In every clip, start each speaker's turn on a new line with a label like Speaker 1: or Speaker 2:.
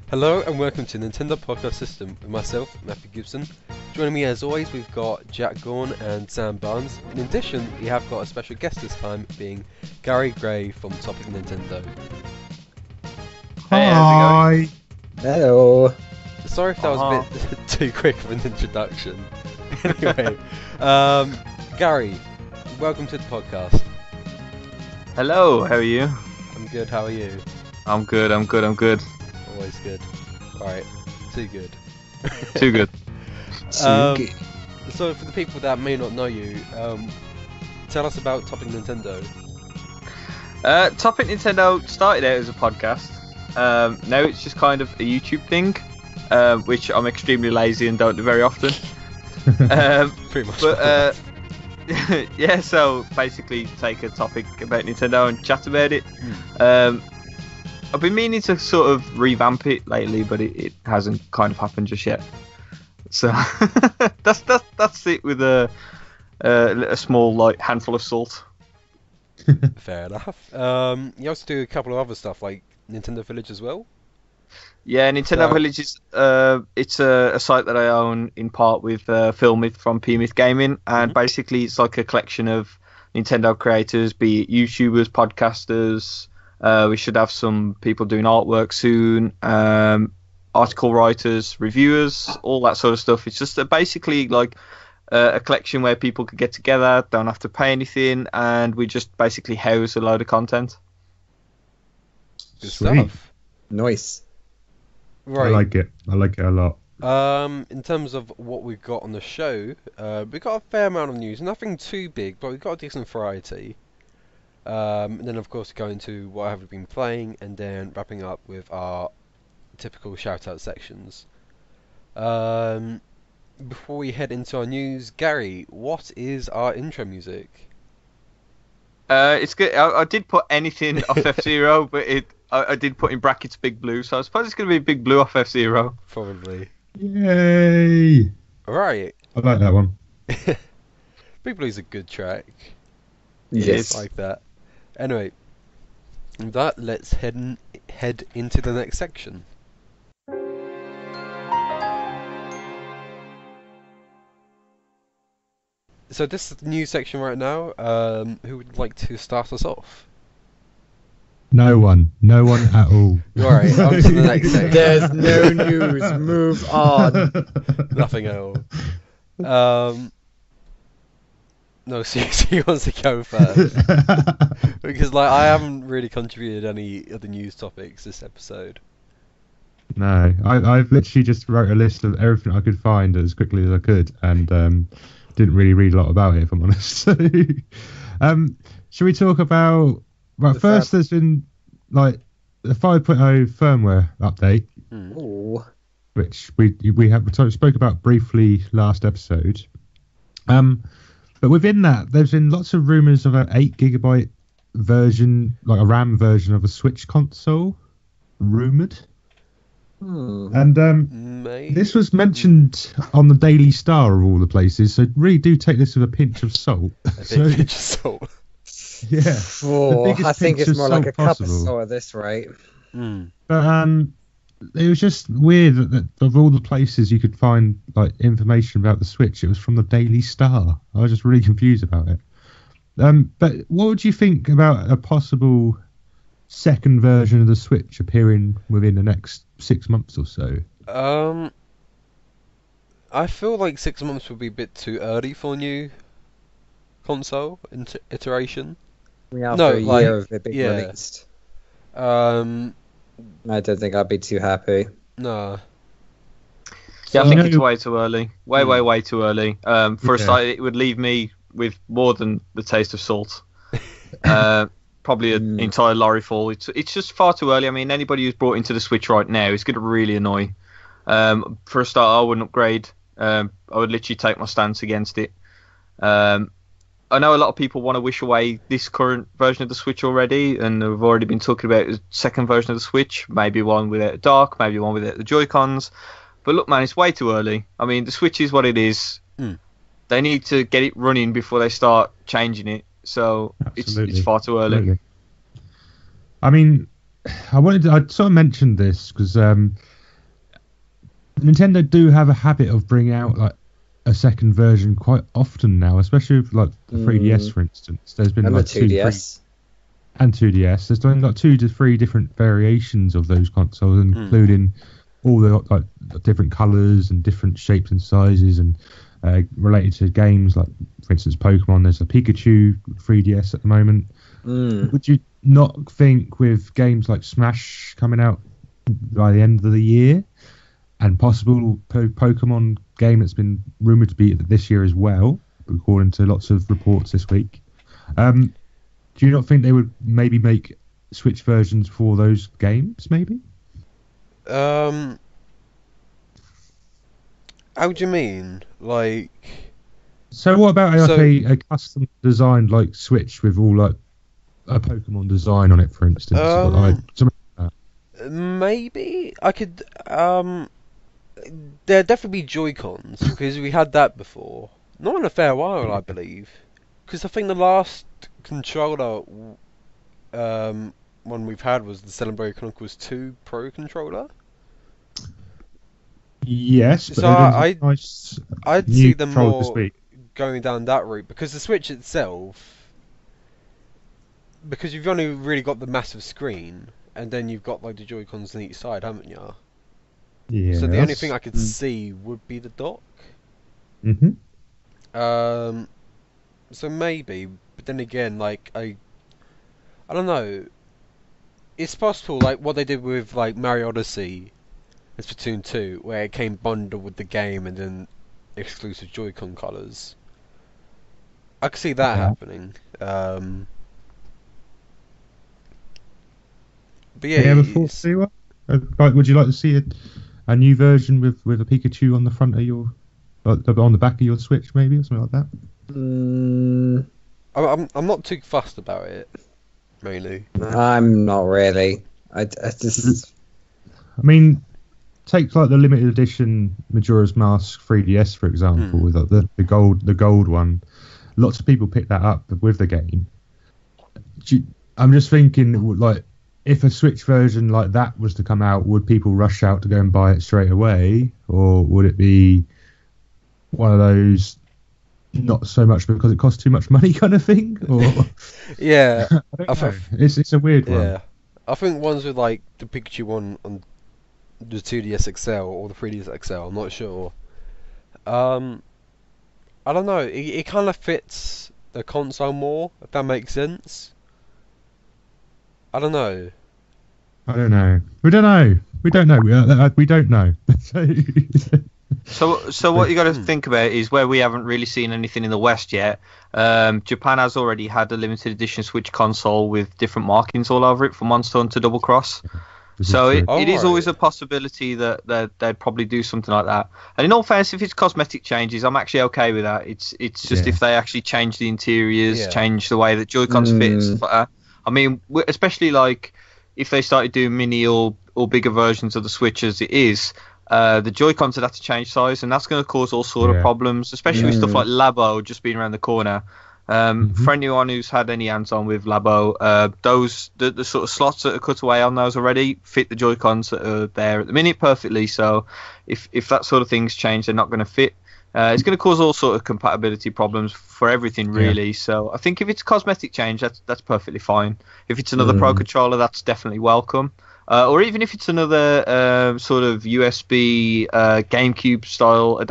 Speaker 1: Hello and welcome to Nintendo Podcast System with myself, Matthew Gibson. Joining me as always, we've got Jack Gorn and Sam Barnes. In addition, we have got a special guest this time, being Gary Gray from Topic Nintendo.
Speaker 2: Hey, how's it going?
Speaker 3: Hello.
Speaker 1: Sorry if that was a bit too quick of an introduction. Anyway, Gary, welcome to the podcast.
Speaker 2: Hello, how are you?
Speaker 1: I'm good, how are you?
Speaker 2: I'm good.
Speaker 1: Always good. Alright, too good.
Speaker 2: Too good.
Speaker 1: So for the people that may not know you, tell us about Topic Nintendo.
Speaker 2: Topic Nintendo started out as a podcast. Now it's just kind of a YouTube thing, which I'm extremely lazy and don't do very often.
Speaker 1: Pretty much.
Speaker 2: But yeah, so basically take a topic about Nintendo and chat about it. I've been meaning to sort of revamp it lately, but it hasn't kind of happened just yet. So that's it with a small handful of salt.
Speaker 1: Fair enough. You also do a couple of other stuff like Nintendo Village as well.
Speaker 2: Yeah, Nintendo Village is it's a site that I own in part with Phil Myth from P-Myth Gaming, and basically it's like a collection of Nintendo creators, be it YouTubers, podcasters. We should have some people doing artwork soon, article writers, reviewers, all that sort of stuff. It's just basically like a collection where people could get together, don't have to pay anything, and we just basically house a load of content.
Speaker 1: Good
Speaker 3: Sweet.
Speaker 1: stuff.
Speaker 3: Nice.
Speaker 1: Right.
Speaker 4: I like it a lot.
Speaker 1: In terms of what we've got on the show, we've got a fair amount of news. Nothing too big, but we've got a decent variety. And then of course go into what have we been playing, and then wrapping up with our typical shout-out sections. Before we head into our news, Gary, what is our intro music?
Speaker 2: It's good. I did put anything off F-Zero, but I did put in brackets Big Blue, so I suppose it's going to be Big Blue off F-Zero.
Speaker 1: Probably.
Speaker 4: Yay!
Speaker 1: Right.
Speaker 4: I like that one.
Speaker 1: Big Blue's a good track.
Speaker 3: Yes.
Speaker 1: Like that. Anyway, with that, let's head into the next section. So this is the new section right now. Who would like to start us off?
Speaker 4: No one at all.
Speaker 1: Alright, on to the next section.
Speaker 3: There's no news. Move on.
Speaker 1: Nothing at all. No, seriously, he wants to go first. Because I haven't really contributed any of the news topics this episode.
Speaker 4: No, I've literally just wrote a list of everything I could find as quickly as I could, and didn't really read a lot about it, if I'm honest. So, should we talk about? Well, first there's been the 5.0 firmware update,
Speaker 3: Ooh.
Speaker 4: which we spoke about briefly last episode. But within that, there's been lots of rumours of an 8GB version, like a RAM version of a Switch console, rumoured. And this was mentioned on the Daily Star of all the places, so really do take this with a pinch of salt.
Speaker 1: Pinch of salt.
Speaker 4: Yeah.
Speaker 3: Oh, I think it's more like a cup of salt at this rate.
Speaker 4: But it was just weird that of all the places you could find information about the Switch, it was from the Daily Star. I was just really confused about it. But what would you think about a possible second version of the Switch appearing within the next 6 months or so?
Speaker 1: I feel like 6 months would be a bit too early for a new console iteration.
Speaker 3: After a year of it being released. I don't think I'd be too happy.
Speaker 1: No.
Speaker 2: Yeah, I think it's way too early. Way too early. For a start, it would leave me with more than the taste of salt. Probably an entire lorry full. It's just far too early. I mean, anybody who's brought into the Switch right now is going to really annoy. For a start, I wouldn't upgrade. I would literally take my stance against it. I know a lot of people want to wish away this current version of the Switch already, and we've already been talking about a second version of the Switch, maybe one without a dock, maybe one without the Joy-Cons. But look, man, it's way too early. I mean, the Switch is what it is. They need to get it running before they start changing it. So it's far too early. Absolutely.
Speaker 4: I mean, I sort of mentioned this because Nintendo do have a habit of bringing out like a second version quite often now, especially with like the 3DS, for instance. There's been
Speaker 3: and
Speaker 4: like
Speaker 3: the 2DS.
Speaker 4: And 2DS. There's been like 2 to 3 different variations of those consoles, including all the like different colours and different shapes and sizes, and related to games like, for instance, Pokemon. There's a Pikachu 3DS at the moment. Would you not think with games like Smash coming out by the end of the year, and possible Pokemon game that's been rumoured to be this year as well, according to lots of reports this week, do you not think they would maybe make Switch versions for those games, maybe?
Speaker 1: How do you mean? Like...
Speaker 4: So what about a custom designed like Switch with all like a Pokemon design on it, for instance? Something like that.
Speaker 1: Maybe I could. There'd definitely be Joy-Cons because we had that before. Not in a fair while, I believe. Because I think the last controller one we've had was the Xenoblade Chronicles 2 Pro controller.
Speaker 4: Yes, but
Speaker 1: So I'd see them more going down that route, because the Switch itself, because you've only really got the massive screen, and then you've got like the Joy-Cons on each side, haven't you?
Speaker 4: Yeah.
Speaker 1: So the only thing I could see would be the dock. So maybe, but then again, like I don't know. It's possible, like what they did with like Mario Odyssey and Splatoon 2, where it came bundled with the game and then exclusive Joy-Con colors. I could see that happening. But yeah,
Speaker 4: like, would you like to see a new version with a Pikachu on the front of your, on the back of your Switch, maybe, or something like that?
Speaker 1: I'm not too fussed about it, mainly.
Speaker 3: I'm not really. I
Speaker 4: mean, take like the limited edition Majora's Mask 3DS, for example, with like, the gold one. Lots of people pick that up with the game. I'm just thinking, like, if a Switch version like that was to come out, would people rush out to go and buy it straight away, or would it be one of those not so much because it costs too much money kind of thing? Or
Speaker 1: yeah,
Speaker 4: it's a weird one.
Speaker 1: Yeah, I think ones with like the Pikachu one on the 2DS XL or the 3DS XL, I'm not sure. I don't know. It kind of fits the console more, if that makes sense. I don't know.
Speaker 4: We don't know. We don't know.
Speaker 2: So what you got to think about is where we haven't really seen anything in the West yet. Japan has already had a limited edition Switch console with different markings all over it for Monster Hunter Double Cross. So it is always a possibility that they'd probably do something like that. And in all fairness, if it's cosmetic changes, I'm actually okay with that. It's just if they actually change the interiors, change the way that Joy-Cons fit and stuff like that. I mean, especially like if they started doing mini or bigger versions of the Switch as it is, the Joy-Cons would have to change size, and that's going to cause all sort of problems, especially with stuff like Labo just being around the corner. For anyone who's had any hands-on with Labo, the sort of slots that are cut away on those already fit the Joy-Cons that are there at the minute perfectly. So if that sort of thing's changed, they're not going to fit. It's going to cause all sort of compatibility problems for everything, really. So I think if it's a cosmetic change, that's perfectly fine. If it's another Pro controller, that's definitely welcome. Or even if it's another sort of USB GameCube style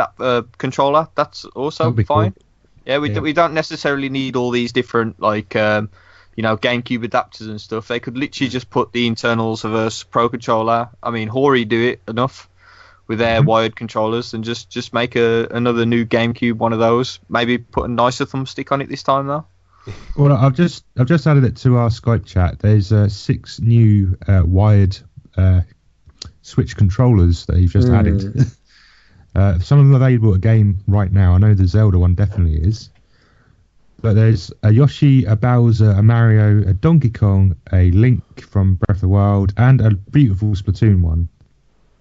Speaker 2: controller, that's also fine. Cool. Yeah, we don't necessarily need all these different like GameCube adapters and stuff. They could literally just put the internals of a Pro controller. I mean, Hori do it enough with their wired controllers, and just make another new GameCube one of those. Maybe put a nicer thumbstick on it this time though.
Speaker 4: Well, I've just added it to our Skype chat. There's 6 new wired Switch controllers that you've just added. Some of them are available at game right now. I know the Zelda one definitely is. But there's a Yoshi, a Bowser, a Mario, a Donkey Kong, a Link from Breath of the Wild, and a beautiful Splatoon one,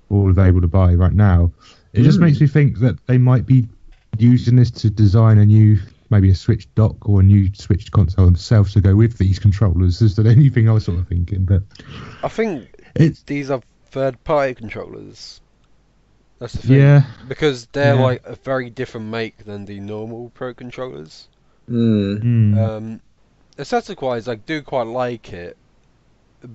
Speaker 4: all available to buy right now. It just makes me think that they might be using this to design maybe a Switch dock or a new Switch console themselves to go with these controllers. Is there anything I was sort of thinking? But
Speaker 1: I think these are third-party controllers. That's the thing.
Speaker 4: Yeah.
Speaker 1: Because they're like a very different make than the normal Pro controllers. Aesthetic-wise, I do quite like it,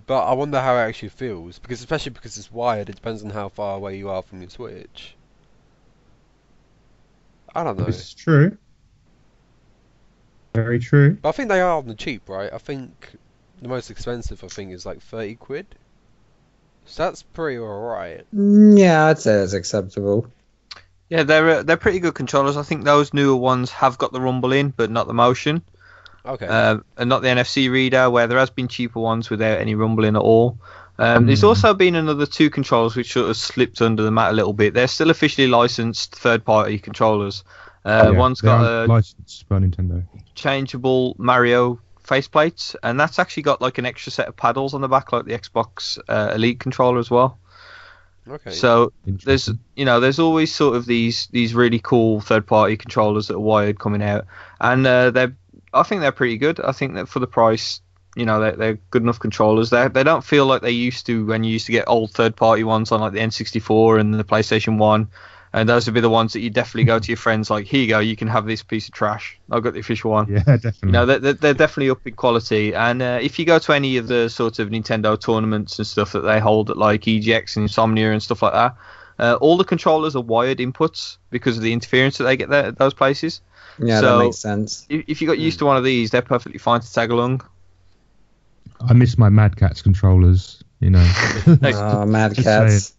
Speaker 1: but I wonder how it actually feels. Because especially because it's wired, it depends on how far away you are from your Switch. I don't know.
Speaker 4: It's true. Very true.
Speaker 1: But I think they are on the cheap, right? I think the most expensive, I think, is like 30 quid. So that's pretty alright.
Speaker 3: Yeah, I'd say that's acceptable.
Speaker 2: Yeah, they're pretty good controllers. I think those newer ones have got the rumble in, but not the motion.
Speaker 1: Okay.
Speaker 2: And not the NFC reader, where there has been cheaper ones without any rumbling at all. There's also been another 2 controllers which sort of slipped under the mat a little bit. They're still officially licensed third-party controllers. One's got a
Speaker 4: licensed by Nintendo.
Speaker 2: Changeable Mario faceplates, and that's actually got like an extra set of paddles on the back, like the Xbox Elite controller as well.
Speaker 1: Okay.
Speaker 2: So there's always sort of these really cool third-party controllers that are wired coming out, and I think they're pretty good. I think that for the price, they're good enough controllers. They don't feel like they used to when you used to get old third-party ones on like the N64 and the PlayStation 1. And those would be the ones that you definitely go to your friends like, here you go, you can have this piece of trash. I've got the official one.
Speaker 4: Yeah, definitely.
Speaker 2: They're definitely up in quality. And if you go to any of the sort of Nintendo tournaments and stuff that they hold at like EGX and Insomnia and stuff like that, all the controllers are wired inputs because of the interference that they get there at those places.
Speaker 3: Yeah,
Speaker 2: so
Speaker 3: that makes sense.
Speaker 2: If you got used to one of these, they're perfectly fine to tag along.
Speaker 4: I miss my Mad Catz controllers,
Speaker 3: Oh, Mad Catz.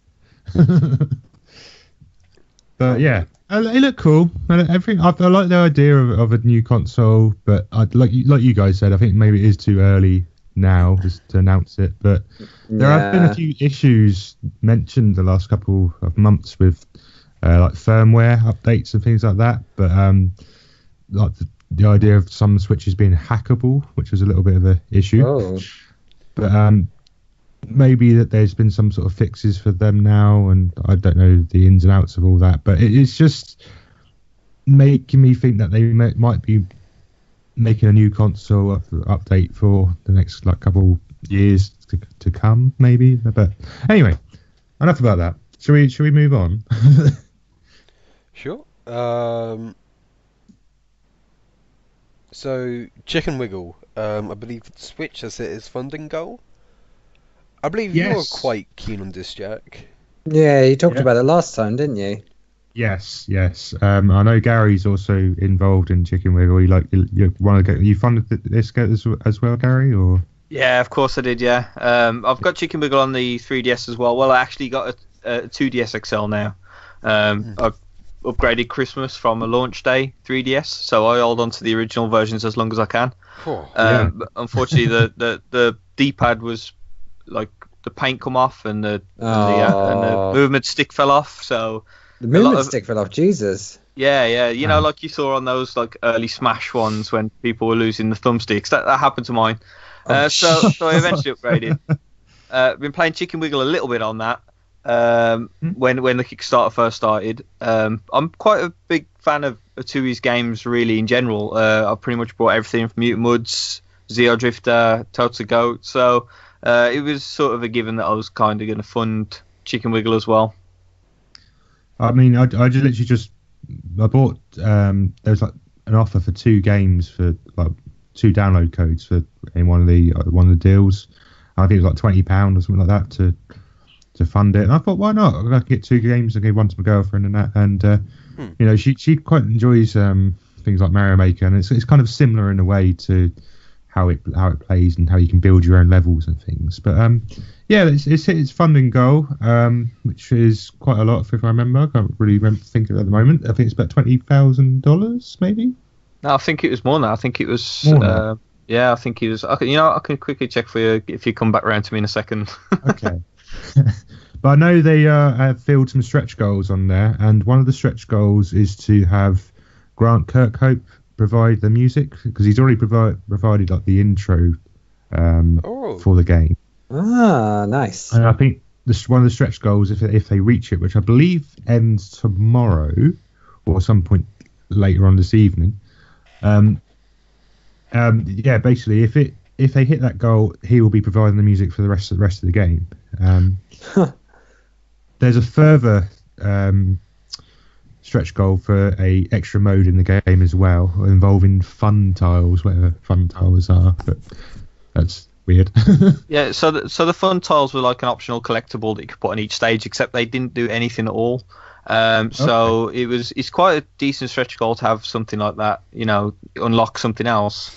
Speaker 4: But yeah, they look cool. I like the idea of a new console, but like you guys said, I think maybe it is too early now just to announce it. But there have been a few issues mentioned the last couple of months with like firmware updates and things like that. But like the idea of some switches being hackable, which was a little bit of an issue.
Speaker 3: Oh.
Speaker 4: But maybe that there's been some sort of fixes for them now, and I don't know the ins and outs of all that, but it's just making me think that they might be making a new console update for the next couple years to come, maybe. But anyway, enough about that. Should we move on?
Speaker 1: Sure. So Chicken Wiggle, I believe Switch has it as funding goal. I believe you were quite keen on this, Jack.
Speaker 3: Yeah, you talked about it last time, didn't you?
Speaker 4: Yes. I know Gary's also involved in Chicken Wiggle. You funded this as well, Gary, or?
Speaker 2: Yeah, of course I did. Yeah, I've got Chicken Wiggle on the 3DS as well. Well, I actually got a 2DS XL now. I've upgraded Christmas from a launch day 3DS, so I hold on to the original versions as long as I can. But unfortunately, the D-pad was like the paint come off and the movement stick fell off. So
Speaker 3: the movement stick fell off. Jesus.
Speaker 2: Yeah. You know, like you saw on those like early Smash ones when people were losing the thumbsticks. That happened to mine. So I eventually upgraded. Been playing Chicken Wiggle a little bit on that. When the Kickstarter first started. I'm quite a big fan of Atui's games really in general. I pretty much bought everything from Mutant Mudds, Zeo Drifter, Total Goat. So it was sort of a given that I was kind of going to fund Chicken Wiggle as well.
Speaker 4: I mean, I bought there was like an offer for 2 games for like 2 download codes for in one of the deals. I think it was like £20 or something like that to fund it. And I thought, why not? I could get 2 games. I gave one to my girlfriend and that. And she quite enjoys things like Mario Maker, and it's kind of similar in a way to how it plays and how you can build your own levels and things. But yeah, it's hit its funding goal, which is quite a lot if I remember. I can't really think of it at the moment. I think it's about $20,000 maybe.
Speaker 2: No, I think it was more than that. I think it was. Yeah, I think it was. I can quickly check for you if you come back around to me in a second.
Speaker 4: Okay. But I know they have filled some stretch goals on there, and one of the stretch goals is to have Grant Kirkhope provide the music, because he's already provided like the intro for the game.
Speaker 3: Ah, nice.
Speaker 4: And I think one of the stretch goals, if they reach it, which I believe ends tomorrow or some point later on this evening, basically if they hit that goal, he will be providing the music for the rest of the game. There's a further stretch goal for a extra mode in the game as well, involving fun tiles, whatever fun tiles are. But that's weird.
Speaker 2: Yeah, so the fun tiles were like an optional collectible that you could put on each stage, except they didn't do anything at all. So it's quite a decent stretch goal to have something like that, unlock something else.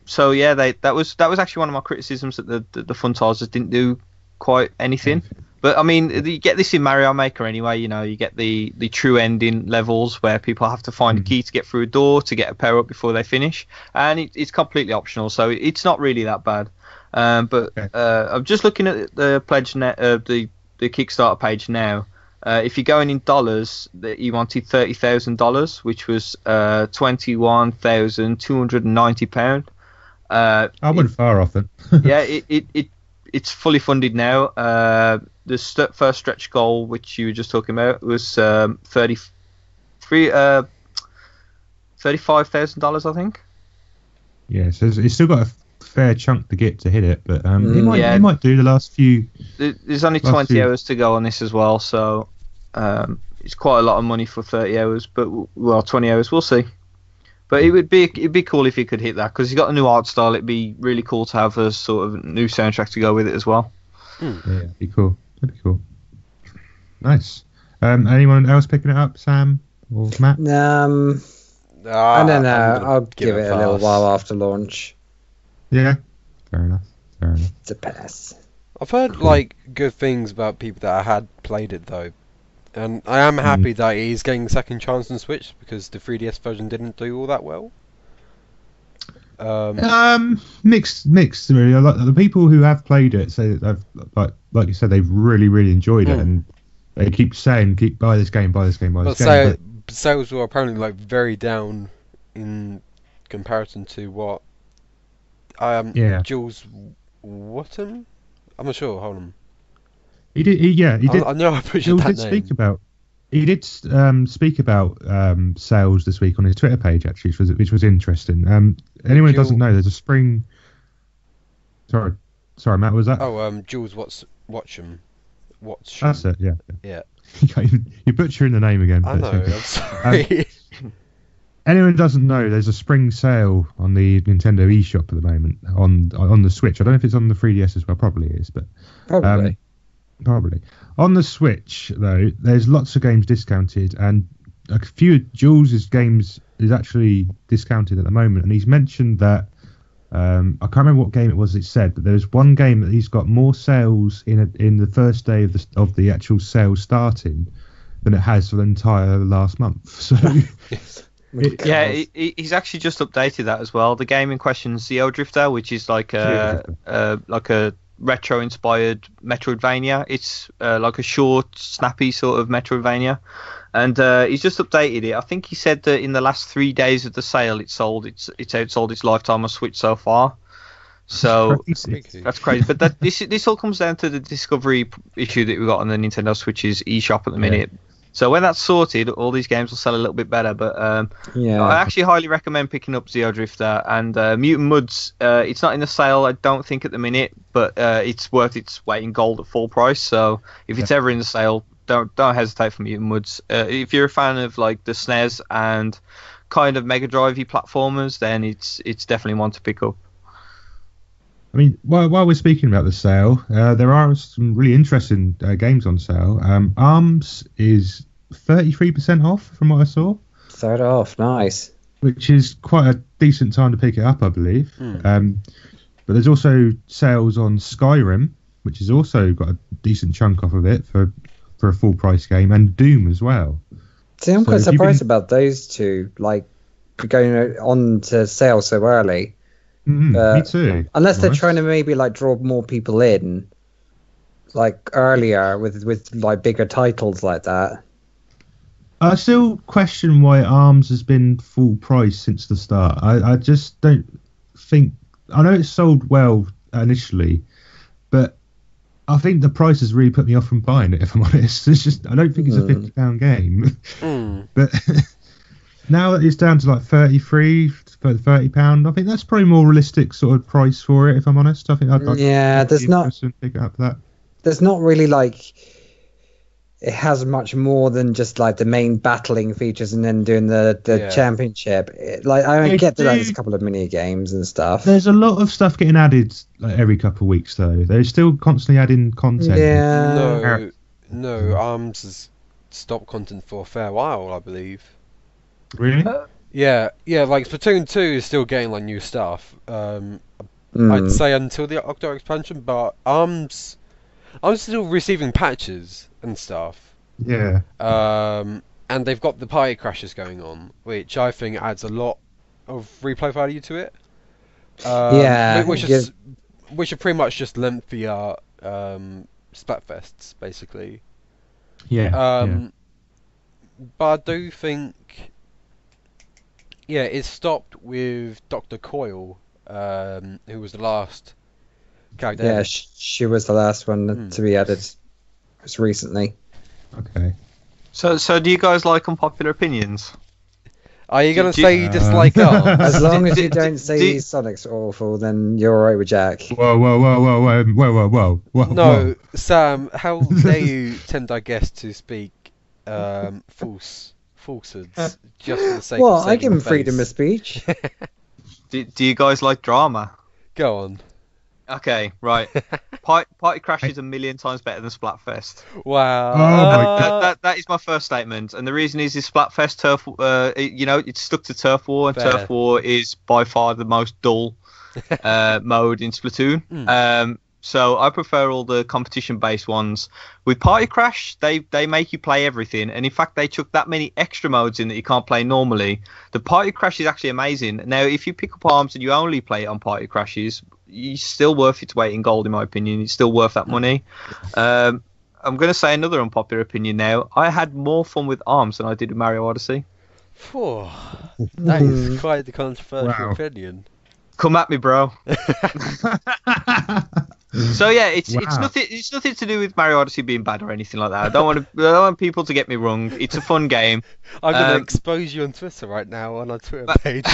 Speaker 2: So yeah, that was actually one of my criticisms, that the fun tiles just didn't do quite anything. But I mean, you get this in Mario Maker anyway. You get the true ending levels where people have to find a key to get through a door to get a power up before they finish, and it's completely optional, so it's not really that bad. But I'm just looking at the pledge the Kickstarter page now. If you're going in dollars, you wanted $30,000, which was £21,290.
Speaker 4: I went far off then.
Speaker 2: Yeah, it's fully funded now. The first stretch goal, which you were just talking about, was $35,000, I think.
Speaker 4: Yeah, so it's still got a fair chunk to get to hit it, but it might do the last few.
Speaker 2: There's only 20 hours to go on this as well, so it's quite a lot of money for 30 hours. But 20 hours, we'll see. But it'd be cool if he could hit that, because he's got a new art style. It'd be really cool to have a sort of new soundtrack to go with it as well.
Speaker 4: Yeah, it'd be cool. That'd be cool. Nice. Anyone else picking it up, Sam or Matt?
Speaker 3: I don't know. I'll give it a little while after launch.
Speaker 4: Yeah, fair enough.
Speaker 3: It's a pass.
Speaker 1: I've heard good things about people that had played it though, and I am happy that he's getting a second chance on Switch, because the 3DS version didn't do all that well.
Speaker 4: Mixed really. The people who have played it say that they've, like you said, they've really enjoyed it, and they keep saying, buy this game. But
Speaker 1: sales were apparently very down in comparison to what Jules Wotton? I'm not sure. Hold on.
Speaker 4: He did.
Speaker 1: I know I butchered that name.
Speaker 4: He did speak about sales this week on his Twitter page, actually, which was interesting. Anyone who doesn't know, there's a spring. Sorry, Matt. What was that?
Speaker 1: Jules Watcham.
Speaker 4: That's it. Yeah. You're butchering the name again.
Speaker 1: I know. I'm sorry.
Speaker 4: Anyone who doesn't know, there's a spring sale on the Nintendo eShop at the moment on the Switch. I don't know if it's on the 3DS as well. Probably is, but
Speaker 3: probably.
Speaker 4: On the Switch, though, there's lots of games discounted, and a few of Jules' games is actually discounted at the moment. And he's mentioned that I can't remember what game it was it said, but there's one game that he's got more sales in the first day of the actual sale starting than it has for the entire last month. So.
Speaker 2: He's actually just updated that as well. The game in question is Geodrifter, which is like a retro-inspired Metroidvania. It's like a short, snappy sort of Metroidvania, and he's just updated it. I think he said that in the last 3 days of the sale, it's outsold its lifetime on Switch so far. So that's crazy. But this all comes down to the discovery issue that we got on the Nintendo Switch's eShop at the minute. So when that's sorted, all these games will sell a little bit better. But I actually highly recommend picking up Geodrifter and Mutant Mudds. It's not in the sale, I don't think, at the minute, but it's worth its weight in gold at full price. So if it's ever in the sale, don't hesitate for Mutant Mudds. If you're a fan of the SNES and kind of Mega Drive-y platformers, then it's definitely one to pick up.
Speaker 4: I mean, while we're speaking about the sale, there are some really interesting games on sale. ARMS is 33% off from what I saw.
Speaker 3: Third off, nice.
Speaker 4: Which is quite a decent time to pick it up, I believe. But there's also sales on Skyrim, which has also got a decent chunk off of it for a full price game, and Doom as well.
Speaker 3: See, I'm quite surprised about those two, going on to sale so early.
Speaker 4: Me too.
Speaker 3: Unless they're trying to maybe draw more people in, earlier with bigger titles like that.
Speaker 4: I still question why ARMS has been full price since the start. I just don't think. I know it sold well initially, but I think the price has really put me off from buying it. If I'm honest, I don't think it's a £50 game. But now that it's down to £33. £30, I think that's probably more realistic sort of price for it. If I'm honest, I think I'd
Speaker 3: there's not
Speaker 4: pick it up that.
Speaker 3: There's not really it has much more than just like the main battling features and then doing the championship. I get that there's a couple of mini games and stuff.
Speaker 4: There's a lot of stuff getting added like, every couple of weeks though. They're still constantly adding content.
Speaker 3: Yeah.
Speaker 1: No, ARMS has stopped content for a fair while, I believe.
Speaker 4: Really?
Speaker 1: Yeah, like Splatoon 2 is still getting like new stuff. I'd say until the Octo expansion, but ARMS still receiving patches and stuff.
Speaker 4: Yeah.
Speaker 1: And they've got the party crashes going on, which I think adds a lot of replay value to it. Which are pretty much just lengthier Splatfests, basically.
Speaker 4: Yeah.
Speaker 1: But I do think, it stopped with Dr. Coyle, who was the last character.
Speaker 3: Yeah, she was the last one to be added just recently.
Speaker 4: Okay.
Speaker 2: So do you guys like unpopular opinions?
Speaker 1: Are you going to say you dislike ARMS?
Speaker 3: As long as you don't say Sonic's awful, then you're alright with Jack.
Speaker 4: Whoa.
Speaker 1: No, Sam, how dare you tend, I guess, to speak falsehoods just for the sake of
Speaker 3: I give him
Speaker 1: face.
Speaker 3: freedom of speech.
Speaker 2: Do you guys like drama?
Speaker 1: Go on.
Speaker 2: Okay, right. Party Crash is a million times better than Splatfest.
Speaker 1: Wow.
Speaker 4: Oh my God.
Speaker 2: That is my first statement, and the reason is Splatfest Turf. It's stuck to Turf War, and
Speaker 1: Fair.
Speaker 2: Turf War is by far the most dull mode in Splatoon. So I prefer all the competition-based ones. With Party Crash, they make you play everything, and in fact they took that many extra modes in that you can't play normally. The Party Crash is actually amazing. Now, if you pick up ARMS and you only play it on Party Crashes, it's still worth its weight in gold, in my opinion. It's still worth that money. I'm going to say another unpopular opinion now. I had more fun with ARMS than I did with Mario Odyssey.
Speaker 1: Phew, that is quite the controversial
Speaker 4: Wow.
Speaker 1: opinion.
Speaker 2: Come at me, bro. So yeah, it's
Speaker 4: Wow.
Speaker 2: nothing to do with Mario Odyssey being bad or anything like that. I don't want people to get me wrong. It's a fun game.
Speaker 1: I'm going to expose you on Twitter right now on our Twitter page.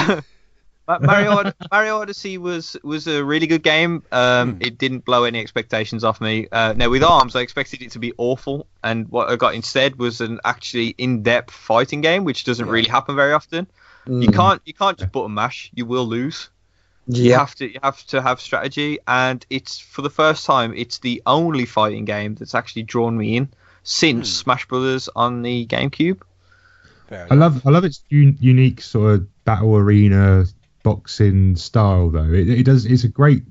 Speaker 2: Mario Odyssey was a really good game. It didn't blow any expectations off me. Now with ARMS, I expected it to be awful, and what I got instead was an actually in-depth fighting game, which doesn't really happen very often. You can't just button mash. You will lose. You have to have strategy, and it's for the first time it's the only fighting game that's actually drawn me in since Smash Brothers on the GameCube.
Speaker 4: I love its unique sort of battle arena boxing style though. It's a great.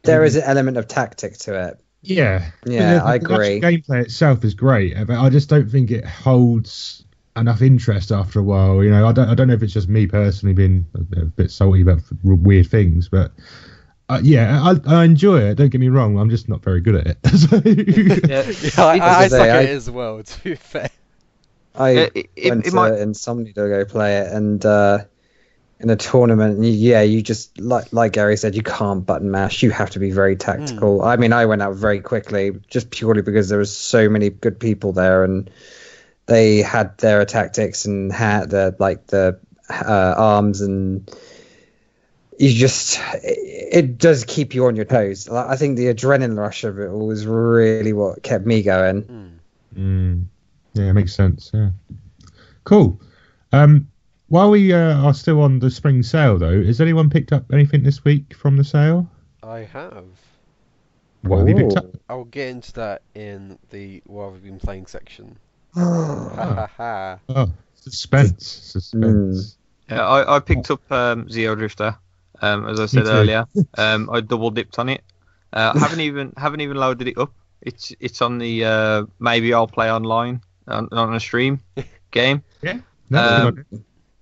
Speaker 3: There is an element of tactic to it.
Speaker 4: Yeah,
Speaker 3: I agree.
Speaker 4: The gameplay itself is great, but I just don't think it holds enough interest after a while. You know, I don't know if it's just me personally being a bit salty about weird things, but I enjoy it. Don't get me wrong. I'm just not very good at it.
Speaker 1: I suck at it as well, to be fair.
Speaker 3: I went to Insomnia to go play it, and in a tournament, you just like Gary said, you can't button mash. You have to be very tactical. I mean, I went out very quickly just purely because there was so many good people there, and they had their tactics and had the arms, and it does keep you on your toes. I think the adrenaline rush of it all was really what kept me going.
Speaker 4: Yeah, it makes sense. Yeah, cool. While we are still on the spring sale, though, has anyone picked up anything this week from the sale?
Speaker 1: I have.
Speaker 4: What have you picked up?
Speaker 1: I'll get into that in the what I've been playing section. Oh,
Speaker 4: suspense.
Speaker 2: Yeah, I picked up Zero Drifter, as I said earlier. I double dipped on it. Haven't even loaded it up. It's on the maybe I'll play online on a stream game.
Speaker 4: Yeah.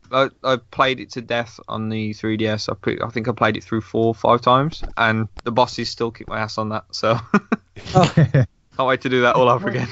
Speaker 2: I played it to death on the 3DS. I think I played it through 4 or 5 times, and the bosses still kick my ass on that. So can't wait to do that all over again.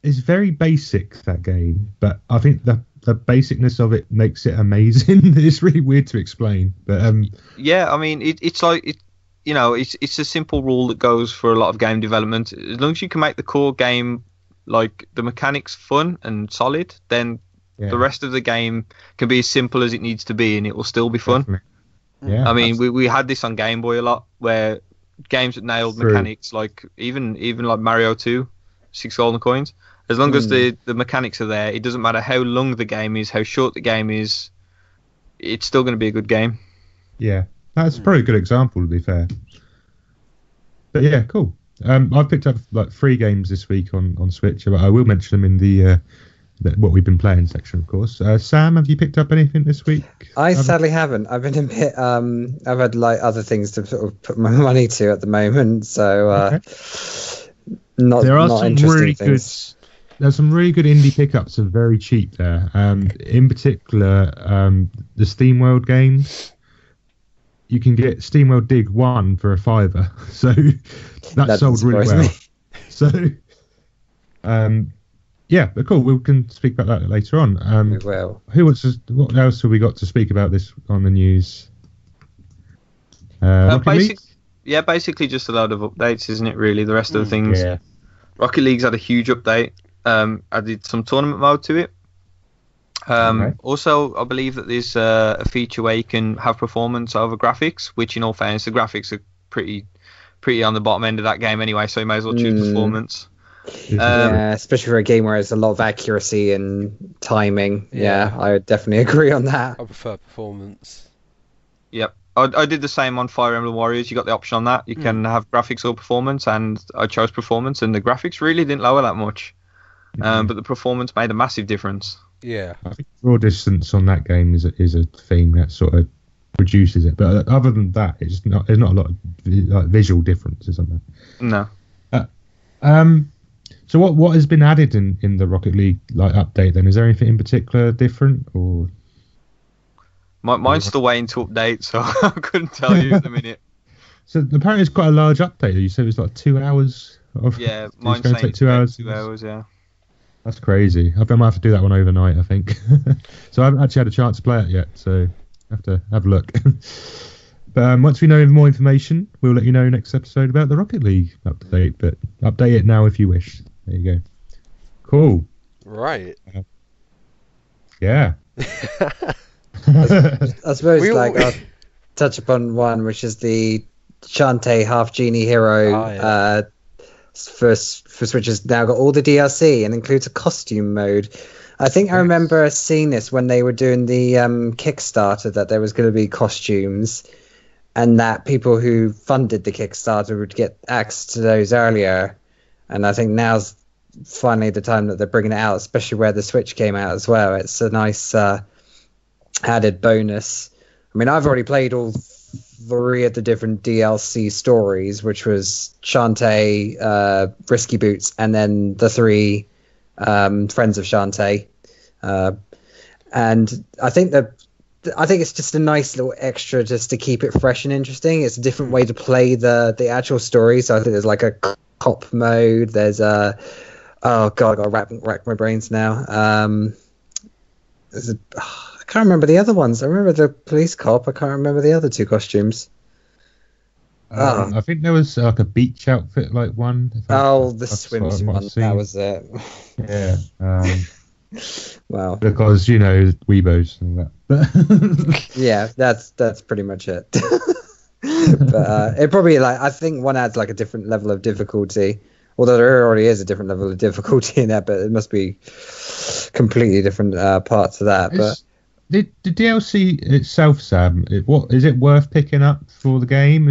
Speaker 4: It's very basic, that game, but I think the basicness of it makes it amazing. It's really weird to explain, but
Speaker 2: yeah, I mean it's like it's a simple rule that goes for a lot of game development. As long as you can make the core game, like the mechanics, fun and solid, then the rest of the game can be as simple as it needs to be, and it will still be fun.
Speaker 4: Definitely. Yeah,
Speaker 2: I mean, we had this on Game Boy a lot, where games that nailed mechanics, like even like Mario 2, 6 golden coins. As long as the mechanics are there, it doesn't matter how long the game is, how short the game is, it's still going to be a good game.
Speaker 4: Yeah, that's probably a good example, to be fair. But yeah, cool. I've picked up like 3 games this week on Switch. I will mention them in the what we've been playing section, of course. Sam, have you picked up anything this week?
Speaker 3: I sadly haven't. I've been a bit. I've had like other things to sort of put my money to at the moment, so not.
Speaker 4: There are
Speaker 3: not
Speaker 4: some really good. There's some really good indie pickups that are very cheap there. In particular, the SteamWorld games. You can get SteamWorld Dig 1 for a £5, so that sold really well. Me. So, yeah, but cool. We can speak about that later on.
Speaker 3: We will.
Speaker 4: What else have we got to speak about this on the news?
Speaker 2: Basically just a load of updates, isn't it? Really, the rest of the things.
Speaker 4: Yeah.
Speaker 2: Rocket League's had a huge update. Added some tournament mode to it. Also, I believe that there's a feature where you can have performance over graphics, which in all fairness, the graphics are pretty on the bottom end of that game anyway, so you may as well choose performance.
Speaker 3: Yeah, especially for a game where there's a lot of accuracy and timing. Yeah, I would definitely agree on that.
Speaker 1: I prefer performance.
Speaker 2: Yep. I did the same on Fire Emblem Warriors. You got the option on that. You can have graphics or performance, and I chose performance, and the graphics really didn't lower that much. But the performance made a massive difference.
Speaker 1: Yeah.
Speaker 4: I think draw distance on that game is a thing that sort of reduces it. But other than that, there's not a lot of visual differences on
Speaker 2: that.
Speaker 4: No. So what has been added in the Rocket League update then? Is there anything in particular different or?
Speaker 2: Mine's still waiting to update, so I couldn't tell you at the minute.
Speaker 4: So apparently it's quite a large update. You said it was like 2 hours.
Speaker 2: Yeah, mine's going to take
Speaker 4: 2 hours.
Speaker 2: 2 hours, yeah.
Speaker 4: That's crazy. I might have to do that one overnight, I think. So I haven't actually had a chance to play it yet, so I have to have a look. But once we know more information, we'll let you know next episode about the Rocket League update. But update it now if you wish. There you go. Cool.
Speaker 1: Right.
Speaker 4: Yeah.
Speaker 3: I suppose I'll touch upon one, which is the Shantae Half Genie Hero for Switch has now got all the DLC and includes a costume mode. I think I remember seeing this when they were doing the Kickstarter, that there was going to be costumes and that people who funded the Kickstarter would get access to those earlier. And I think now's finally the time that they're bringing it out, especially where the Switch came out as well. It's a nice added bonus. I mean, I've already played all 3 of the different DLC stories, which was Shantae, Risky Boots, and then the 3 Friends of Shantae. And I think it's just a nice little extra just to keep it fresh and interesting. It's a different way to play the actual story. So I think there's like a cop mode. There's a I gotta rack my brains now. I can't remember the other ones. I remember the police cop. I can't remember the other 2 costumes.
Speaker 4: I think there was like a beach outfit, like one.
Speaker 3: The swimsuit one. That was it.
Speaker 4: Yeah.
Speaker 3: Wow.
Speaker 4: Because Weebos and that.
Speaker 3: Yeah, that's pretty much it. But it probably I think one adds like a different level of difficulty. Although there already is a different level of difficulty in that, but it must be completely different parts of that. But
Speaker 4: the DLC itself, Sam, what is it worth picking up for the game?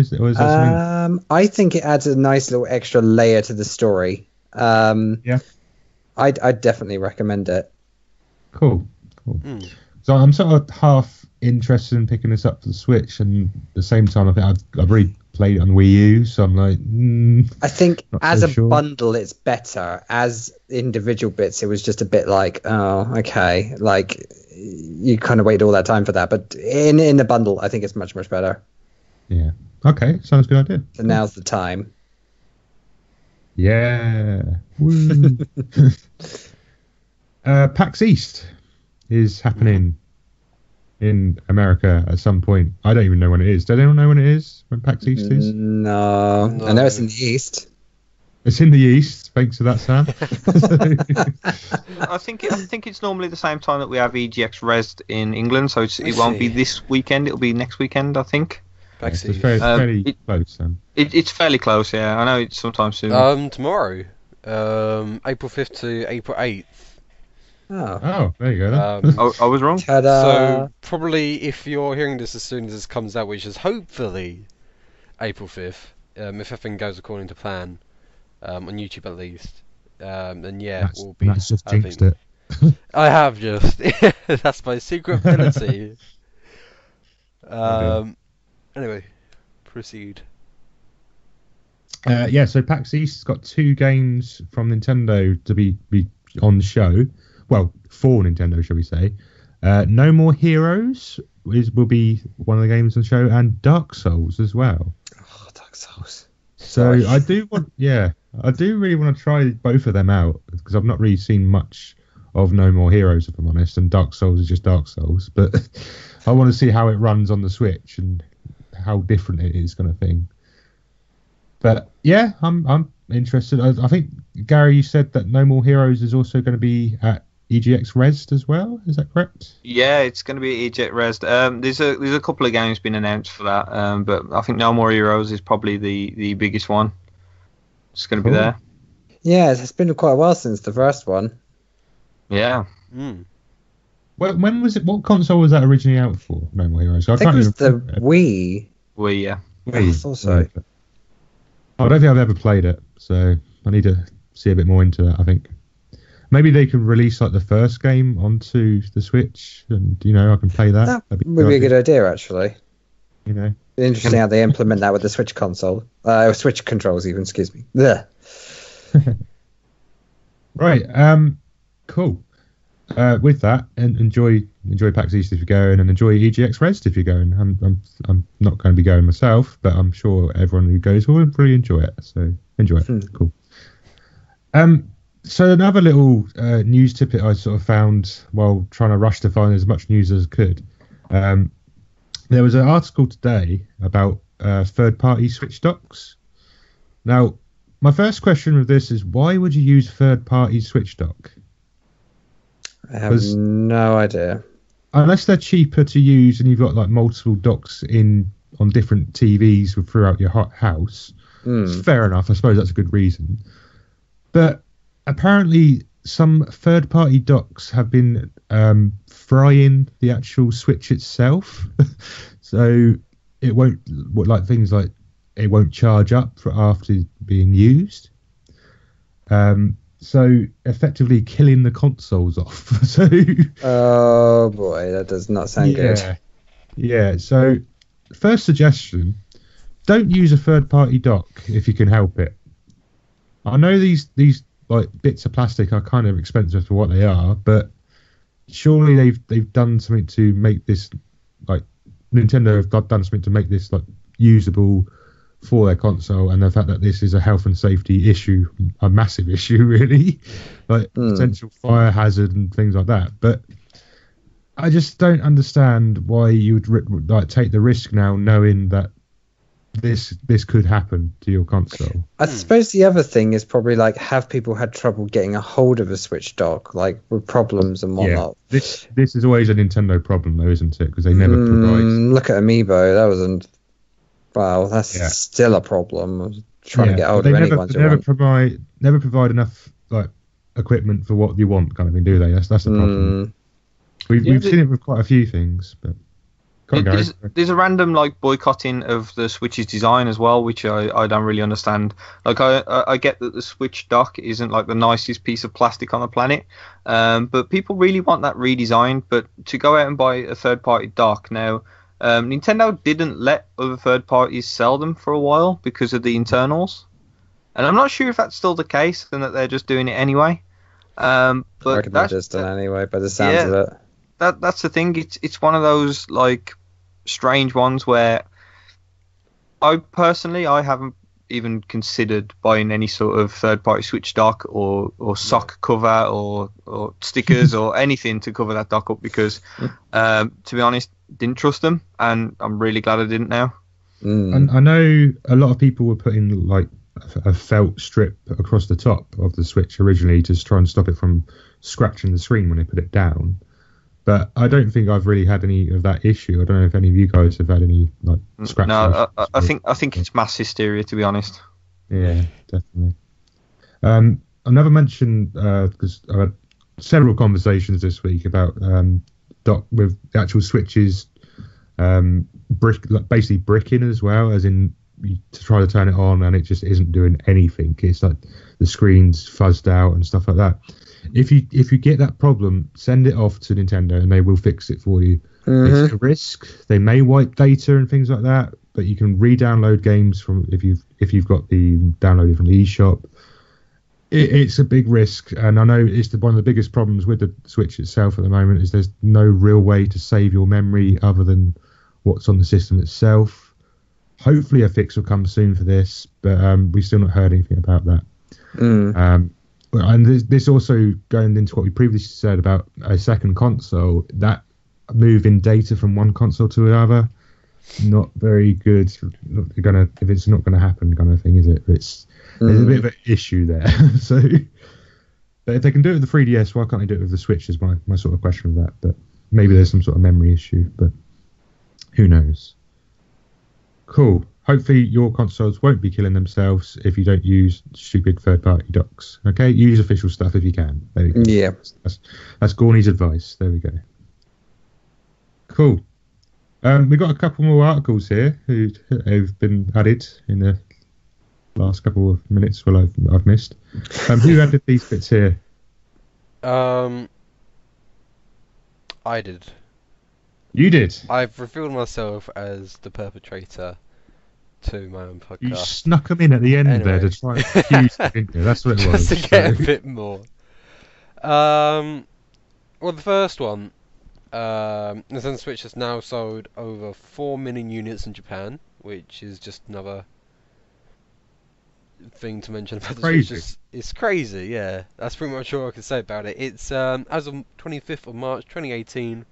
Speaker 3: I think it adds a nice little extra layer to the story.
Speaker 4: Yeah,
Speaker 3: I'd definitely recommend it.
Speaker 4: Cool. So I'm sort of half interested in picking this up for the Switch, and at the same time, I think I've already played it on Wii U, so I'm like,
Speaker 3: I think as a bundle, it's better. As individual bits, it was just a bit like, oh, okay, like you kind of waited all that time for that. But in the bundle, I think it's much, much better.
Speaker 4: Yeah. Okay, sounds good idea.
Speaker 3: So now's the time.
Speaker 4: Yeah. Woo. PAX East is happening in America at some point. I don't even know when it is. Does anyone know when it is? When PAX East is?
Speaker 3: No. I know it's in the East.
Speaker 4: It's in the East. Thanks for that, Sam.
Speaker 2: I think it's normally the same time that we have EGX Res in England, so it won't be this weekend. It'll be next weekend, I think.
Speaker 4: It's fairly close, Sam.
Speaker 2: It's fairly close, yeah. I know it's sometime soon.
Speaker 1: Tomorrow. April 5th to April 8th.
Speaker 3: Oh,
Speaker 4: there you go then.
Speaker 2: I was wrong.
Speaker 3: Ta-da!
Speaker 1: So probably if you're hearing this as soon as this comes out, which is hopefully April 5th, if everything goes according to plan, on YouTube at least, then yeah, we'll be
Speaker 4: That's just
Speaker 1: having...
Speaker 4: jinxed it.
Speaker 1: I have just. That's my secret ability. Anyway, proceed.
Speaker 4: So PAX East's got 2 games from Nintendo to be on the show. Well, for Nintendo, shall we say. No More Heroes will be one of the games on the show, and Dark Souls as well.
Speaker 3: Oh, Dark Souls.
Speaker 4: So I do really want to try both of them out, because I've not really seen much of No More Heroes, if I'm honest, and Dark Souls is just Dark Souls. But I want to see how it runs on the Switch and how different it is, kind of thing. But yeah, I'm interested. I think, Gary, you said that No More Heroes is also going to be at EGX Rezzed as well. Is that correct?
Speaker 2: Yeah, it's going to be EGX Rezzed. There's a couple of games been announced for that, but I think No More Heroes is probably the biggest one. It's going to be there.
Speaker 3: Yeah, it's been quite a while since the first one.
Speaker 2: Yeah.
Speaker 4: Well, when was it? What console was that originally out for? No More Heroes.
Speaker 3: I think it was the Wii.
Speaker 2: Wii, yeah.
Speaker 3: I thought so.
Speaker 4: I don't think I've ever played it, so I need to see a bit more into that. I think maybe they can release like the first game onto the Switch, and I can play that.
Speaker 3: That would be a good idea, actually. Interesting how they implement that with the Switch console, Switch controls, even. Excuse me.
Speaker 4: Right. Cool. With that, and enjoy PAX East if you're going, and enjoy EGX Rezzed if you're going. I'm not going to be going myself, but I'm sure everyone who goes will really enjoy it. So enjoy it. Cool. So another little news tidbit I sort of found while trying to rush to find as much news as I could. There was an article today about third-party Switch docks. Now, my first question with this is, why would you use third-party Switch dock?
Speaker 3: I have no idea.
Speaker 4: Unless they're cheaper to use and you've got like multiple docks on different TVs throughout your house, fair enough. I suppose that's a good reason. But apparently some third-party docks have been frying the actual Switch itself. So it won't, things like it won't charge up after being used. So effectively killing the consoles off. So
Speaker 3: oh boy, that does not sound good.
Speaker 4: Yeah. So first suggestion: don't use a third-party dock if you can help it. I know these like bits of plastic are kind of expensive for what they are, but surely they've done something to make this, like Nintendo have done something to make this like usable for their console, and the fact that this is a health and safety issue, a massive issue really, like potential fire hazard and things like that. But I just don't understand why you would like take the risk now, knowing that this could happen to your console.
Speaker 3: I suppose the other thing is probably like, have people had trouble getting a hold of a Switch dock, like with problems and whatnot?
Speaker 4: Yeah, this is always a Nintendo problem though, isn't it? Because they never provide.
Speaker 3: Look at Amiibo, that wasn't. Wow, that's still a problem. I was trying to get hold of anyone.
Speaker 4: They never provide enough like equipment for what you want, kind of thing, do they? That's the problem. We've seen it with quite a few things, but
Speaker 2: there's a random like boycotting of the Switch's design as well, which I don't really understand. Like I get that the Switch dock isn't like the nicest piece of plastic on the planet, but people really want that redesigned. But to go out and buy a third-party dock now. Nintendo didn't let other third parties sell them for a while because of the internals, and I'm not sure if that's still the case and that they're just doing it anyway. But
Speaker 3: I reckon they're just done anyway by the sounds of it.
Speaker 2: That's the thing. It's one of those like strange ones where I haven't even considered buying any sort of third party Switch dock or sock cover or stickers or anything to cover that dock up because to be honest, didn't trust them, and I'm really glad I didn't now.
Speaker 4: And I know a lot of people were putting like a felt strip across the top of the Switch originally to try and stop it from scratching the screen when they put it down. But I don't think I've really had any of that issue. I don't know if any of you guys have had any like scratches.
Speaker 2: No, I think it's mass hysteria, to be honest.
Speaker 4: Yeah, definitely. never mentioned because I had several conversations this week about with the actual switches, basically bricking as well, as in to try to turn it on and it just isn't doing anything. It's like the screen's fuzzed out and stuff like that. If you get that problem, send it off to Nintendo and they will fix it for you. It's a risk. They may wipe data and things like that, but you can re-download games from if you've got the downloaded from the eShop. It's a big risk, and I know it's one of the biggest problems with the Switch itself at the moment is there's no real way to save your memory other than what's on the system itself. Hopefully a fix will come soon for this, but we've still not heard anything about that. And this also going into what we previously said about a second console, that moving data from one console to another, not very good. If it's not gonna happen, kind of thing, is it? There's a bit of an issue there. So, but if they can do it with the 3DS, why can't they do it with the Switch? Is my sort of question with that. But maybe there's some sort of memory issue. But who knows? Cool. Hopefully your consoles won't be killing themselves if you don't use stupid third-party docks. Okay, use official stuff if you can. There we go.
Speaker 3: Yeah.
Speaker 4: That's Gorney's advice. There we go. Cool. We've got a couple more articles here who've been added in the last couple of minutes. Well, I've missed. Who added these bits here?
Speaker 1: I did.
Speaker 4: You did?
Speaker 1: I've revealed myself as the perpetrator to my own podcast.
Speaker 4: You snuck them in at the end there to try and accuse them, didn't you? That's what it was.
Speaker 1: Just to get a bit more. Well, the first one, Nintendo Switch has now sold over 4 million units in Japan, which is just another thing to mention about the Switch. It's crazy, yeah. That's pretty much all I can say about it. It's as of 25th of March 2018,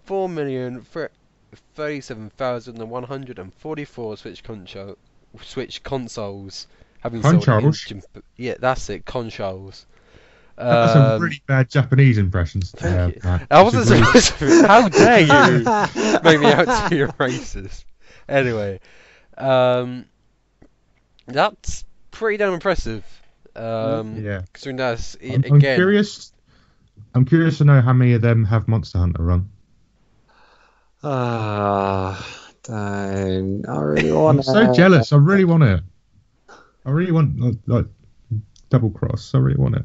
Speaker 1: 4,037,144 Switch consoles having sold in Japan. Yeah, that's it, consoles.
Speaker 4: That's some really bad Japanese impressions.
Speaker 1: Thank you. I wasn't supposed to. How dare you make me out to be a racist? Anyway, that's pretty damn impressive.
Speaker 4: Yeah.
Speaker 1: Considering that's
Speaker 4: I'm curious. I'm curious to know how many of them have Monster Hunter on.
Speaker 3: Don't. I really want it.
Speaker 4: I'm so jealous. I really want it. I really want like Double Cross. I really want it.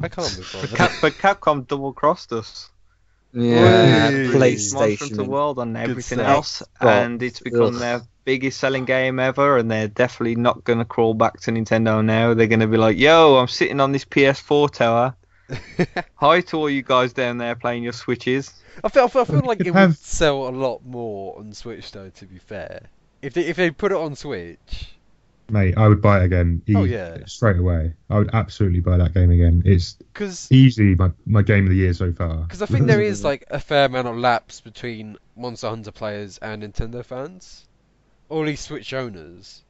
Speaker 1: I can't be bothered.
Speaker 2: But Capcom double crossed us.
Speaker 3: Yeah,
Speaker 1: Whee!
Speaker 3: PlayStation.
Speaker 2: Monster Hunter World and everything else, and it's become their biggest selling game ever, and they're definitely not going to crawl back to Nintendo now. They're going to be like, yo, I'm sitting on this PS4 tower. Hi to all you guys down there playing your Switches.
Speaker 1: I feel like it would sell a lot more on Switch though, to be fair. If they put it on Switch...
Speaker 4: Mate, I would buy it again. Straight away. I would absolutely buy that game again. It's easily my game of the year so far.
Speaker 1: Because I think there is like a fair amount of lapse between Monster Hunter players and Nintendo fans, or at least Switch owners.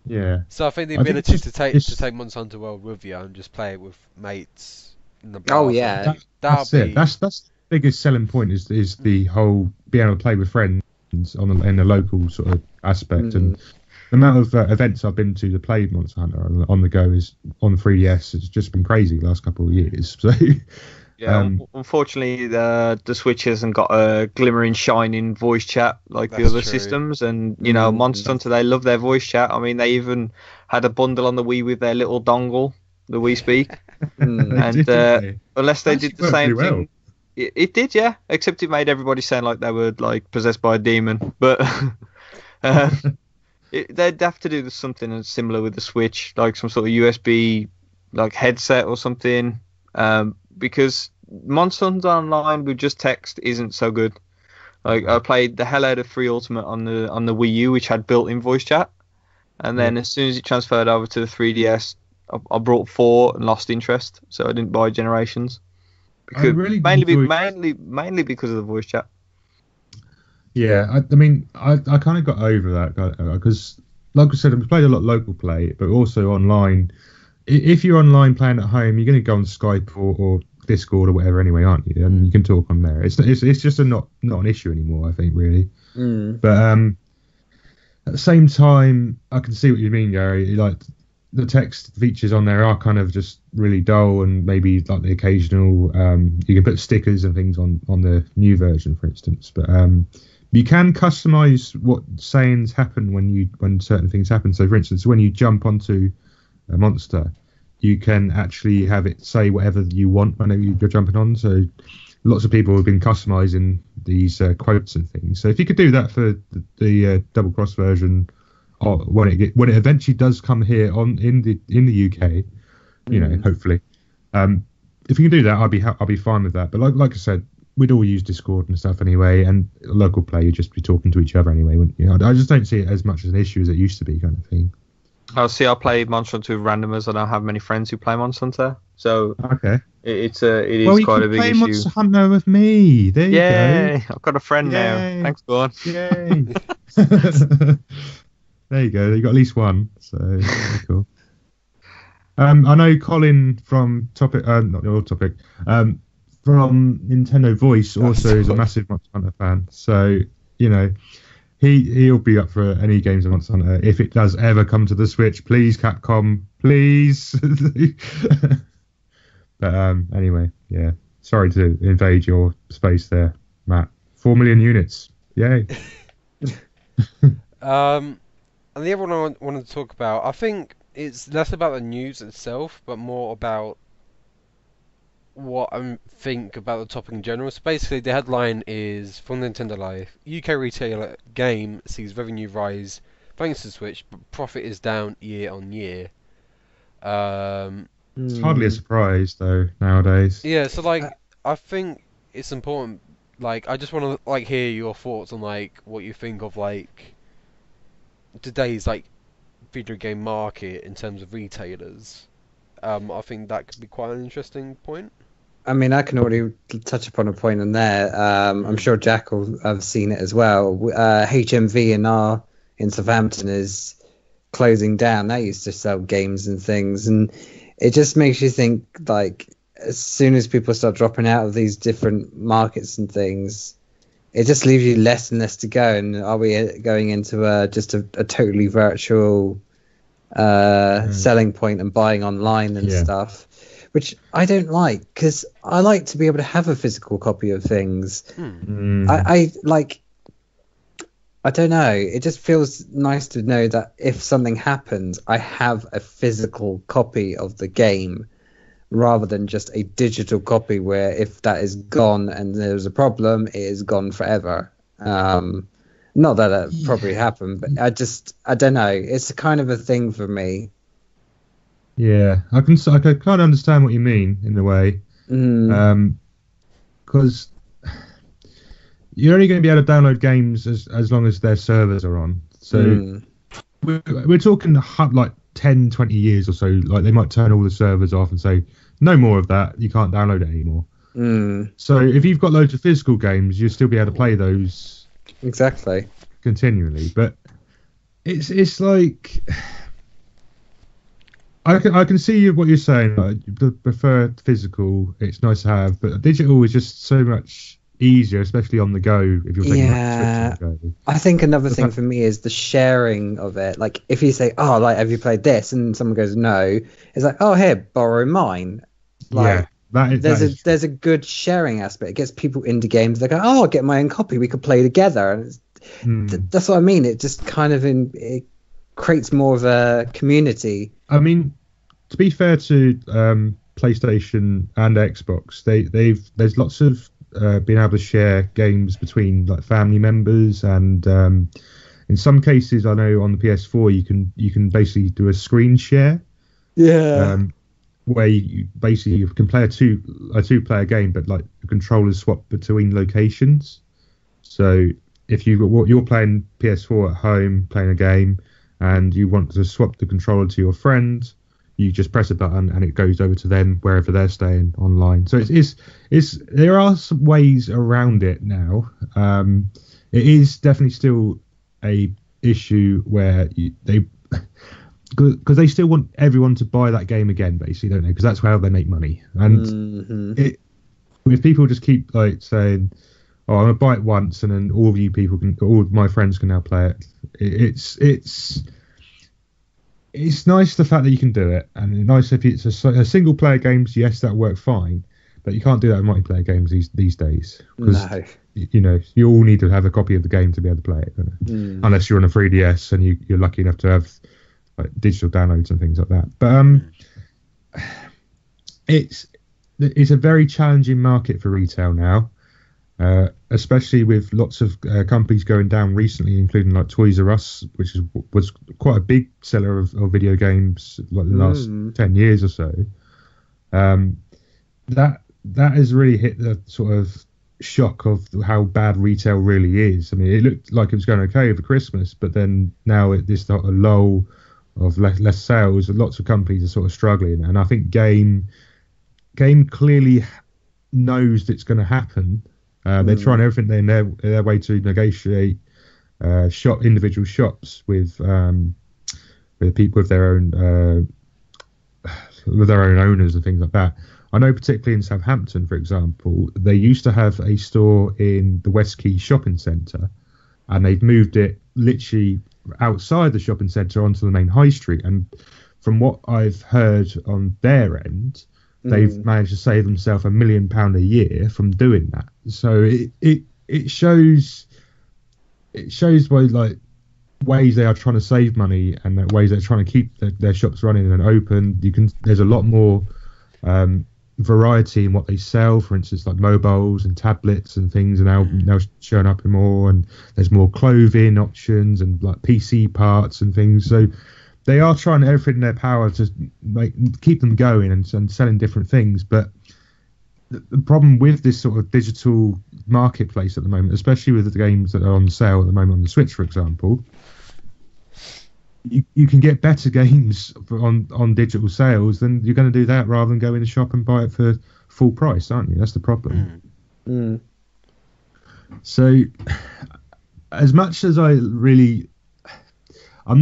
Speaker 4: Yeah.
Speaker 1: So I think the ability to take Monster Hunter World with you and just play it with mates in the bar.
Speaker 3: Oh yeah,
Speaker 4: that's it. That's the biggest selling point is the whole being able to play with friends in the local sort of aspect and. The amount of events I've been to play Monster Hunter on the go is on the 3DS. It's just been crazy the last couple of years. So,
Speaker 2: yeah, unfortunately, the Switch hasn't got a glimmering, shining voice chat like the other systems. And you know, Monster Hunter, they love their voice chat. I mean, they even had a bundle on the Wii with their little dongle, the Wii Speak. And unless they did the same thing, it did, yeah. Except it made everybody sound like they were like possessed by a demon, but. They'd have to do something similar with the Switch, like some sort of USB like headset or something, because Monster Hunter Online with just text isn't so good. Like I played the hell out of 3 Ultimate on the Wii U, which had built-in voice chat, and then as soon as it transferred over to the 3DS, I brought 4 and lost interest, so I didn't buy Generations. Because mainly because of the voice chat.
Speaker 4: Yeah, I mean, I kind of got over that because, like I said, we played a lot of local play, but also online. If you're online playing at home, you're going to go on Skype or Discord or whatever anyway, aren't you? And you can talk on there. It's just not an issue anymore, I think, really. But at the same time, I can see what you mean, Gary. Like the text features on there are kind of just really dull, and maybe like the occasional you can put stickers and things on the new version, for instance. But you can customize what sayings happen when certain things happen. So, for instance, when you jump onto a monster, you can actually have it say whatever you want whenever you're jumping on. So lots of people have been customizing these quotes and things. So if you could do that for the double cross version, when it eventually does come here in the UK, you know, hopefully, if you can do that, I'll be fine with that. But like I said, we'd all use Discord and stuff anyway, and local play, you'd just be talking to each other anyway, wouldn't you? I just don't see it as much as an issue as it used to be, kind of thing.
Speaker 2: I play Monster Hunter with randomers. I don't have many friends who play Monster Hunter, so
Speaker 4: okay,
Speaker 2: it is quite a big issue.
Speaker 4: Well, you can play Monster Hunter with me. There you go.
Speaker 2: Yay! I've got a friend now. Thanks, Gordon.
Speaker 4: Yay! There you go. You got at least one, so very cool. I know Colin from not your topic, from Nintendo Voice also is a massive Monster Hunter fan. So you know, he'll be up for any games of Monster Hunter if it does ever come to the Switch. Please, Capcom, please. But anyway, yeah. Sorry to invade your space there, Matt. 4 million units. Yay.
Speaker 1: And the other one I wanted to talk about, I think it's less about the news itself, but more about what I think about the topic in general. So basically, the headline is from Nintendo Life: UK retailer game sees revenue rise thanks to Switch, but profit is down year on year.
Speaker 4: It's hardly a surprise though nowadays.
Speaker 1: Yeah, so like I think it's important. Like I just want to like hear your thoughts on like what you think of like today's like video game market in terms of retailers. I think that could be quite an interesting point.
Speaker 3: I mean, I can already touch upon a point on there. I'm sure Jack will have seen it as well. HMV in Southampton is closing down. They used to sell games and things, and it just makes you think, like, as soon as people start dropping out of these different markets and things, it just leaves you less and less to go. And are we going into just a totally virtual selling point and buying online and stuff? Which I don't like, because I like to be able to have a physical copy of things. I don't know. It just feels nice to know that if something happens, I have a physical copy of the game rather than just a digital copy where if that is gone and there's a problem, it is gone forever. Not that probably happened, but I don't know. It's kind of a thing for me.
Speaker 4: Yeah, I can kind of understand what you mean in a way, because you're only going to be able to download games as long as their servers are on. So we're talking like 10, 20 years or so. Like they might turn all the servers off and say no more of that. You can't download it anymore. So if you've got loads of physical games, you'll still be able to play those
Speaker 3: exactly
Speaker 4: continually. But it's like. I can see what you're saying. Like, you prefer physical. It's nice to have, but digital is just so much easier, especially on the go. If you're taking on the go.
Speaker 3: I think another thing for me is the sharing of it. Like if you say, "Oh, like have you played this?" and someone goes, "No," it's like, "Oh, here, borrow mine." Like, there's a good sharing aspect. It gets people into games. They go, "Oh, I'll get my own copy. We could play together." And that's what I mean. It just kind of it creates more of a community.
Speaker 4: I mean, to be fair to PlayStation and Xbox, there's lots of being able to share games between like family members, and in some cases, I know on the PS4 you can basically do a screen share.
Speaker 3: Yeah.
Speaker 4: Where you can play a two-player game, but like the controllers swap between locations. So if you're playing PS4 at home, playing a game, and you want to swap the controller to your friend, you just press a button and it goes over to them wherever they're staying online. So there are some ways around it now. It is definitely still a issue where because they still want everyone to buy that game again, basically, don't they? Because that's how they make money. And if people just keep like saying, "Oh, I'm gonna buy it once, and then all of my friends can now play it," it's nice the fact that you can do it, and it's nice if it's a single player games. Yes, that work fine, but you can't do that in multiplayer games these days.
Speaker 3: No.
Speaker 4: You all need to have a copy of the game to be able to play it, unless you're on a 3DS and you're lucky enough to have like digital downloads and things like that. But it's a very challenging market for retail now, especially with lots of companies going down recently, including like Toys R Us, which was quite a big seller of video games like the last 10 years or so. That has really hit the sort of shock of how bad retail really is. I mean, it looked like it was going okay over Christmas, but then now this sort of lull of less sales, lots of companies are sort of struggling, and I think Game clearly knows it's going to happen. They're trying everything in their way to negotiate individual shops with people with their own owners and things like that. I know particularly in Southampton, for example, they used to have a store in the West Quay shopping centre, and they've moved it literally outside the shopping centre onto the main high street. And from what I've heard on their end, they've managed to save themselves £1 million a year from doing that. So it shows by like ways they are trying to save money and ways they're trying to keep their shops running and open. There's a lot more variety in what they sell. For instance, like mobiles and tablets and things are now showing up more, and there's more clothing options and like PC parts and things. So they are trying everything in their power to keep them going and selling different things. But the problem with this sort of digital marketplace at the moment, especially with the games that are on sale at the moment on the Switch, for example, you can get better games on digital sales, then you're going to do that rather than go in the shop and buy it for full price, aren't you? That's the problem. So as much as I'm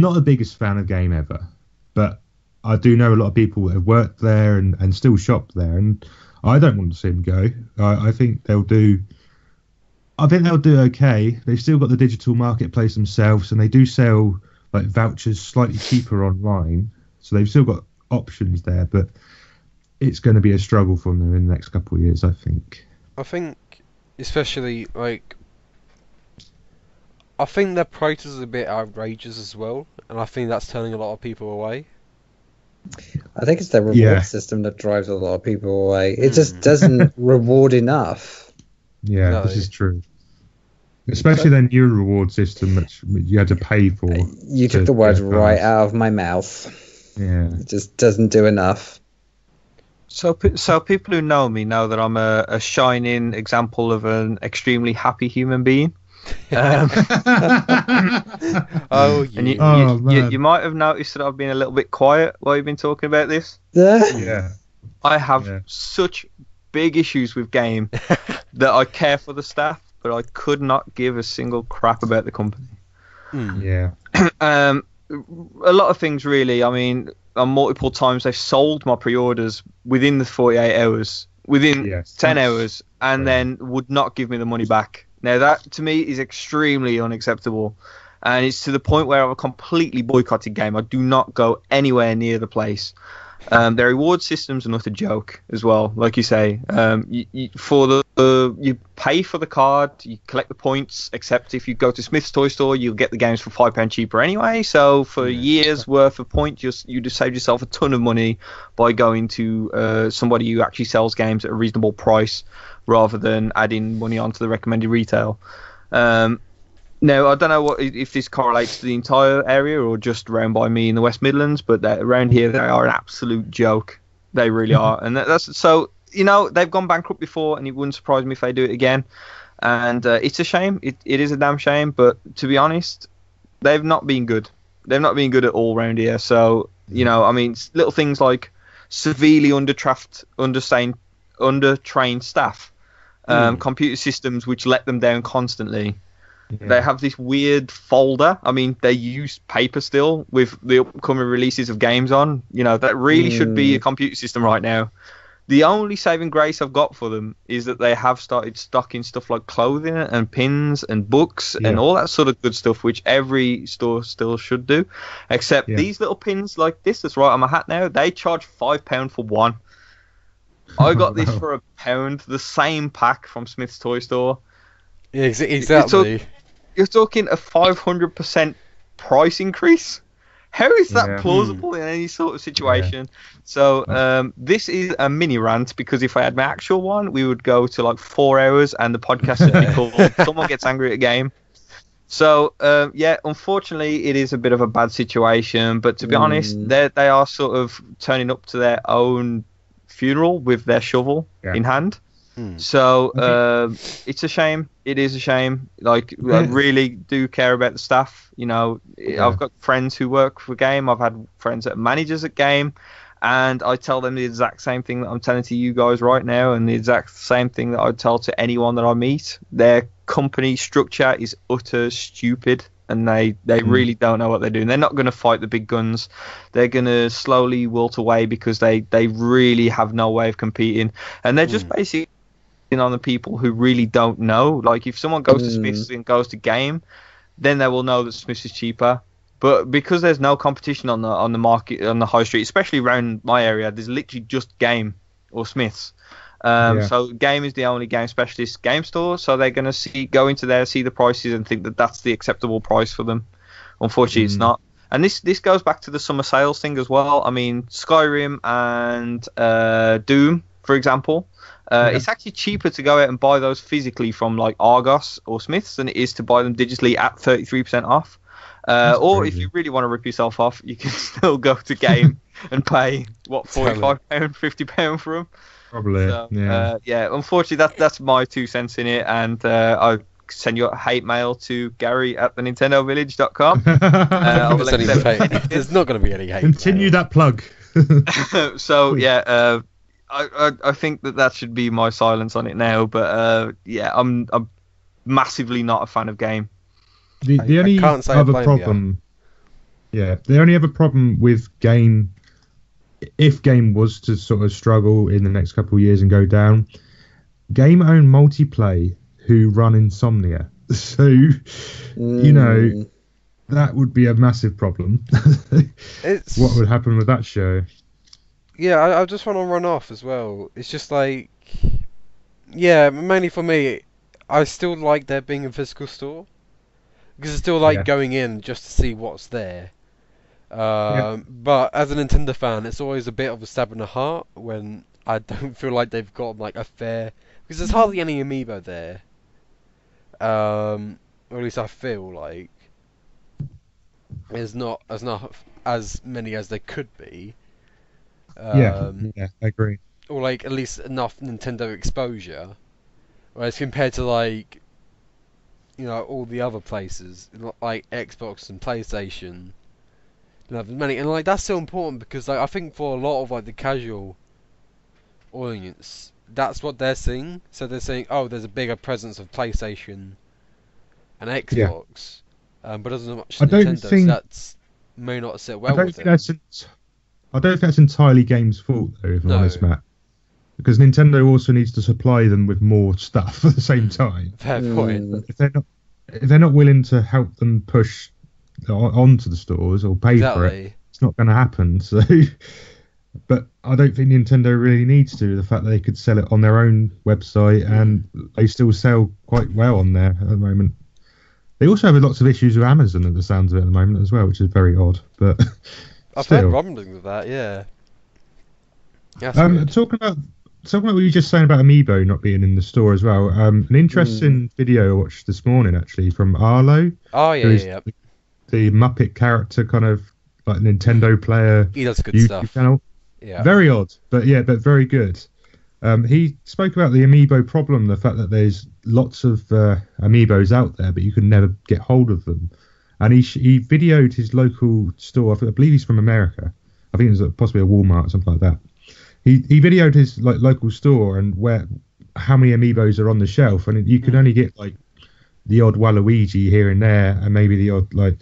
Speaker 4: not the biggest fan of Game ever, but I do know a lot of people that have worked there and still shop there, and I don't want to see them go. I think they'll do okay. They've still got the digital marketplace themselves, and they do sell like vouchers slightly cheaper online, so they've still got options there, but it's going to be a struggle for them in the next couple of years, I think.
Speaker 1: I think especially I think their prices are a bit outrageous as well, and I think that's turning a lot of people away.
Speaker 3: I think it's their reward system that drives a lot of people away. It just doesn't reward enough.
Speaker 4: Yeah, no. This is true. Especially their new reward system, which you had to pay for.
Speaker 3: You took the words right out of my mouth.
Speaker 4: Yeah.
Speaker 3: It just doesn't do enough.
Speaker 2: So people who know me know that I'm a shining example of an extremely happy human being.
Speaker 1: Oh, yeah.
Speaker 2: And you might have noticed that I've been a little bit quiet while you've been talking about this.
Speaker 3: Yeah.
Speaker 2: I have such big issues with Game that I care for the staff, but I could not give a single crap about the company.
Speaker 4: Yeah.
Speaker 2: A lot of things, really. I mean, on multiple times they've sold my pre-orders within the 48 hours, within 10 hours, and then would not give me the money back. Now, that, to me, is extremely unacceptable. And it's to the point where I've completely boycotted Game. I do not go anywhere near the place. Their reward systems are not a joke as well, like you say. You pay for the card, you collect the points, except if you go to Smith's Toy Store, you'll get the games for £5 cheaper anyway. So for a year's worth of points, you just saved yourself a ton of money by going to somebody who actually sells games at a reasonable price rather than adding money onto the recommended retail. Now, I don't know if this correlates to the entire area or just around by me in the West Midlands, but around here they are an absolute joke. They really are. And that's so, they've gone bankrupt before, and it wouldn't surprise me if they do it again. And it's a shame. It is a damn shame. But to be honest, they've not been good. They've not been good at all around here. So, little things like severely undertrained staff, computer systems which let them down constantly. Yeah. They have this weird folder. I mean, they use paper still with the upcoming releases of games on. That really should be a computer system right now. The only saving grace I've got for them is that they have started stocking stuff like clothing and pins and books and all that sort of good stuff, which every store still should do. Except these little pins like this that's right on my hat now, they charge £5 for one. I got this for £1, the same pack from Smith's Toy Store.
Speaker 1: Yeah, exactly.
Speaker 2: You're talking a 500% price increase. How is that plausible in any sort of situation? Yeah. So this is a mini rant, because if I had my actual one, we would go to like 4 hours and the podcast would be called Someone Gets Angry at a Game. So, unfortunately, it is a bit of a bad situation. But to be honest, they are sort of turning up to their own funeral with their shovel in hand. So it's a shame. It is a shame. Like, I really do care about the staff. You know, I've got friends who work for Game. I've had friends that are managers at Game, and I tell them the exact same thing that I'm telling to you guys right now, and the exact same thing that I'd tell to anyone that I meet. Their company structure is utter stupid, and they really don't know what they're doing. They're not going to fight the big guns. They're going to slowly wilt away because they really have no way of competing, and they're just basically on the people who really don't know. Like, if someone goes to Smith's and goes to Game, then they will know that Smith's is cheaper. But because there's no competition on the market, on the high street, especially around my area, there's literally just Game or Smith's. So Game is the only game specialist game store, so they're going to go into there, see the prices, and think that that's the acceptable price for them. Unfortunately, it's not. And this goes back to the summer sales thing as well. I mean, Skyrim and Doom, for example, it's actually cheaper to go out and buy those physically from like Argos or Smith's than it is to buy them digitally at 33% off. Or if you really want to rip yourself off, you can still go to Game and pay £45, £50 for them.
Speaker 4: Probably.
Speaker 2: So, unfortunately, that's my 2 cents in it, and I send your hate mail to Gary@thenintendovillage.com.
Speaker 1: There's not going to be any hate.
Speaker 4: Continue that plug.
Speaker 2: So I think that should be my silence on it now. But I'm massively not a fan of Game.
Speaker 4: The only other problem, the only other problem with Game, if Game was to sort of struggle in the next couple of years and go down, Game own Multiplay, who run Insomnia, so you know that would be a massive problem. What would happen with that show?
Speaker 1: Yeah, I just want to run off as well. It's just like, mainly for me, I still like there being a physical store. Because I still like going in just to see what's there. But as a Nintendo fan, it's always a bit of a stab in the heart when I don't feel like they've got like a fair... Because there's hardly any amiibo there. Or at least I feel like there's not as many as there could be.
Speaker 4: I agree.
Speaker 1: Or like at least enough Nintendo exposure. Whereas compared to like, you know, all the other places like Xbox and PlayStation, you know, there's many, and like that's so important because like I think for a lot of like the casual audience, that's what they're seeing. So they're saying, oh, there's a bigger presence of PlayStation and Xbox, but there's not much Nintendo. So that's may not sit well with it.
Speaker 4: I don't think that's entirely Game's fault, though, if I'm honest, Matt. Because Nintendo also needs to supply them with more stuff at the same time.
Speaker 1: Fair point.
Speaker 4: If they're not willing to help them push onto the stores or pay for it, it's not going to happen. So, but I don't think Nintendo really needs to. The fact that they could sell it on their own website and they still sell quite well on there at the moment. They also have lots of issues with Amazon at the sounds of it at the moment as well, which is very odd. But
Speaker 1: I've heard rumblings of that, yeah.
Speaker 4: Talking about what you were just saying about Amiibo not being in the store as well. An interesting video I watched this morning actually from Arlo.
Speaker 1: Oh yeah.
Speaker 4: The Muppet character, kind of like Nintendo player.
Speaker 1: He does good
Speaker 4: YouTube
Speaker 1: stuff.
Speaker 4: Channel.
Speaker 1: Yeah.
Speaker 4: Very odd, but very good. He spoke about the Amiibo problem, the fact that there's lots of Amiibos out there, but you can never get hold of them. And he videoed his local store. I believe he's from America. I think it was possibly a Walmart or something like that. He videoed his like local store and how many Amiibos are on the shelf, and you can only get like the odd Waluigi here and there, and maybe the odd like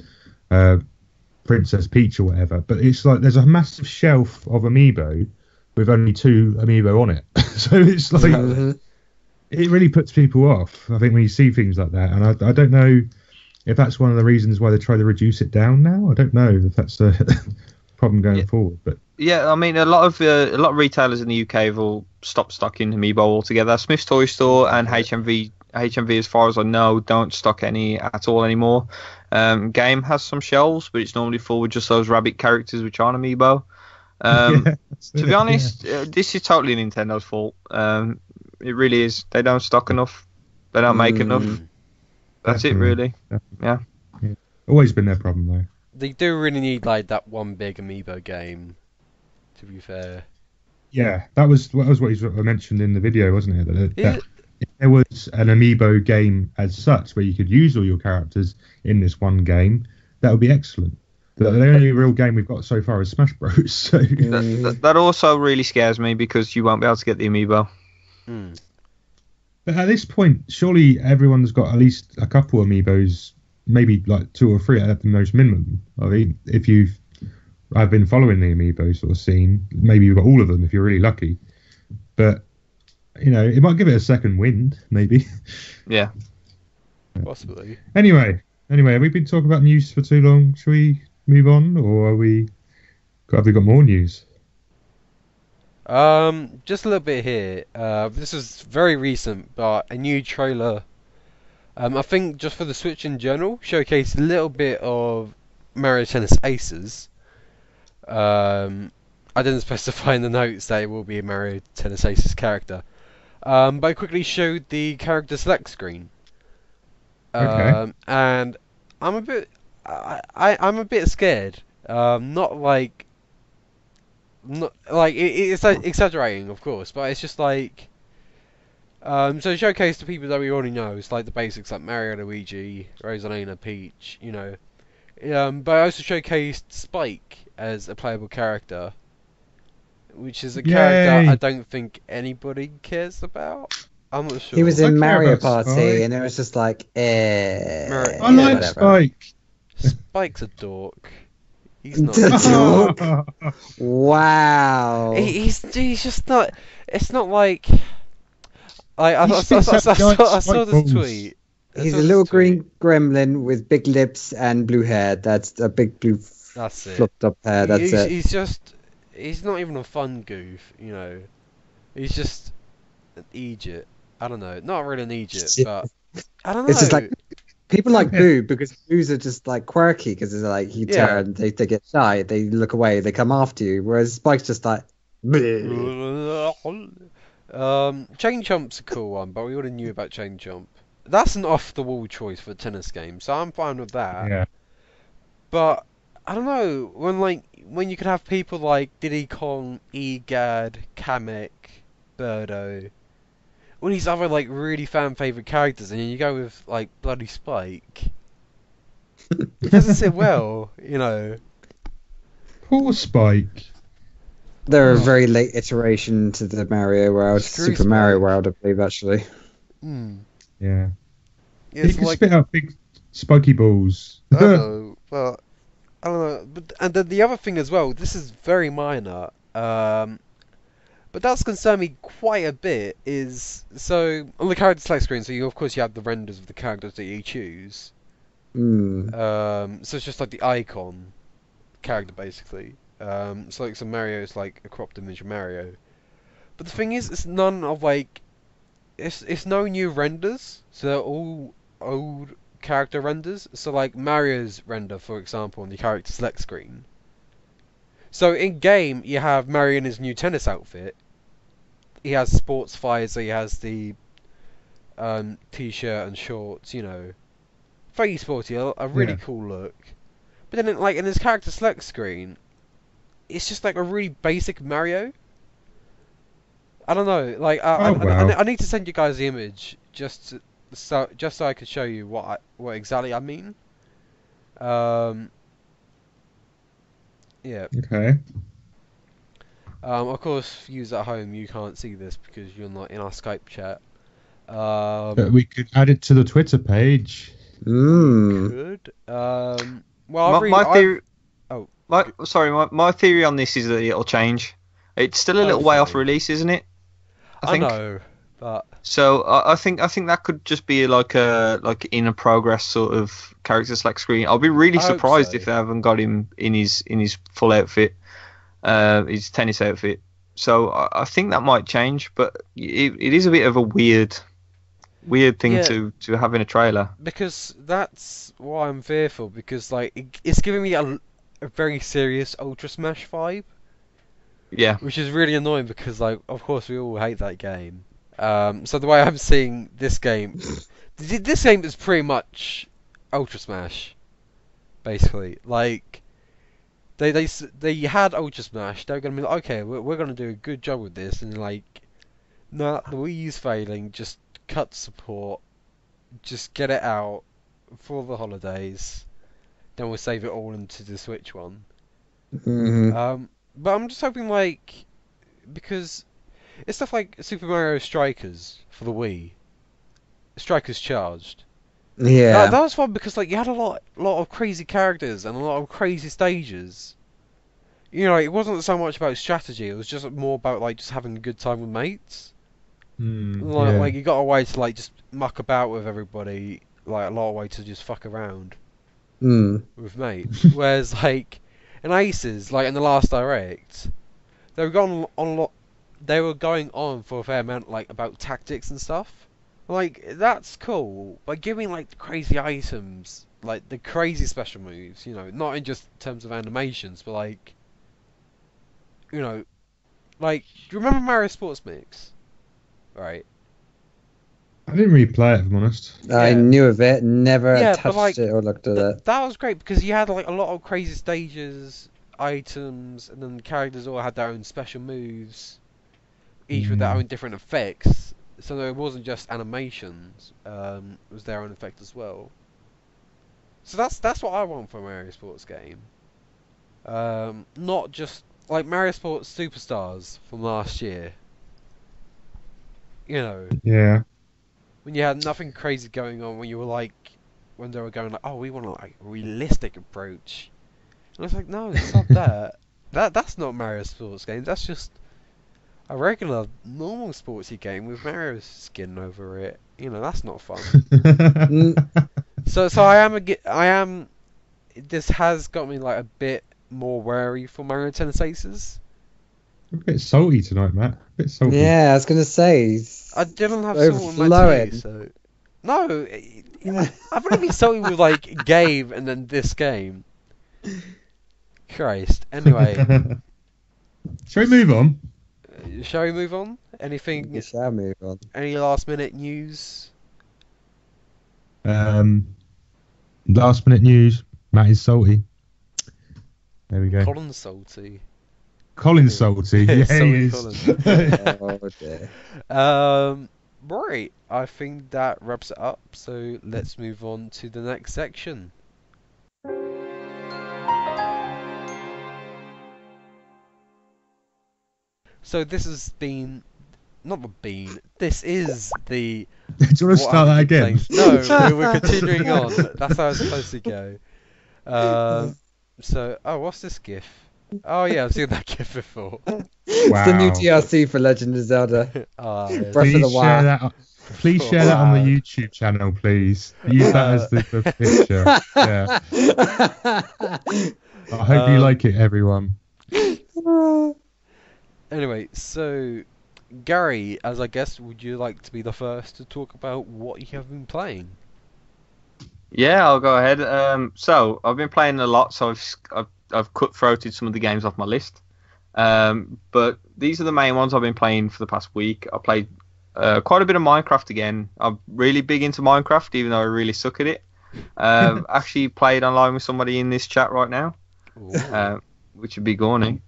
Speaker 4: Princess Peach or whatever. But it's like there's a massive shelf of Amiibo, with only 2 amiibo on it. So it's like it really puts people off. I think when you see things like that, and I don't know if that's one of the reasons why they try to reduce it down now. I don't know if that's a problem going forward, but
Speaker 2: yeah, I mean a lot of retailers in the UK have all stopped stocking amiibo altogether. Smith's Toy Store and HMV, as far as I know, don't stock any at all anymore. Game has some shelves, but it's normally full with just those rabbit characters which aren't amiibo. To be honest, this is totally Nintendo's fault. It really is. They don't stock enough. They don't make enough. That's it, really. Yeah.
Speaker 4: Always been their problem, though.
Speaker 1: They do really need like that one big amiibo game. To be fair.
Speaker 4: Yeah, that was what I mentioned in the video, wasn't it? That if there was an amiibo game as such, where you could use all your characters in this one game, that would be excellent. The only real game we've got so far is Smash Bros. So
Speaker 2: that also really scares me because you won't be able to get the amiibo.
Speaker 4: But at this point, surely everyone's got at least a couple amiibos, maybe like 2 or 3 at the most minimum. I mean, I've been following the amiibo sort of scene, maybe you've got all of them if you're really lucky. But it might give it a second wind, maybe.
Speaker 2: Yeah,
Speaker 1: possibly.
Speaker 4: Anyway, have we been talking about news for too long? Shall we move on, or have we got more news?
Speaker 1: Just a little bit here. This is very recent, but a new trailer. I think just for the Switch in general, showcased a little bit of Mario Tennis Aces. I didn't specify in the notes that it will be a Mario Tennis Aces character. But I quickly showed the character select screen.
Speaker 4: Okay.
Speaker 1: And I'm a bit, I'm a bit scared. Not like it's exaggerating, of course, but it's just like so showcase the people that we already know. It's like the basics like Mario, Luigi, Rosalina, Peach, but I also showcased Spike as a playable character, which is a character I don't think anybody cares about. I'm not sure.
Speaker 3: He was in Mario Party, and it was just like, I
Speaker 4: like Spike.
Speaker 1: Spike's a dork. He's not
Speaker 3: a dork. Wow.
Speaker 1: He's just not. It's not like. I saw this tweet.
Speaker 3: He's a little green gremlin with big lips and blue hair. That's a big blue flopped up hair. That's it.
Speaker 1: He's not even a fun goof, He's just an Egypt. I don't know. Not really an Egypt, but I don't know.
Speaker 3: It's just like people like Boo because Boos are just like quirky because it's like you turn, they get shy, they look away, they come after you. Whereas Spike's just like.
Speaker 1: Chain Chomp's a cool one, but we already knew about Chain Chomp. That's an off-the-wall choice for a tennis game, so I'm fine with that.
Speaker 4: Yeah.
Speaker 1: But I don't know when you could have people like Diddy Kong, Egad, Kamek, Birdo, all these other like really fan favorite characters, and you go with like bloody Spike. It doesn't sit well,
Speaker 4: Poor Spike.
Speaker 3: They're a very late iteration to the Mario World, Super
Speaker 1: Spike.
Speaker 3: Mario World, I believe, actually.
Speaker 4: Yeah.
Speaker 1: It's
Speaker 4: he can spit out big spiky balls.
Speaker 1: I don't know, but I don't know. And then the other thing as well, this is very minor, but that's concerned me quite a bit. Is so on the character select screen. So you have the renders of the characters that you choose. So it's just like the icon character basically. So like Mario is like a cropped image of Mario. But the thing is, it's none of like. It's no new renders, so they're all old character renders. So like Mario's render, for example, on the character select screen. So in game, you have Mario in his new tennis outfit. He has sports visor, he has the t-shirt and shorts, very sporty, a really cool look. But then in his character select screen, it's just like a really basic Mario. I don't know. I need to send you guys the image just so I could show you what exactly I mean. Yeah.
Speaker 4: Okay.
Speaker 1: Of course, for you at home, you can't see this because you're not in our Skype chat.
Speaker 4: But we could add it to the Twitter page.
Speaker 1: Could. Well,
Speaker 2: my theory on this is that it'll change. It's still a little way off release, isn't it?
Speaker 1: I know, but
Speaker 2: so I think that could just be like in a progress sort of character select screen. I'll be really surprised if they haven't got him in his full outfit, his tennis outfit. So I think that might change, but it is a bit of a weird thing to have in a trailer.
Speaker 1: Because that's why I'm fearful, because like it's giving me a very serious Ultra Smash vibe.
Speaker 2: Yeah.
Speaker 1: Which is really annoying because like of course we all hate that game. So the way I'm seeing this game is pretty much Ultra Smash, basically. Like they had Ultra Smash. They're gonna be like, okay, we're gonna do a good job with this, and like, nah, the Wii U's failing. Just cut support. Just get it out for the holidays. Then we'll save it all into the Switch one.
Speaker 3: Mm-hmm.
Speaker 1: But I'm just hoping like, because it's stuff like Super Mario Strikers for the Wii. Strikers Charged.
Speaker 3: Yeah.
Speaker 1: That was fun because like you had a lot of crazy characters and a lot of crazy stages. You know, it wasn't so much about strategy. It was just more about like just having a good time with mates. Like you got a way to like just muck about with everybody. Like a lot of way to just fuck around with mates. Whereas like in Aces, like in the last Direct, they were going on for a fair amount like about tactics and stuff. Like, that's cool, but give me, like, the crazy items, like, the crazy special moves, you know, not in just terms of animations, but, like, you know, like, do you remember Mario Sports Mix? Right.
Speaker 4: I didn't really play it, if I'm honest.
Speaker 3: I knew of it, never touched
Speaker 1: like,
Speaker 3: it or looked at it.
Speaker 1: That was great, because you had, like, a lot of crazy stages, items, and then the characters all had their own special moves, each with their own different effects. So it wasn't just animations, it was their own effect as well. So that's what I want from a Mario Sports game. Not just like Mario Sports Superstars from last year. You know.
Speaker 4: Yeah.
Speaker 1: When you had nothing crazy going on, when you were like, when they were going like, oh, we want like a realistic approach. And I was like, no, it's not that. That's not Mario Sports games. That's just a regular, normal sportsy game with Mario's skin over it. You know, that's not fun. So I am. This has got me like a bit more wary for Mario Tennis Aces.
Speaker 4: A bit salty tonight, Matt. A bit salty.
Speaker 3: Yeah, I was gonna say.
Speaker 1: I didn't have salt in my tea, so no. I've only been salty with like Gabe and then this game. Christ. Anyway.
Speaker 4: Shall we move on?
Speaker 1: Shall we move on? Anything?
Speaker 3: We shall move on.
Speaker 1: Any last minute news?
Speaker 4: Last minute news. Matt is salty. There we go.
Speaker 1: Colin's salty.
Speaker 4: Colin's salty. Yeah, he is.
Speaker 3: Oh dear.
Speaker 1: Right. I think that wraps it up. So let's move on to the next section. So this has been, not the bean. This is the.
Speaker 4: Do you want to start that again?
Speaker 1: No, we're continuing on. That's how it's supposed to go. So, what's this GIF? Oh yeah, I've seen that GIF before.
Speaker 3: Wow. It's the new DLC for Legend of Zelda.
Speaker 1: Yes.
Speaker 3: Breath of the Wild.
Speaker 4: Please share that on the YouTube channel, please. Use that as the picture. Yeah. I hope you like it, everyone.
Speaker 1: Anyway, so Gary, as I guess, would you like to be the first to talk about what you have been playing?
Speaker 2: Yeah, I'll go ahead. So I've been playing a lot, so I've cutthroated some of the games off my list. But these are the main ones I've been playing for the past week. I played quite a bit of Minecraft again. I'm really big into Minecraft, even though I really suck at it. Actually played online with somebody in this chat right now, which would be Gorney.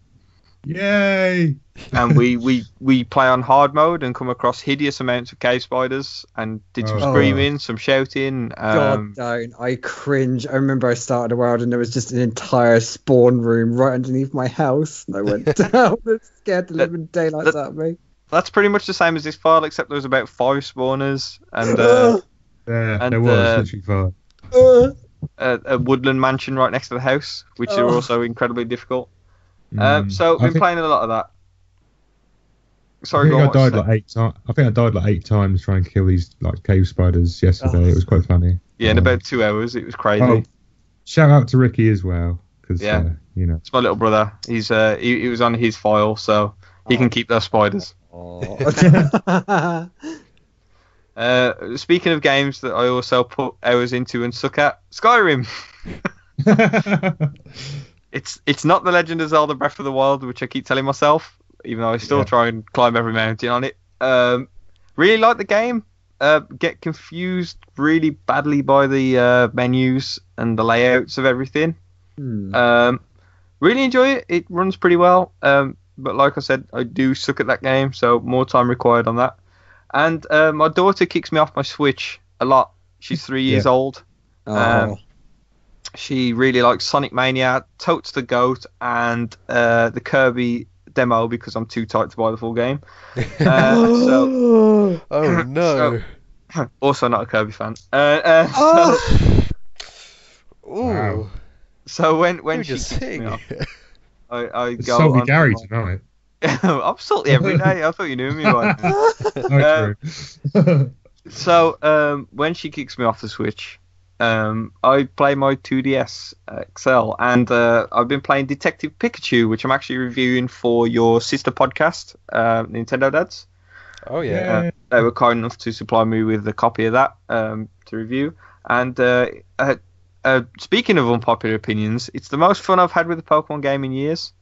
Speaker 4: Yay!
Speaker 2: And we play on hard mode and come across hideous amounts of cave spiders and did some screaming, some shouting.
Speaker 3: God, don't. I cringe. I remember I started a world and there was just an entire spawn room right underneath my house. And I went down and scared the living daylights out of me.
Speaker 2: That's pretty much the same as this file, except there was about 5 spawners and
Speaker 4: there was literally 5.
Speaker 2: A woodland mansion right next to the house, which are also incredibly difficult. So I've been playing a lot of that. Sorry, go on.
Speaker 4: I died like 8 times. I think I died like 8 times trying to kill these like cave spiders yesterday. It was quite funny.
Speaker 2: Yeah, in about 2 hours, it was crazy.
Speaker 4: Oh, shout out to Ricky as well, because
Speaker 2: it's my little brother. He's he was on his file, so he can keep those spiders. Speaking of games that I also put hours into and suck at, Skyrim. It's not The Legend of Zelda Breath of the Wild, which I keep telling myself, even though I still try and climb every mountain on it. Really like the game. Get confused really badly by the menus and the layouts of everything. Really enjoy it. It runs pretty well. But like I said, I do suck at that game, so more time required on that. And my daughter kicks me off my Switch a lot. She's 3 years old. She really likes Sonic Mania, Totes the Goat, and the Kirby demo because I'm too tight to buy the full game.
Speaker 1: Oh no!
Speaker 2: Also not a Kirby fan.
Speaker 1: Wow.
Speaker 2: So when she
Speaker 1: just
Speaker 2: kicks
Speaker 1: sing.
Speaker 2: me off, I go
Speaker 4: Salty
Speaker 2: on
Speaker 4: Gary tonight.
Speaker 2: I'm salty every day. I thought you knew me by now.
Speaker 4: True.
Speaker 2: So when she kicks me off the Switch, I play my 2DS XL, and I've been playing Detective Pikachu, which I'm actually reviewing for your sister podcast, Nintendo Dads.
Speaker 1: Oh yeah.
Speaker 2: They were kind enough to supply me with a copy of that to review. And speaking of unpopular opinions, it's the most fun I've had with a Pokemon game in years.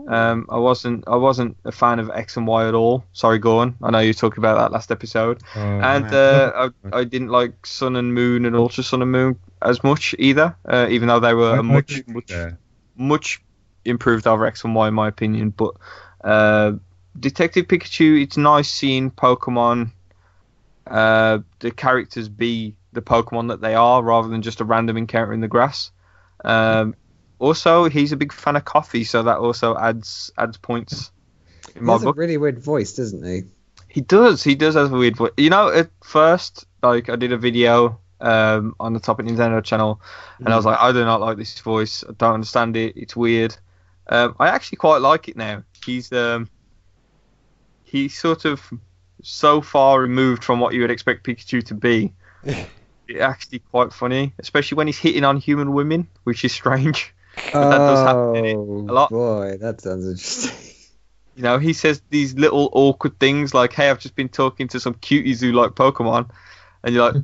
Speaker 2: I wasn't a fan of X and Y at all. Sorry, Gorn. I know you talked about that last episode. I didn't like Sun and Moon and Ultra Sun and Moon as much either, even though they were much improved over X and Y in my opinion. But Detective Pikachu, it's nice seeing Pokemon, the characters be the Pokemon that they are rather than just a random encounter in the grass. Also, he's a big fan of coffee, so that also adds points in my book.
Speaker 3: He has a really weird voice, doesn't he?
Speaker 2: He does have a weird voice. You know, at first, like, I did a video on the Topic Nintendo channel, and I was like, I do not like this voice. I don't understand it. It's weird. I actually quite like it now. He's sort of so far removed from what you would expect Pikachu to be. It's actually quite funny, especially when he's hitting on human women, which is strange. But that does happen in it a lot.
Speaker 3: Boy, that sounds interesting.
Speaker 2: You know, he says these little awkward things like, "Hey, I've just been talking to some cuties who like Pokemon," and you're like,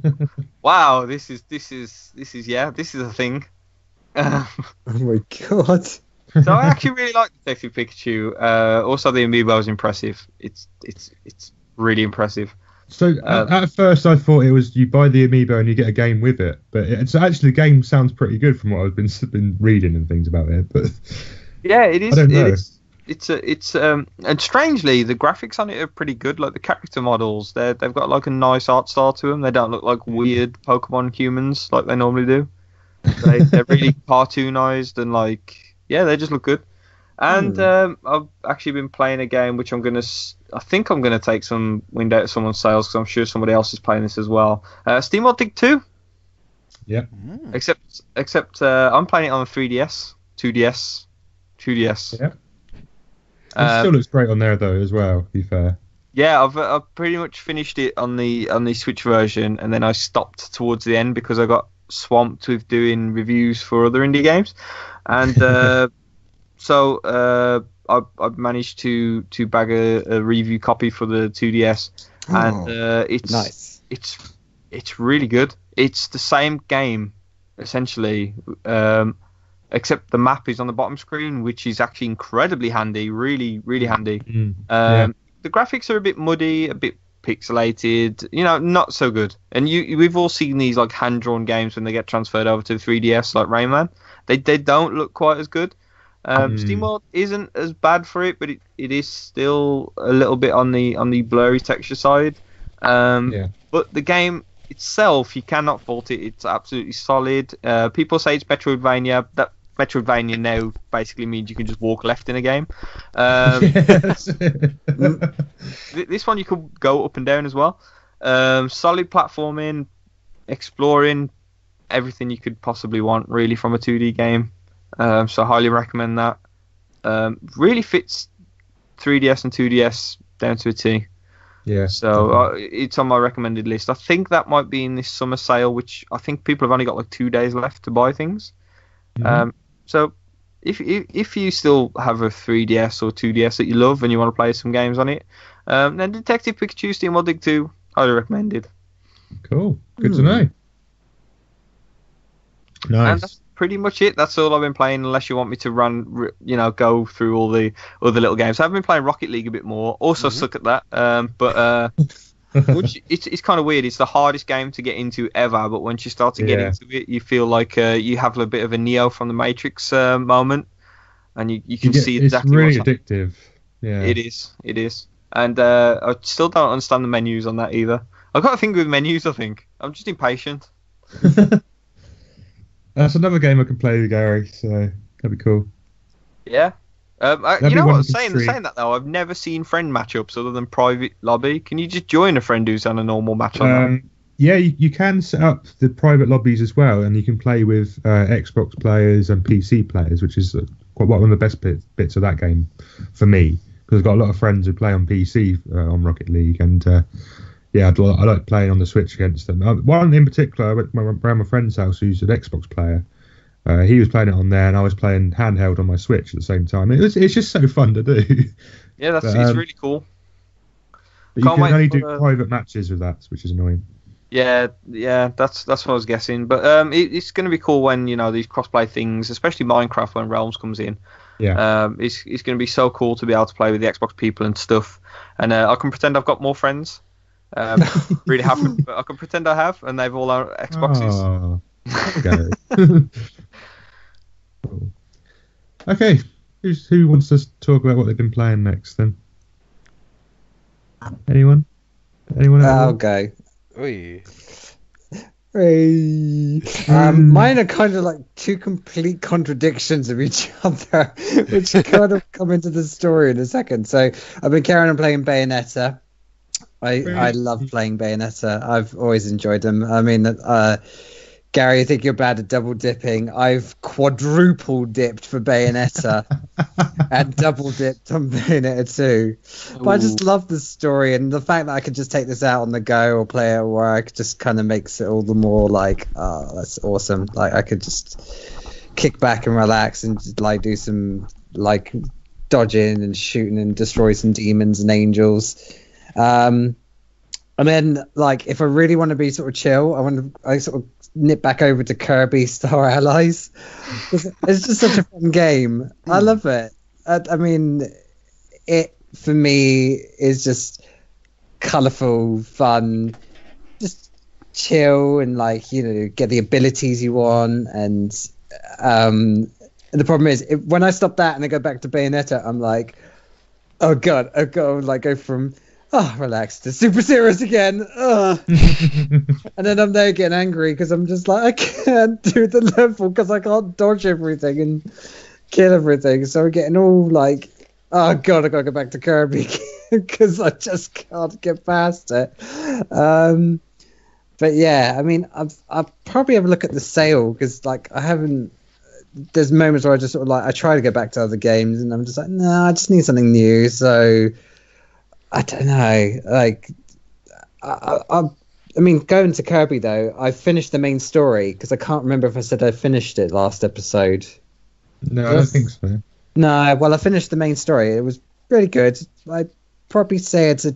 Speaker 2: "Wow, this is a thing."
Speaker 3: Oh my god!
Speaker 2: So I actually really like Detective Pikachu. Also, the amiibo is impressive. It's really impressive.
Speaker 4: So at first I thought it was you buy the amiibo and you get a game with it, but it's actually the game sounds pretty good from what I've been reading and things about it. But
Speaker 2: yeah, it is.
Speaker 4: I don't know.
Speaker 2: It's and strangely the graphics on it are pretty good. Like the character models, they've got like a nice art style to them. They don't look like weird Pokemon humans like they normally do. They're really cartoonized and like they just look good. And I've actually been playing a game which I think I'm gonna take some wind out of someone's sails because I'm sure somebody else is playing this as well. SteamWorld Dig 2.
Speaker 4: Yeah.
Speaker 2: Except I'm playing it on the 3DS, 2DS.
Speaker 4: Yeah. It still looks great on there though as well. To be fair.
Speaker 2: Yeah, I've pretty much finished it on the Switch version, and then I stopped towards the end because I got swamped with doing reviews for other indie games, and so I've managed to bag a review copy for the 2DS, and it's
Speaker 3: nice.
Speaker 2: It's really good. It's the same game essentially, except the map is on the bottom screen, which is actually incredibly handy, really handy. The graphics are a bit muddy, a bit pixelated, not so good. And we've all seen these like hand-drawn games when they get transferred over to the 3DS, like Rayman. They don't look quite as good. SteamWorld isn't as bad for it, but it is still a little bit on the blurry texture side. But the game itself, you cannot fault it. It's absolutely solid. People say it's Metroidvania. That Metroidvania now basically means you can just walk left in a game. This one you could go up and down as well. Solid platforming, exploring, everything you could possibly want really from a 2D game. So I highly recommend that. Really fits 3DS and 2DS down to a T.
Speaker 4: Yeah.
Speaker 2: So it's on my recommended list. I think that might be in this summer sale, which I think people have only got like 2 days left to buy things.
Speaker 4: Mhm.
Speaker 2: So if you still have a 3DS or 2DS that you love and you want to play some games on it, then Detective Pikachu Steam Mod Dig 2, highly recommended.
Speaker 4: Cool. Good to know. Nice.
Speaker 2: And that's pretty much it. That's all I've been playing, unless you want me to go through all the other little games. I've been playing Rocket League a bit more. Also suck at that. But it's kind of weird. It's the hardest game to get into ever, but once you start to get into it, you feel like you have a bit of a Neo from the Matrix moment, and you can see exactly
Speaker 4: it's really addictive. Yeah,
Speaker 2: it is. And I still don't understand the menus on that either. I've got a thing with menus, I think. I'm just impatient.
Speaker 4: That's another game I can play with Gary, so that'd be cool.
Speaker 2: Yeah. You know what? Saying that though, I've never seen friend matchups other than private lobby. Can you just join a friend who's on a normal match on that?
Speaker 4: Yeah, you can set up the private lobbies as well, and you can play with Xbox players and PC players, which is quite one of the best bits of that game for me, because I've got a lot of friends who play on PC on Rocket League, and I like playing on the Switch against them. One in particular, I went around my friend's house who's an Xbox player. He was playing it on there, and I was playing handheld on my Switch at the same time. It's just so fun to do.
Speaker 2: Yeah, it's really cool.
Speaker 4: But you can only do private matches with that, which is annoying.
Speaker 2: Yeah, that's what I was guessing. But it's going to be cool when these crossplay things, especially Minecraft when Realms comes in.
Speaker 4: Yeah.
Speaker 2: It's going to be so cool to be able to play with the Xbox people and stuff. And I can pretend I've got more friends. Really haven't, but I can pretend I have, and they've all our Xboxes.
Speaker 4: Okay. Cool. Okay, who wants to talk about what they've been playing next then? Anyone?
Speaker 3: I'll go.
Speaker 1: Oi.
Speaker 3: Mine are kind of like two complete contradictions of each other, which kind of come into the story in a second. So I've been carrying on playing Bayonetta. I love playing Bayonetta. I've always enjoyed them. I mean, Gary, I think you're bad at double dipping. I've quadruple dipped for Bayonetta and double dipped on Bayonetta 2. But I just love the story, and the fact that I could just take this out on the go or play it at work just kind of makes it all the more like, oh, that's awesome. Like I could just kick back and relax and just like do some like dodging and shooting and destroy some demons and angels. And then like if I really want to be sort of chill, I sort of nip back over to Kirby Star Allies. It's just such a fun game. I love it. I mean, it for me is just colourful, fun, just chill and like get the abilities you want. And the problem is when I stop that and I go back to Bayonetta, I'm like, oh god, I've got to like go from relax to super serious again. And then I'm there getting angry because I'm just like, I can't do the level because I can't dodge everything and kill everything. So I'm getting all like, oh god, I gotta go back to Kirby because I just can't get past it. But yeah, I mean, I'll probably have a look at the sale because like I haven't. There's moments where I just sort of like I try to go back to other games and I'm just like, no, I just need something new. So I don't know. Like, I mean, going to Kirby though, I finished the main story because I can't remember if I said I finished it last episode.
Speaker 4: No, I don't think so.
Speaker 3: No, well, I finished the main story. It was really good. I'd probably say it's a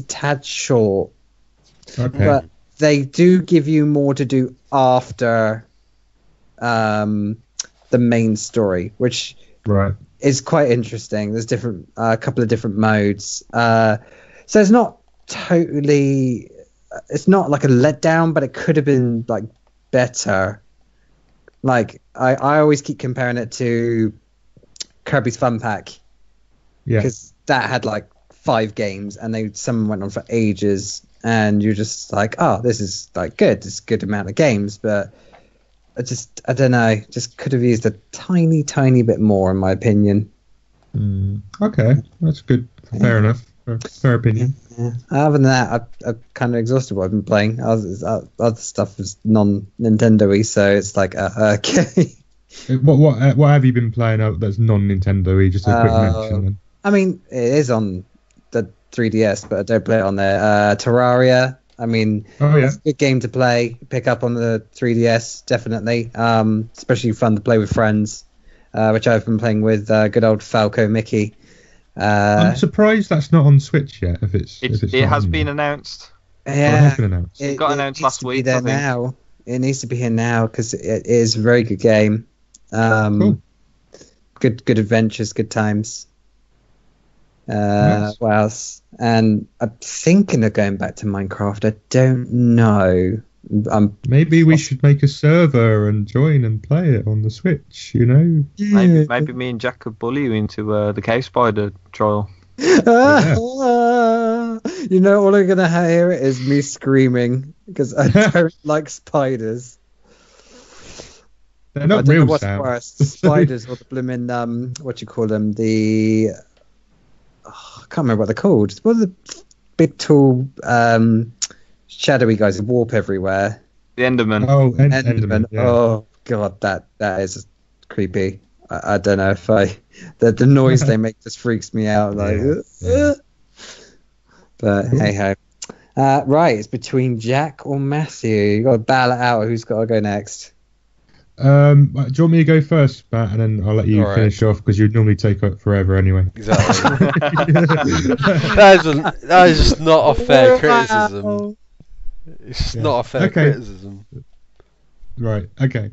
Speaker 3: tad short.
Speaker 4: Okay.
Speaker 3: But they do give you more to do after the main story, which is quite interesting. There's a couple of different modes. So it's not totally, it's not like a letdown, but it could have been like better. Like I always keep comparing it to Kirby's Fun Pack. Yeah. Because that had like 5 games and some went on for ages and you're just like, oh, this is like good. It's a good amount of games, but I don't know, just could have used a tiny bit more in my opinion.
Speaker 4: Okay, that's good. Fair enough. Fair opinion.
Speaker 3: Yeah. Other than that, I've kind of exhausted what I've been playing. Other stuff is non-Nintendo-y, so it's like, okay.
Speaker 4: What have you been playing that's non-Nintendo-y? Just a quick mention then.
Speaker 3: I mean, it is on the 3DS, but I don't play it on there. Terraria. I mean, it's a good game to play. Pick up on the 3DS, definitely. Especially fun to play with friends, which I've been playing with good old Falco Mickey.
Speaker 4: I'm surprised that's not on Switch yet.
Speaker 2: It has been announced.
Speaker 3: Yeah,
Speaker 4: it has been announced.
Speaker 2: It got announced last week.
Speaker 3: I think. Now. It needs to be here now because it is a very good game.
Speaker 4: Cool.
Speaker 3: Good adventures, good times.
Speaker 4: Nice.
Speaker 3: What else? And I'm thinking of going back to Minecraft. I don't know.
Speaker 4: Maybe we should make a server and join and play it on the Switch. You know.
Speaker 2: Maybe me and Jack could bully you into the cave spider trial.
Speaker 3: Yeah. You know, all I'm gonna hear is me screaming because I don't like spiders.
Speaker 4: They're not real
Speaker 3: what's
Speaker 4: sound.
Speaker 3: worse, the spiders or the blooming what you call them? I can't remember what they're called. What are the big tall shadowy guys that warp everywhere?
Speaker 2: The Enderman.
Speaker 4: Oh, Enderman. Yeah.
Speaker 3: Oh god, that is creepy. I don't know if the noise they make just freaks me out. Like,
Speaker 4: yeah.
Speaker 3: But hey ho. Right, it's between Jack or Matthew. You got to battle it out. Who's got to go next?
Speaker 4: Do you want me to go first, Matt, and then I'll let you finish off because you'd normally take up forever anyway.
Speaker 1: Exactly. that is just not a fair criticism. It's just not a fair criticism.
Speaker 4: Right. Okay.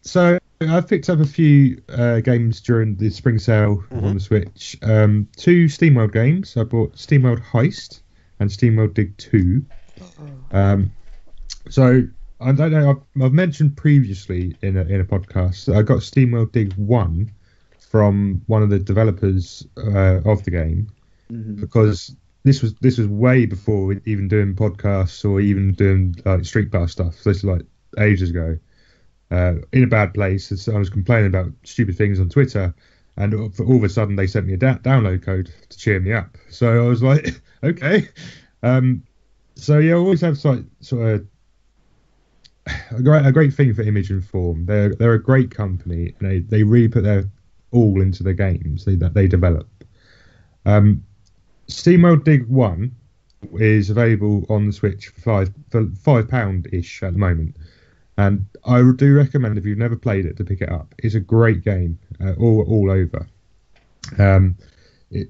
Speaker 4: So I've picked up a few games during the spring sale on the Switch. 2 SteamWorld games. I bought SteamWorld Heist and SteamWorld Dig 2. So I don't know. I've mentioned previously in a podcast that I got SteamWorld Dig 1 from one of the developers of the game because this was way before even doing podcasts or even doing like Street Pass stuff. So this is like ages ago. In a bad place. So I was complaining about stupid things on Twitter, and all of a sudden they sent me a download code to cheer me up. So I was like, okay. So yeah, I always have sort of a great thing for Image and Form. They're a great company, and they really put their all into the games that they develop. SteamWorld Dig 1 is available on the Switch for £5 at the moment. And I do recommend, if you've never played it, to pick it up. It's a great game, all over.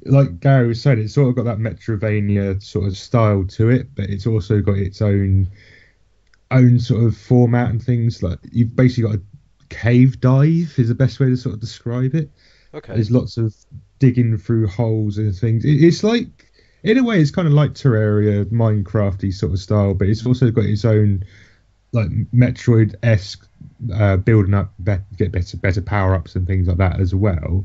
Speaker 4: Like Gary was saying, it's sort of got that Metroidvania sort of style to it, but it's also got its own sort of format and things. Like you've basically got a cave dive is the best way to sort of describe it.
Speaker 1: Okay.
Speaker 4: There's lots of digging through holes and things. It's like, in a way, it's kind of like Terraria, Minecrafty sort of style, but it's also got its own like Metroid-esque building up, get better power-ups and things like that as well.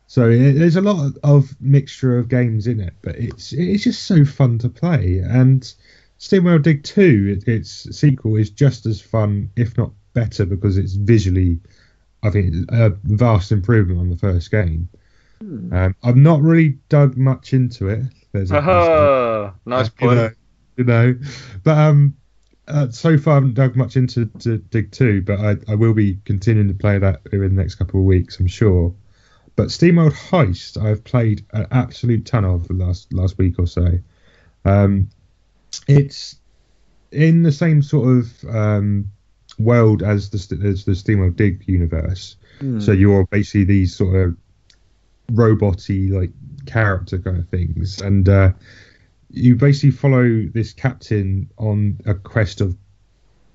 Speaker 4: So there's a lot of mixture of games in it, but it's just so fun to play. And SteamWorld Dig 2, its sequel, is just as fun, if not better, because it's visually, I think, a vast improvement on the first game. I've not really dug much into it.
Speaker 2: Nice point.
Speaker 4: But so far I haven't dug much into Dig 2, but I will be continuing to play that in the next couple of weeks, I'm sure. But SteamWorld Heist I've played an absolute ton of the last week or so. It's in the same sort of world as the SteamWorld Dig universe. So you're basically these sort of robot-y like character kind of things, and you basically follow this captain on a quest of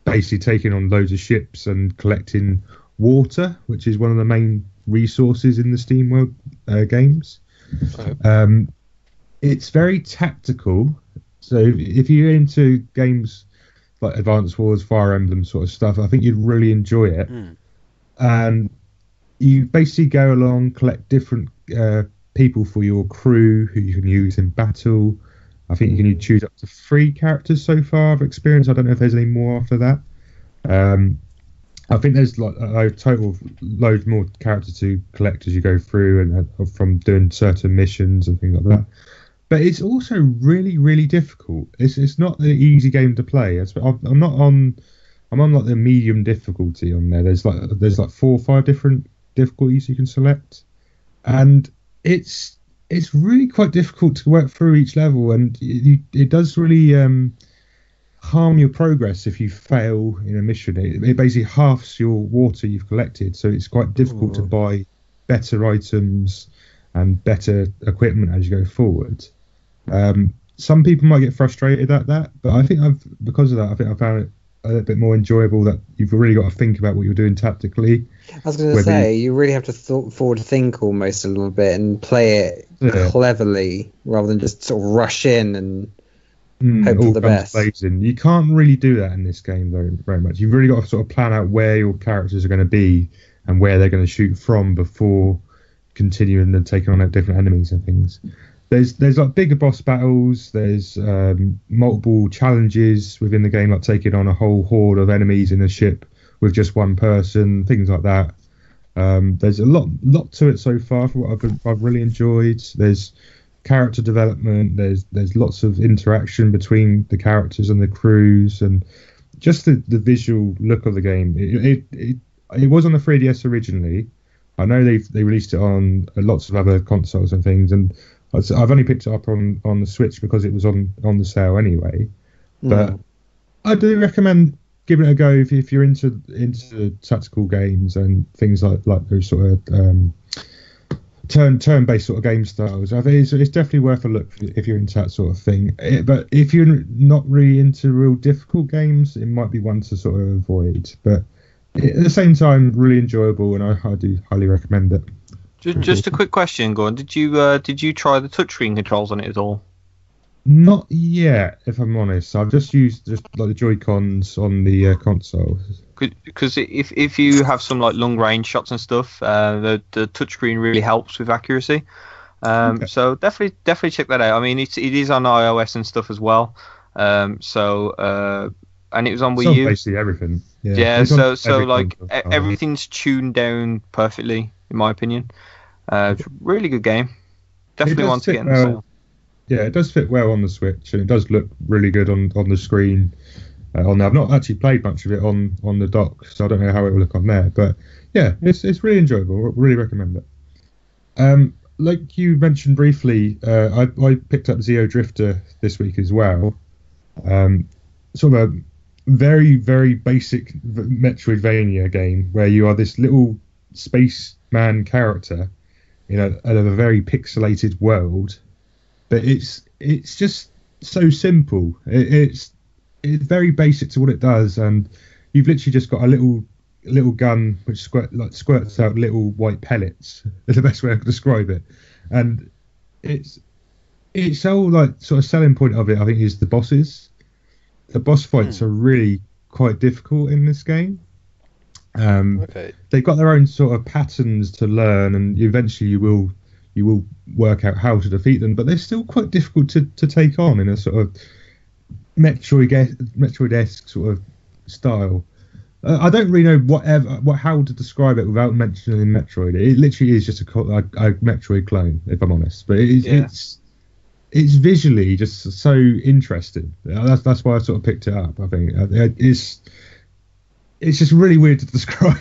Speaker 4: basically taking on loads of ships and collecting water, which is one of the main resources in the SteamWorld games. Okay. It's very tactical, so if you're into games like Advance Wars, Fire Emblem sort of stuff, I think you'd really enjoy it. And you basically go along, collect different people for your crew who you can use in battle. I think you can choose up to 3 characters so far I've experienced. I don't know if there's any more after that. I think there's like a total of loads more characters to collect as you go through, and from doing certain missions and things like that. But it's also really, really difficult. It's not an easy game to play. I'm on like the medium difficulty on there. There's like 4 or 5 different difficulties you can select, and it's it's really quite difficult to work through each level, and it does really harm your progress if you fail in a mission. It basically halves your water you've collected, so it's quite difficult to buy better items and better equipment as you go forward. Some people might get frustrated at that, but I think because of that, I think I found it a little bit more enjoyable, that you've really got to think about what you're doing tactically.
Speaker 3: I was going to say, you really have to forward think almost a little bit and play it cleverly rather than just sort of rush in and hope for the best.
Speaker 4: Blazing. You can't really do that in this game very, very much. You've really got to sort of plan out where your characters are going to be and where they're going to shoot from before continuing and taking on different enemies and things. There's like bigger boss battles. There's multiple challenges within the game, like taking on a whole horde of enemies in a ship with just one person, things like that. There's a lot to it so far for what I've really enjoyed. There's character development. There's lots of interaction between the characters and the crews, and just the visual look of the game. It was on the 3DS originally. I know they released it on lots of other consoles and things, and I've only picked it up on the Switch because it was on the sale anyway. But I do recommend giving it a go if you're into tactical games and things like those sort of turn-based sort of game styles. I think it's definitely worth a look if you're into that sort of thing. But if you're not really into real difficult games, it might be one to sort of avoid. But at the same time, really enjoyable, and I do highly recommend it.
Speaker 2: Just a quick question, Gordon. Did you try the touchscreen controls on it at all?
Speaker 4: Not yet, if I'm honest. I've just used like the Joy-Cons on the console.
Speaker 2: Because if you have some like long range shots and stuff, the touchscreen really helps with accuracy. Okay. So definitely check that out. I mean, it is on iOS and stuff as well. And it was on Wii U.
Speaker 4: Basically everything.
Speaker 2: Yeah. So like everything's tuned down perfectly, in my opinion. Really good game. Definitely want to get in the sale.
Speaker 4: Yeah, it does fit well on the Switch, and it does look really good on the screen. On there, I've not actually played much of it on the dock, so I don't know how it will look on there. But yeah, it's really enjoyable. Really recommend it. Like you mentioned briefly, I picked up Zeo Drifter this week as well. Sort of a very, very basic Metroidvania game where you are this little spaceman character in a very pixelated world, but it's just so simple. It's very basic to what it does, and you've literally just got a little gun which squirts out little white pellets. Is the best way I can describe it. And it's all like sort of selling point of it, I think, is the bosses. The boss fights are really quite difficult in this game. They've got their own sort of patterns to learn, and eventually you will work out how to defeat them, but they're still quite difficult to take on in a sort of Metroid-esque sort of style. I don't really know how to describe it without mentioning Metroid. It literally is just a Metroid clone, if I'm honest. But it's visually just so interesting. That's why I sort of picked it up. I think it's just really weird to describe.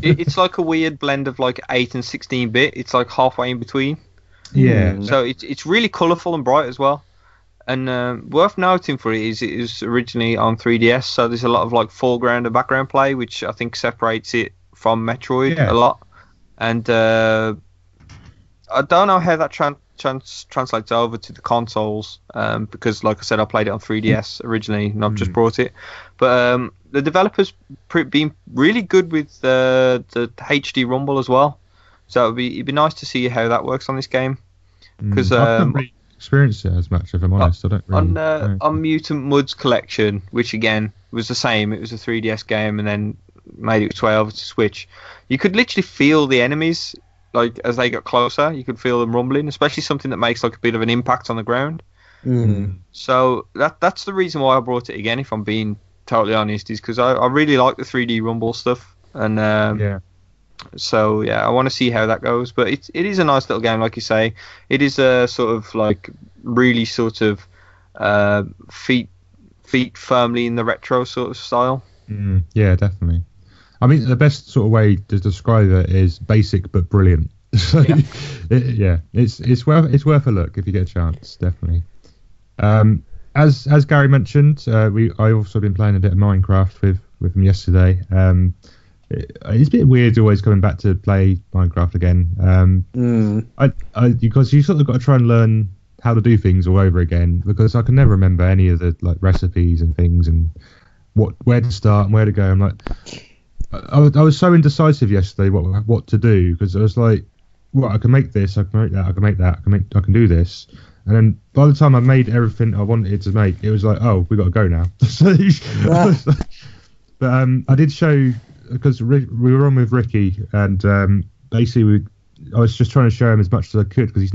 Speaker 2: It's like a weird blend of like 8 and 16-bit. It's like halfway in between.
Speaker 4: Yeah.
Speaker 2: So it's really colourful and bright as well. And worth noting for it is originally on 3DS, so there's a lot of like foreground and background play, which I think separates it from Metroid a lot. And I don't know how that translates over to the consoles, because like I said, I played it on 3DS originally, and I've just brought it. But the developers been really good with the HD Rumble as well, so it'd be nice to see how that works on this game. Because
Speaker 4: experienced it as much, if I'm honest. I don't really
Speaker 2: on Mutant Mud's collection, which again was the same. It was a 3DS game and then made its way over to Switch. You could literally feel the enemies, like as they got closer. You could feel them rumbling, especially something that makes like a bit of an impact on the ground. So that's the reason why I brought it again, if I'm being totally honest, is because I really like the 3D Rumble stuff, and so yeah, I want to see how that goes. But it is a nice little game, like you say. It is a sort of like really sort of feet firmly in the retro sort of style.
Speaker 4: Yeah, definitely. I mean, the best sort of way to describe it is basic but brilliant. So it's worth a look if you get a chance, definitely. As Gary mentioned, I also been playing a bit of Minecraft with him yesterday. It's a bit weird always coming back to play Minecraft again. Because you sort of got to try and learn how to do things all over again, because I can never remember any of the like recipes and things and where to start and where to go. I'm like, I was so indecisive yesterday what to do, because I was like, well, I can make this, I can make that, I can make that, I can do this. And then by the time I made everything I wanted to make, it was like, oh, we got to go now. But I did show, because we were on with Ricky, and basically I was just trying to show him as much as I could, because he's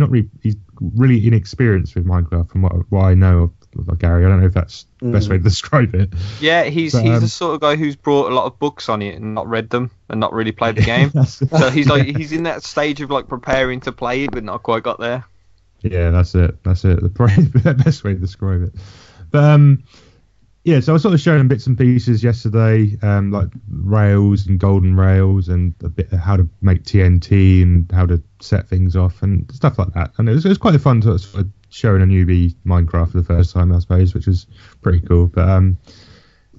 Speaker 4: really inexperienced with Minecraft from what I know of Gary. I don't know if that's the best way to describe it.
Speaker 2: Yeah, he's the sort of guy who's brought a lot of books on it and not read them and not really played the game. So he's in that stage of like preparing to play it, but not quite got there.
Speaker 4: Yeah, that's it. The best way to describe it. But so I was sort of showing him bits and pieces yesterday, like rails and golden rails, and a bit of how to make TNT and how to set things off and stuff like that. And it was quite fun to sort of showing a newbie Minecraft for the first time, I suppose, which was pretty cool. But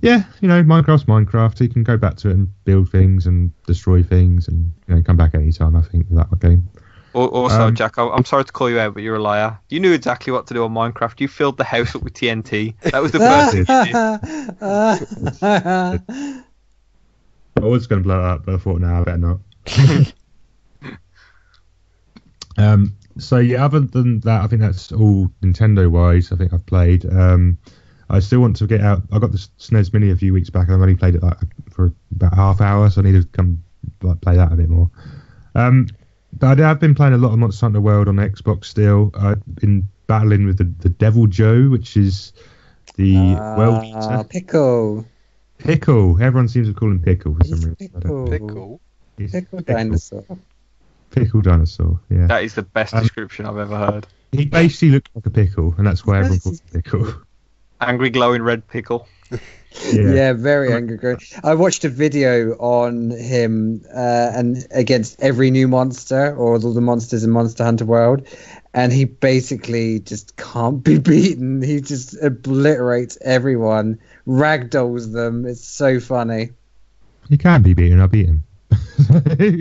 Speaker 4: Minecraft's Minecraft. You can go back to it and build things and destroy things, and come back anytime, I think, with that game.
Speaker 2: Also, Jack, I'm sorry to call you out, but you're a liar. You knew exactly what to do on Minecraft. You filled the house up with TNT. That was the first thing you did.
Speaker 4: I was going to blow it up, but I thought, no, I better not. Other than that, I think that's all Nintendo-wise. I think I've played. I still want to get out. I got the SNES Mini a few weeks back, and I've only played it for about half hour, so I need to come play that a bit more. But I have been playing a lot of Monster Hunter World on Xbox still. I've been battling with the Devil Joe, which is the world eater. Pickle. Everyone seems to call him Pickle for some reason.
Speaker 1: Pickle
Speaker 3: dinosaur.
Speaker 4: Pickle dinosaur, yeah.
Speaker 2: That is the best description I've ever heard.
Speaker 4: He basically looks like a pickle, and that's why everyone calls him Pickle.
Speaker 2: Angry glowing red pickle.
Speaker 3: Yeah, very angry. I watched a video on him and against every new monster, or all the monsters in Monster Hunter World, and he basically just can't be beaten. He just obliterates everyone, ragdolls them. It's so funny.
Speaker 4: He can be beaten. I beat him.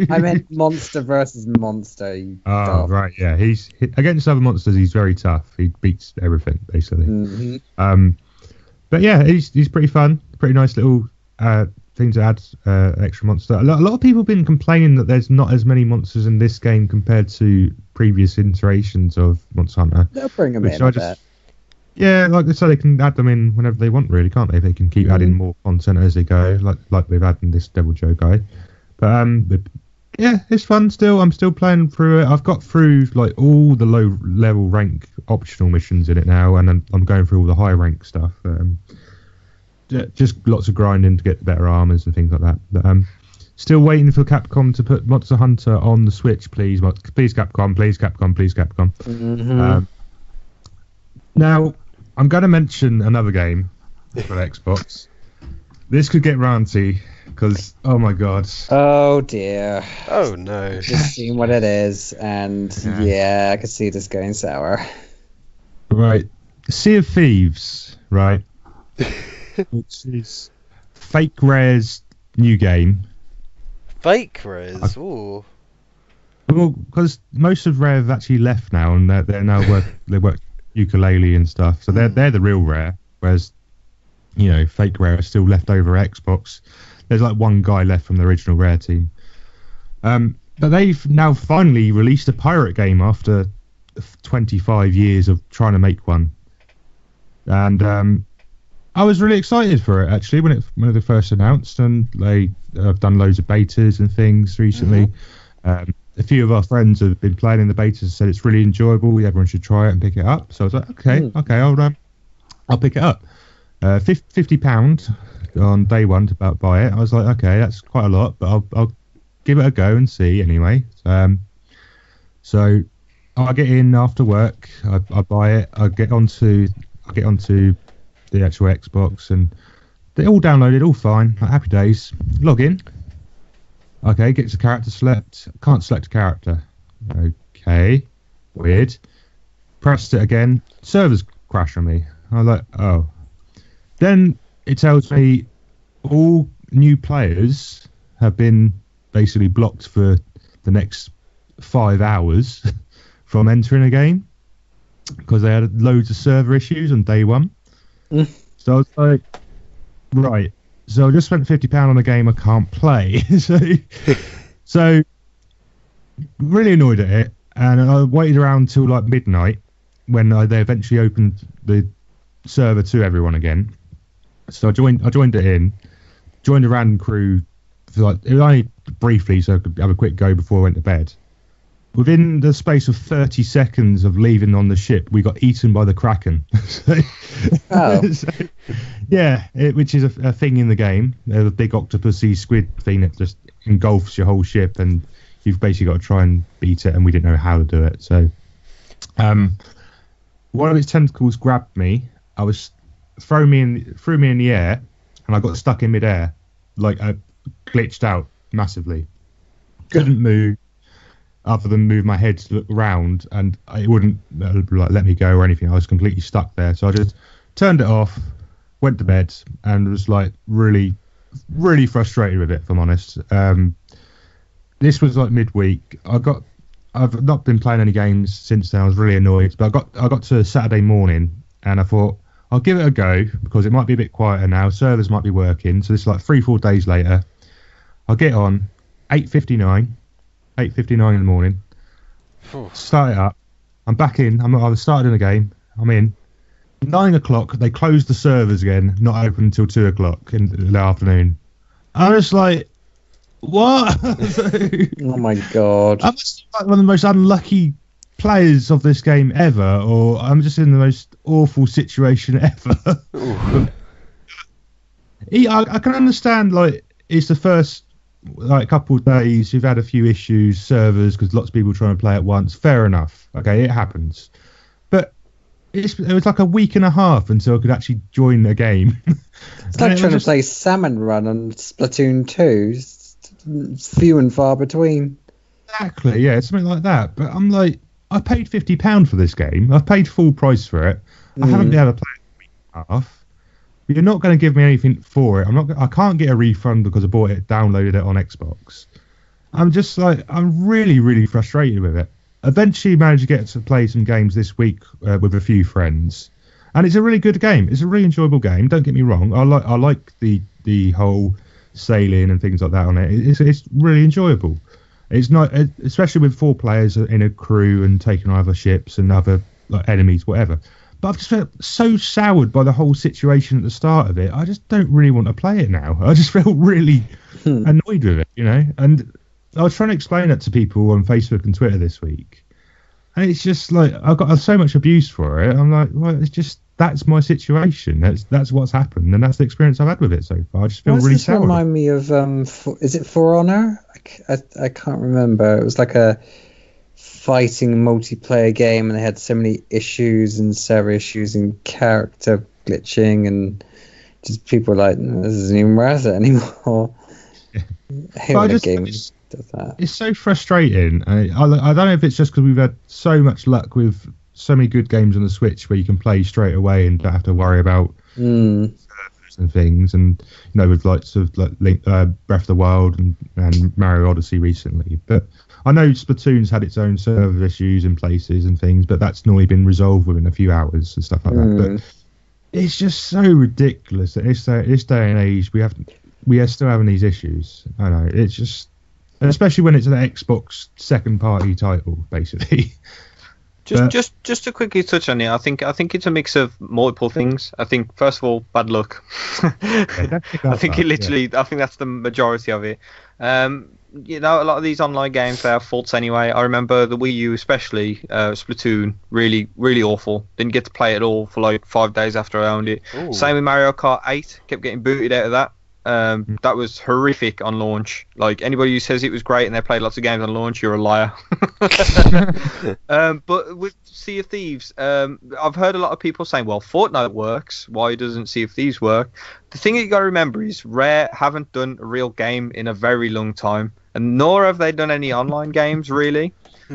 Speaker 3: I meant monster versus monster.
Speaker 4: Right, yeah. He's against other monsters. He's very tough. He beats everything basically.
Speaker 3: Mm-hmm.
Speaker 4: But yeah, he's pretty fun. Pretty nice little thing to add extra monster. A lot of people have been complaining that there's not as many monsters in this game compared to previous iterations of Monster Hunter.
Speaker 3: They'll bring them in.
Speaker 4: Yeah, like they say, they can add them in whenever they want, really, can't they? They can keep adding more content as they go, like they've added this Devil Joe guy. But yeah, it's fun still. I'm still playing through it. I've got through like all the low level rank optional missions in it now, and I'm going through all the high rank stuff. Just lots of grinding to get better armors and things like that. But still waiting for Capcom to put Monster Hunter on the Switch, please. Please Capcom, please Capcom, please Capcom.
Speaker 3: Mm-hmm.
Speaker 4: Now I'm going to mention another game for Xbox. This could get ranty. Because, oh my god.
Speaker 3: Oh dear.
Speaker 1: Oh no.
Speaker 3: Just seeing what it is, and yeah, I can see this going sour.
Speaker 4: Right. Sea of Thieves, right? Which is Fake Rare's new game.
Speaker 1: Fake Rare's? Ooh.
Speaker 4: Well, because most of Rare have actually left now, and they're now work ukulele and stuff. So they're the real Rare, whereas Fake Rare are still left over Xbox. There's like one guy left from the original Rare team. But they've now finally released a pirate game after 25 years of trying to make one. And I was really excited for it, actually, when they first announced. And I've done loads of betas and things recently. Mm-hmm. A few of our friends have been playing in the betas and said it's really enjoyable. Everyone should try it and pick it up. So I was like, okay, I'll pick it up. £50 on day one to buy it. I was like, okay, that's quite a lot, but I'll give it a go and see anyway. So I get in after work. I buy it. I get onto the actual Xbox, and they all downloaded, all fine. Like, happy days. Log in. Okay, gets a character select. Can't select a character. Okay, weird. Pressed it again. Servers crash on me. I was like, oh. Then it tells me all new players have been basically blocked for the next 5 hours from entering a game because they had loads of server issues on day one. So I was like, right. So I just spent £50 on a game I can't play. so really annoyed at it, and I waited around till like midnight when they eventually opened the server to everyone again. So I joined it in, joined a random crew for like, it was only briefly so I could have a quick go before I went to bed. Within the space of 30 seconds of leaving on the ship, we got eaten by the Kraken. Yeah, which is a thing in the game. There's a big octopusy squid thing that just engulfs your whole ship, and you've basically got to try and beat it, and we didn't know how to do it. So one of its tentacles grabbed me. I was threw me in the air, and I got stuck in midair, like I glitched out massively. Couldn't move other than move my head to look around, and it wouldn't like let me go or anything. I was completely stuck there. So I just turned it off, went to bed, and was like really, really frustrated with it, if I'm honest. This was like midweek. I've not been playing any games since then. I was really annoyed, but I got to Saturday morning, and I thought I'll give it a go because it might be a bit quieter now. Servers might be working. So this is like 3-4 days later. I'll get on 8:59 in the morning. Start it up. I'm back in. I was started in the game. I'm in. 9 o'clock. They closed the servers again. Not open until 2 o'clock in the afternoon. I was like, what?
Speaker 3: Oh my god!
Speaker 4: I'm just like one of the most unlucky players of this game ever, or I'm just in the most awful situation ever. I can understand, like, it's the first like couple of days you've had a few issues, servers, because lots of people trying to play at once. Fair enough. Okay, it happens. But it was like a week and a half until I could actually join a game.
Speaker 3: It's like trying to play Salmon Run on Splatoon 2. It's few and far between.
Speaker 4: Exactly, yeah, something like that. But I'm like, I paid £50 for this game. I've paid full price for it. I haven't been able to play it for a week and a half. But you're not going to give me anything for it. I can't get a refund because I bought it, downloaded it on Xbox. I'm just like, I'm really, really frustrated with it. Eventually managed to get to play some games this week with a few friends, and it's a really good game. It's a really enjoyable game. Don't get me wrong. I like the whole sailing and things like that on it. It's really enjoyable. It's not, especially with 4 players in a crew and taking other ships and other like enemies, whatever. But I've just felt so soured by the whole situation at the start of it. I just don't really want to play it now. I just felt really annoyed with it, you know. And I was trying to explain that to people on Facebook and Twitter this week, and it's just like I've got so much abuse for it. I'm like, well, it's just that's my situation. That's what's happened, and that's the experience I've had with it so far. I just feel really sour.
Speaker 3: Remind me of is it For Honor? I can't remember. It was like a fighting multiplayer game, and they had so many issues and server issues and character glitching, and just people were like, this isn't even worth it anymore. It's
Speaker 4: so frustrating. I don't know if it's just because we've had so much luck with so many good games on the Switch where you can play straight away and don't have to worry about servers and things, and you know, with lots of like Breath of the Wild and Mario Odyssey recently. But I know Splatoon's had its own server issues in places and things, but that's normally been resolved within a few hours and stuff like that. But it's just so ridiculous that this day and age we are still having these issues. I know, it's just, especially when it's an Xbox second party title, basically.
Speaker 2: Just to quickly touch on it, I think it's a mix of multiple things. I think first of all, bad luck. I think that's the majority of it. You know, a lot of these online games, they have faults anyway. I remember the Wii U, especially Splatoon, really, really awful. Didn't get to play it at all for like 5 days after I owned it. Ooh. Same with Mario Kart 8, kept getting booted out of that. That was horrific on launch. Like, anybody who says it was great and they played lots of games on launch, you're a liar. But with Sea of Thieves, I've heard a lot of people saying, well, Fortnite works, why doesn't Sea of Thieves work? The thing you got to remember is Rare haven't done a real game in a very long time, and nor have they done any online games really.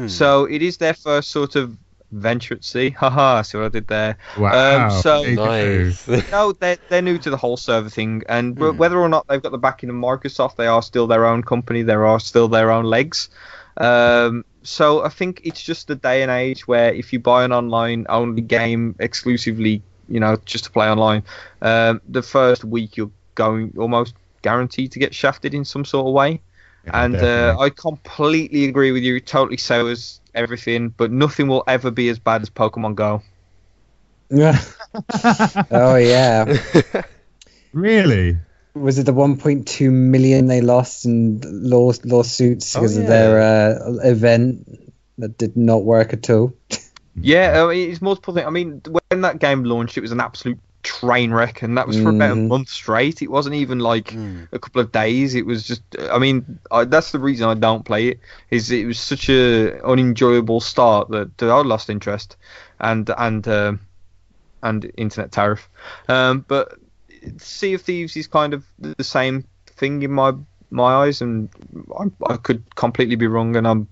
Speaker 2: So it is their first sort of venture at sea. Haha, see what I did there.
Speaker 4: Wow.
Speaker 2: So
Speaker 1: Nice.
Speaker 2: no, they're new to the whole server thing, and whether or not they've got the backing of Microsoft, they are still their own company. There are still their own legs. So I think it's just the day and age where if you buy an online only game exclusively, just to play online, the first week you're going almost guaranteed to get shafted in some sort of way.
Speaker 4: Yeah,
Speaker 2: And I completely agree with you. It totally sours everything, but nothing will ever be as bad as Pokemon Go.
Speaker 3: Oh yeah.
Speaker 4: Really?
Speaker 3: Was it the 1.2 million they lost in lawsuits because of their event that did not work at all?
Speaker 2: Yeah, it's multiple things. I mean, when that game launched, it was an absolute train wreck, and that was for about a month straight. It wasn't even like a couple of days. It was just, that's the reason I don't play it. Is it was such a unenjoyable start that I lost interest, and internet tariff. But Sea of Thieves is kind of the same thing in my eyes, and I could completely be wrong, and I'm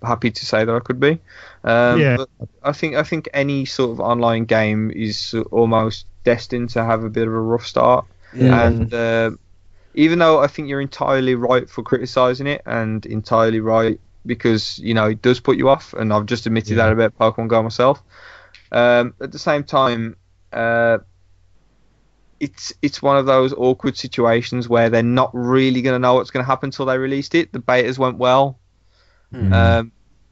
Speaker 2: happy to say that I could be. But I think any sort of online game is almost destined to have a bit of a rough start. And even though I think you're entirely right for criticizing it, and entirely right because it does put you off, and I've just admitted that about Pokemon Go myself. At the same time, it's one of those awkward situations where they're not really going to know what's going to happen until they released it. The betas went well.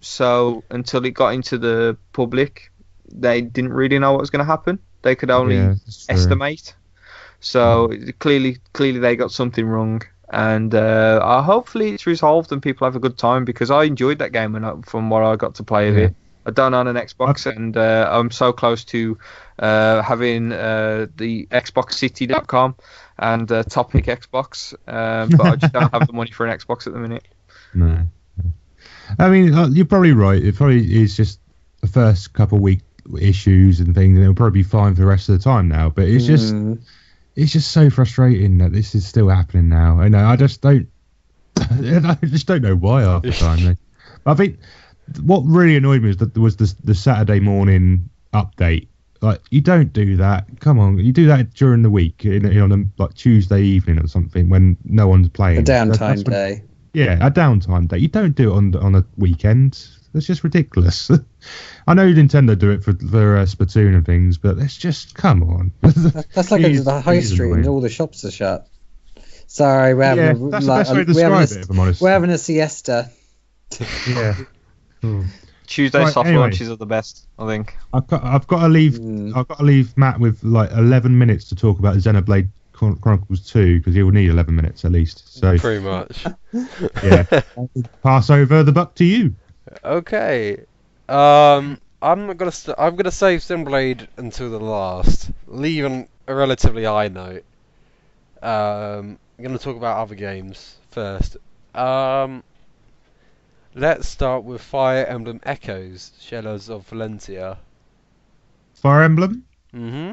Speaker 2: So until it got into the public, they didn't really know what was going to happen. They could only estimate. So clearly they got something wrong, and hopefully it's resolved and people have a good time, because I enjoyed that game from what I got to play of it. I don't own an Xbox, and I'm so close to having the XboxCity.com and Topic Xbox, but I just don't have the money for an Xbox at the minute.
Speaker 4: No. I mean, you're probably right. It probably is just the first couple of week issues and things, and it'll probably be fine for the rest of the time now. But it's just so frustrating that this is still happening now. I just don't know why half the time. I think what really annoyed me was the Saturday morning update. Like, you don't do that. Come on, you do that during the week, on a Tuesday evening or something when no one's playing.
Speaker 3: A downtime day.
Speaker 4: Yeah, a downtime day. You don't do it on a weekend. That's just ridiculous. I know Nintendo do it for Splatoon and things, but let's just, come on.
Speaker 3: That's like the high street and all the shops are shut. Sorry, we're having
Speaker 4: that's the best way to describe it, if I'm honest.
Speaker 3: We're having a siesta.
Speaker 4: Yeah.
Speaker 2: Tuesday soft launches are the best, I think.
Speaker 4: I've got to leave. I've got to leave Matt with 11 minutes to talk about Xenoblade Chronicles 2, because he will need 11 minutes at least. So
Speaker 1: pretty much.
Speaker 4: Yeah. Pass over the buck to you.
Speaker 1: Okay. I'm gonna save Xenoblade until the last, leaving a relatively high note. I'm gonna talk about other games first. Let's start with Fire Emblem Echoes, Shadows of Valentia.
Speaker 4: Fire Emblem?
Speaker 1: Mm-hmm.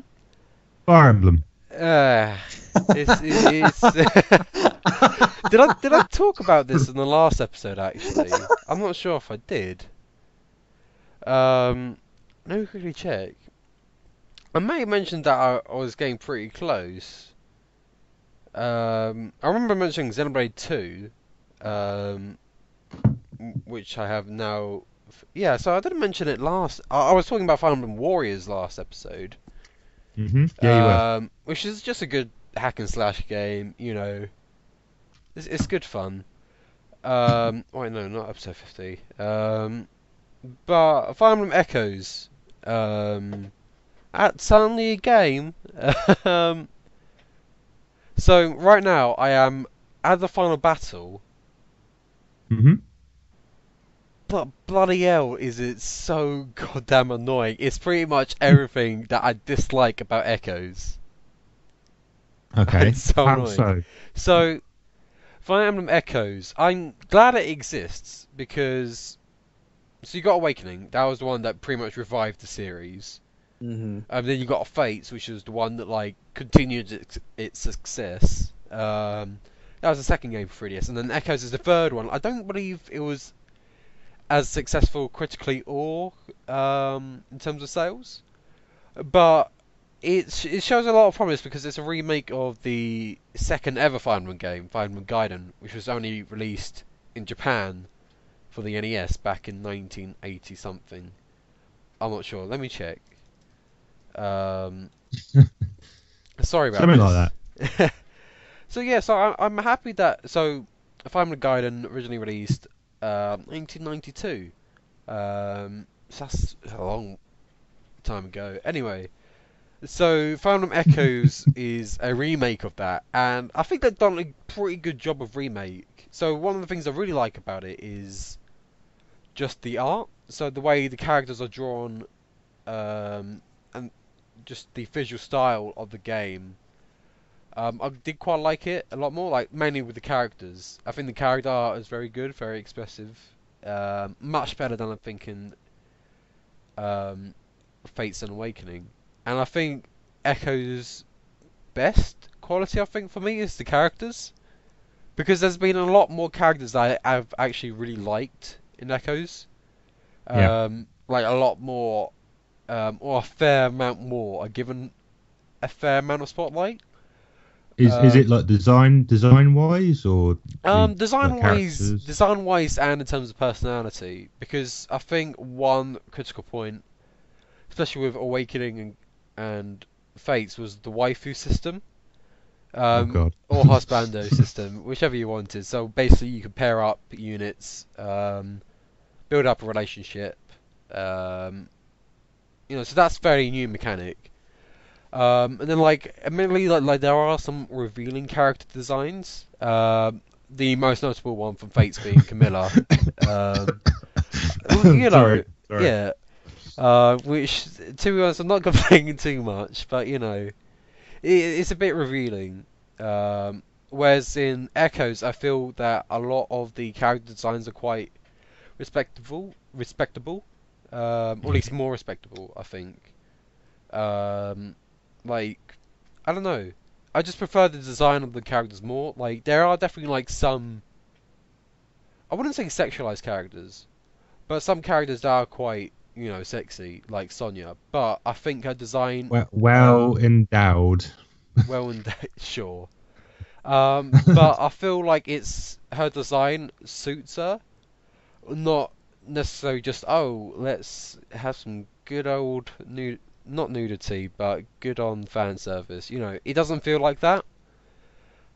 Speaker 4: Fire Emblem.
Speaker 1: It's did I talk about this in the last episode, actually? I'm not sure if I did. Let me quickly check. I may have mentioned that I was getting pretty close. I remember mentioning Xenoblade 2, which I have now. Yeah, so I didn't mention it last. I was talking about Fire Emblem Warriors last episode.
Speaker 4: Mm-hmm. Yeah, you were.
Speaker 1: Which is just a good hack and slash game. It's good fun. Wait, no, not episode 50. But Fire Emblem Echoes. That's only a game. So right now I am at the final battle.
Speaker 4: Mm-hmm.
Speaker 1: But bloody hell, is it so goddamn annoying. It's pretty much everything that I dislike about Echoes.
Speaker 4: Okay.
Speaker 1: It's so
Speaker 4: How
Speaker 1: annoying. So, Fire Emblem Echoes, I'm glad it exists, because... So you got Awakening, that was the one that pretty much revived the series.
Speaker 3: Mm-hmm.
Speaker 1: And then you got Fates, which was the one that continued its success. That was the second game for 3DS, and then Echoes is the third one. I don't believe it was... as successful critically or in terms of sales, but it shows a lot of promise because it's a remake of the second ever Fire Emblem game, Fire Emblem Gaiden, which was only released in Japan for the NES back in 1980 something. I'm not sure. Let me check. Sorry about
Speaker 4: something
Speaker 1: this.
Speaker 4: like that.
Speaker 1: So yeah, so I'm happy that Fire Emblem Gaiden originally released 1992. So that's a long time ago. Anyway, so Fire Emblem Echoes is a remake of that, and I think they've done a pretty good job of remake. So one of the things I really like about it is just the art. So the way the characters are drawn, and just the visual style of the game. I did quite like it a lot more, like mainly with the characters. I think the character art is very good, very expressive, much better than I think in Fates and Awakening. And I think Echo's best quality, I think, for me, is the characters. Because there's been a lot more characters that I've actually really liked in Echoes. Like a lot more, or a fair amount more, are given a fair amount of spotlight.
Speaker 4: Is it like design wise or
Speaker 1: design
Speaker 4: like
Speaker 1: wise, and in terms of personality? Because I think one critical point, especially with Awakening and Fates, was the waifu system.
Speaker 4: Oh God.
Speaker 1: Or husbando system, whichever you wanted. So basically, you can pair up units, build up a relationship. So that's a very new mechanic. And then, admittedly, there are some revealing character designs. The most notable one from Fates being Camilla.
Speaker 4: Sorry.
Speaker 1: Yeah. Which, to be honest, I'm not complaining too much, but it's a bit revealing. Whereas in Echoes, I feel that a lot of the character designs are quite respectable, or at least more respectable, I think. I don't know. I just prefer the design of the characters more. Like, there are definitely some, I wouldn't say sexualized characters, but some characters that are quite, sexy, like Sonya. But I think her design,
Speaker 4: well endowed.
Speaker 1: Well endowed, sure. But I feel like her design suits her, not necessarily just let's have some good old not nudity, but good on fan service. It doesn't feel like that.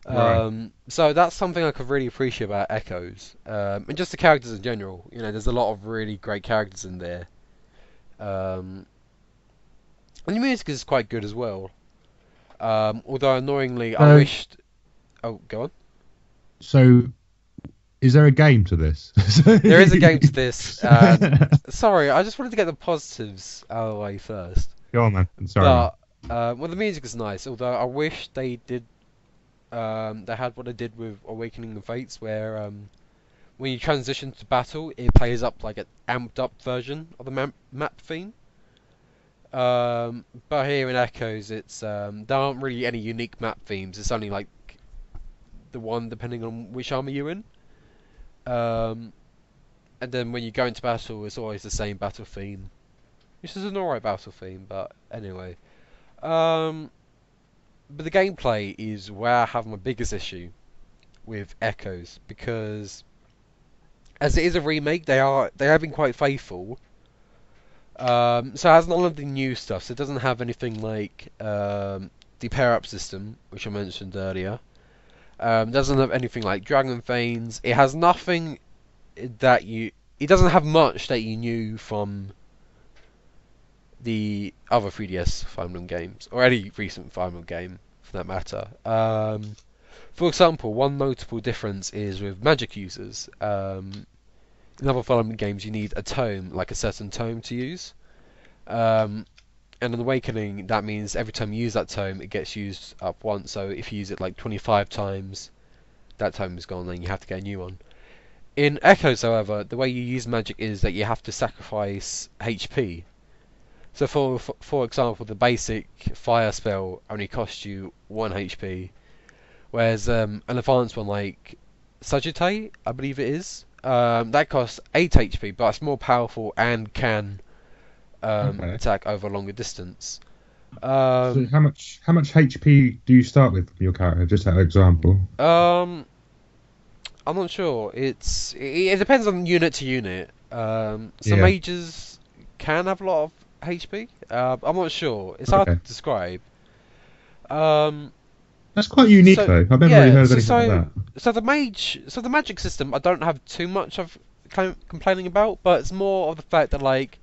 Speaker 2: Right.
Speaker 1: So that's something I could really appreciate about Echoes, and just the characters in general. There's a lot of really great characters in there, and the music is quite good as well. Although annoyingly, I wished. Oh, go on.
Speaker 4: So, is there a game to this?
Speaker 1: There is a game to this. Sorry, I just wanted to get the positives out of the way first.
Speaker 4: Go on, man. I'm sorry.
Speaker 1: But the music is nice. Although I wish they did. They had what they did with Awakening and Fates, where when you transition to battle, it plays up like an amped up version of the map theme. But here in Echoes, there aren't really any unique map themes. It's only like the one depending on which army you're in. And then when you go into battle, it's always the same battle theme, which is an alright battle theme. But anyway, but the gameplay is where I have my biggest issue with Echoes, because as it is a remake, they have been quite faithful. So it has none of the new stuff. So it doesn't have anything like the pair up system, which I mentioned earlier. Doesn't have anything like Dragon Veins. It has nothing that it doesn't have much that you knew from the other 3DS Fire Emblem games, or any recent Fire Emblem game for that matter. For example, one notable difference is with magic users. In other Fire Emblem games, you need a tome, like a certain tome to use. And in Awakening, that means every time you use that tome, it gets used up once. So if you use it like 25 times, that tome is gone, and you have to get a new one. In Echoes, however, the way you use magic is that you have to sacrifice HP. So for example, the basic fire spell only costs you 1 HP, whereas an advanced one like Sagittae, I believe it is, That costs 8 HP, but it's more powerful and can attack over a longer distance.
Speaker 4: So how much HP do you start with from your character? Just as an example.
Speaker 1: I'm not sure. It depends on unit to unit. Some mages can have a lot of HP. I'm not sure. It's hard to describe.
Speaker 4: That's quite unique though. I've never really heard of anything like that.
Speaker 1: So the magic system, I don't have too much of complaining about, but it's more of the fact that like,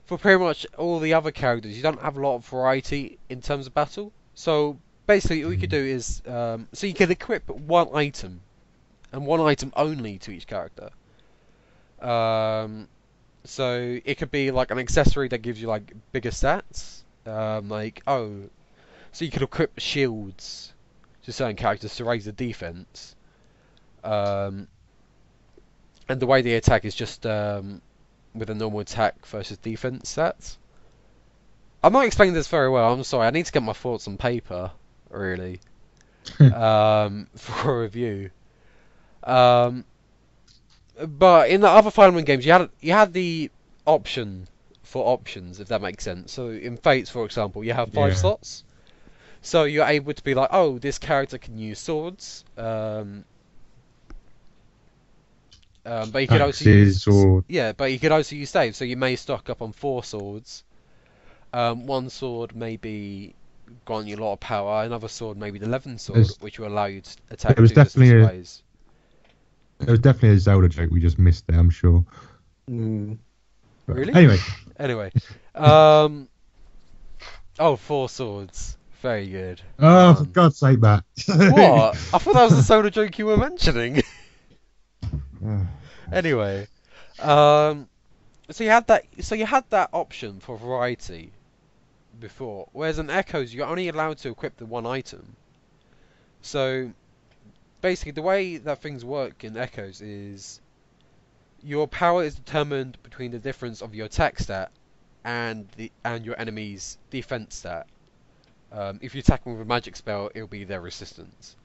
Speaker 1: for pretty much all the other characters, you don't have a lot of variety in terms of battle. So basically, all you could do is, so you can equip one item, and one item only to each character. So it could be like an accessory that gives you like bigger stats, so you could equip shields to certain characters to raise the defense. And the way they attack is just with a normal attack versus defense stats. I'm not explaining this very well. I'm sorry. I need to get my thoughts on paper, really, for a review. But in the other Fire Emblem games, you had the option for options, if that makes sense. So in Fates, for example, you have 5 slots. So you're able to be like, oh, this character can use swords. But you could also use but you could also use staves. So you may stock up on 4 swords. One sword may be grant you a lot of power. Another sword may be the 11th sword, which will allow you to attack 2 different ways.
Speaker 4: There was definitely a Zelda joke we just missed there, I'm sure.
Speaker 1: Really? Anyway. 4 swords. Very good.
Speaker 4: Oh, for God's sake, Matt.
Speaker 1: What? I thought that was the Zelda joke you were mentioning. Anyway, so you had that option for variety before, whereas in Echoes you're only allowed to equip the one item. So basically, the way that things work in Echoes is your power is determined between the difference of your attack stat and your enemy's defense stat. If you attack them with a magic spell, it'll be their resistance.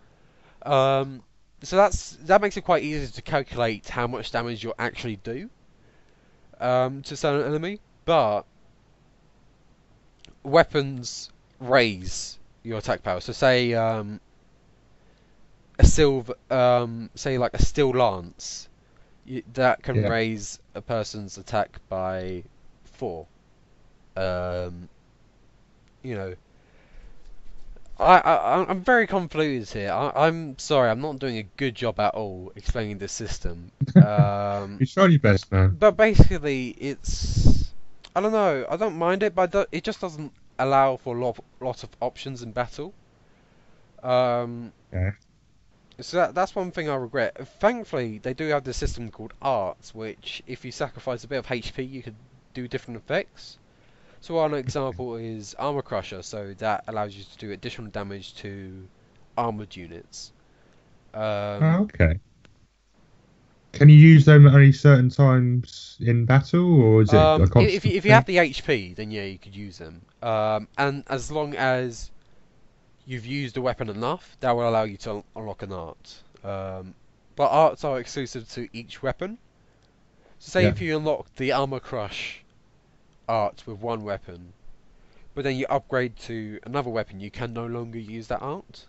Speaker 1: So that makes it quite easy to calculate how much damage you'll actually do to certain enemy. But weapons raise your attack power. So say a steel lance, that can raise a person's attack by 4. I'm very convoluted here. I'm sorry, I'm not doing a good job at all explaining this system.
Speaker 4: You're trying your best, man.
Speaker 1: But basically, I don't know. I don't mind it, but it just doesn't allow for a lot of options in battle. So that's one thing I regret. Thankfully, they do have this system called Arts, which if you sacrifice a bit of HP, you could do different effects. So one example is Armor Crusher, so that allows you to do additional damage to armored units.
Speaker 4: Okay. Can you use them at only certain times in battle, or is it a constant
Speaker 1: if you have the HP, then yeah, you could use them. And as long as you've used a weapon enough, that will allow you to unlock an art. But arts are exclusive to each weapon. So say if you unlock the Armor Crush art with one weapon, but then you upgrade to another weapon, you can no longer use that art.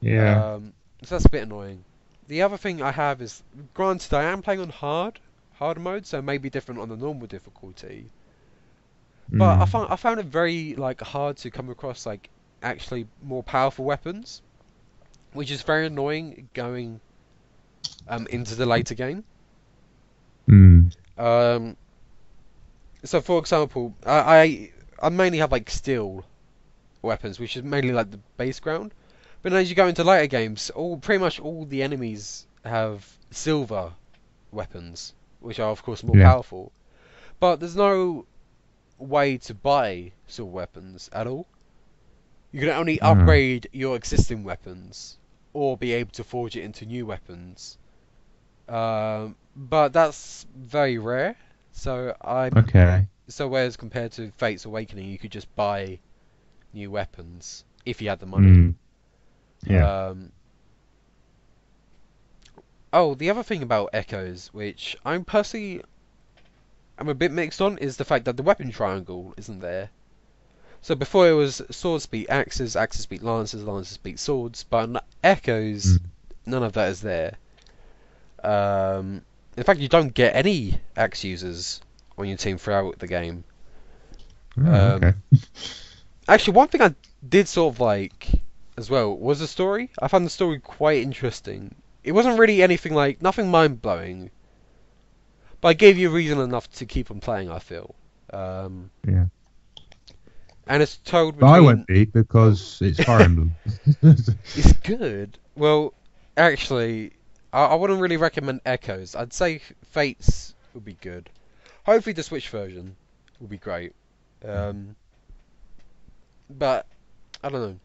Speaker 1: So that's a bit annoying. The other thing I have is, granted, I am playing on hard mode, so it may be different on the normal difficulty. But I found it very hard to come across actually more powerful weapons, which is very annoying going into the later game. So for example, I mainly have steel weapons, which is mainly the base ground. But as you go into later games, pretty much all the enemies have silver weapons, which are of course more powerful. But there's no way to buy silver weapons at all. You can only upgrade your existing weapons, or be able to forge it into new weapons. But that's very rare. So So whereas compared to Fate's Awakening, you could just buy new weapons if you had the money. Oh, the other thing about Echoes, which I'm a bit mixed on, is the fact that the weapon triangle isn't there. So before it was swords beat axes, axes beat lances, lances beat swords, but in Echoes, none of that is there. In fact, you don't get any axe users on your team throughout the game.
Speaker 4: Okay.
Speaker 1: Actually, one thing I did sort of like as well was the story. I found the story quite interesting. It wasn't really anything like, nothing mind-blowing, but it gave you reason enough to keep on playing, I feel.
Speaker 4: Yeah.
Speaker 1: And it's told
Speaker 4: between... But I won't be, because it's Fire Emblem.
Speaker 1: It's good. Well, actually, I wouldn't really recommend Echoes. I'd say Fates would be good. Hopefully the Switch version will be great. But I don't know.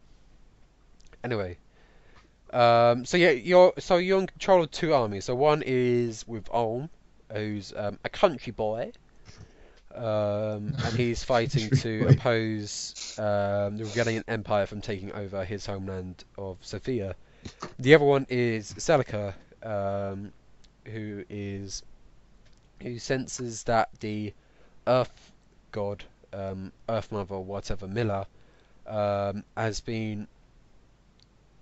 Speaker 1: Anyway, so yeah, you're in control of two armies. So one is with Ulm, who's a country boy, and he's fighting to oppose the Rebellion Empire from taking over his homeland of Sophia. The other one is Celica, who senses that the Earth God, Earth Mother, whatever, Miller,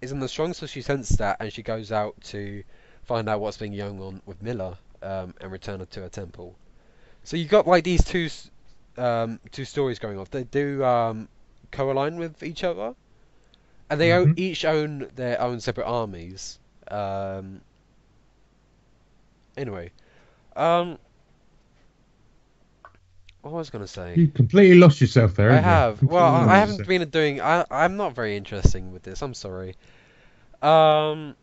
Speaker 1: isn't as strong, so she senses that, and she goes out to find out what's been going on with Miller, and return her to a temple. So you got like these two stories going off. They do co-align with each other, and they each own their own separate armies. Anyway, what was I going to say?
Speaker 4: You completely lost yourself there.
Speaker 1: I have. Well, I haven't been doing. I'm not very interesting with this. I'm sorry. But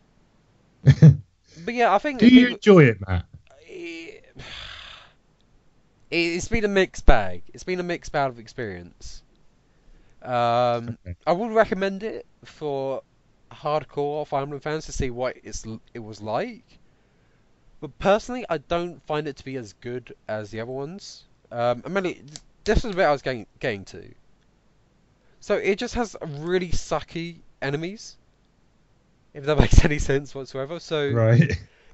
Speaker 1: yeah, I think.
Speaker 4: Do you enjoy it, Matt?
Speaker 1: It's been a mixed bag. It's been a mixed bag of experience. I would recommend it for hardcore Fire Emblem fans to see what it was like. But personally, I don't find it to be as good as the other ones. I mean, this is where I was getting to. So it just has really sucky enemies, if that makes any sense whatsoever. So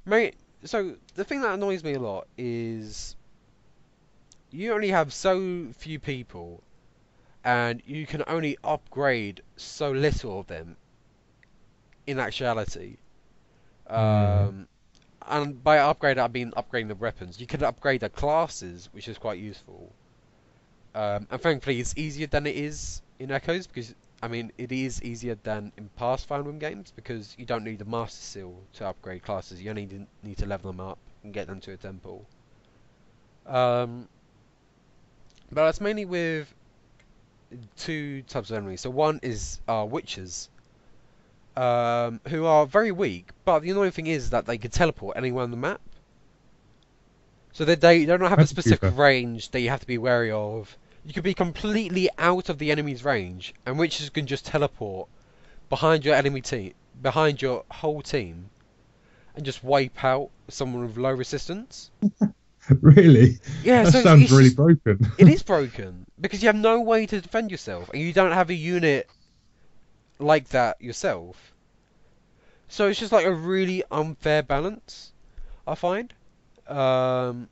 Speaker 4: right.
Speaker 1: So the thing that annoys me a lot is you only have so few people, and you can only upgrade so little of them. In actuality, and by upgrade I mean upgrading the weapons. You can upgrade the classes, which is quite useful. And thankfully it's easier than it is in Echoes, because I mean it is easier than in past Fire Emblem games, because you don't need the Master Seal to upgrade classes. You only need to level them up and get them to a temple. But that's mainly with two types of enemies. So one is witches, who are very weak, but the annoying thing is that they can teleport anywhere on the map. So they don't have a specific range that you have to be wary of. You could be completely out of the enemy's range, and witches can just teleport behind your enemy team, behind your whole team, and just wipe out someone with low resistance.
Speaker 4: Really?
Speaker 1: Yeah,
Speaker 4: that
Speaker 1: so
Speaker 4: sounds really broken.
Speaker 1: It is broken, because you have no way to defend yourself, and you don't have a unit like that yourself. So it's just like a really unfair balance, I find. So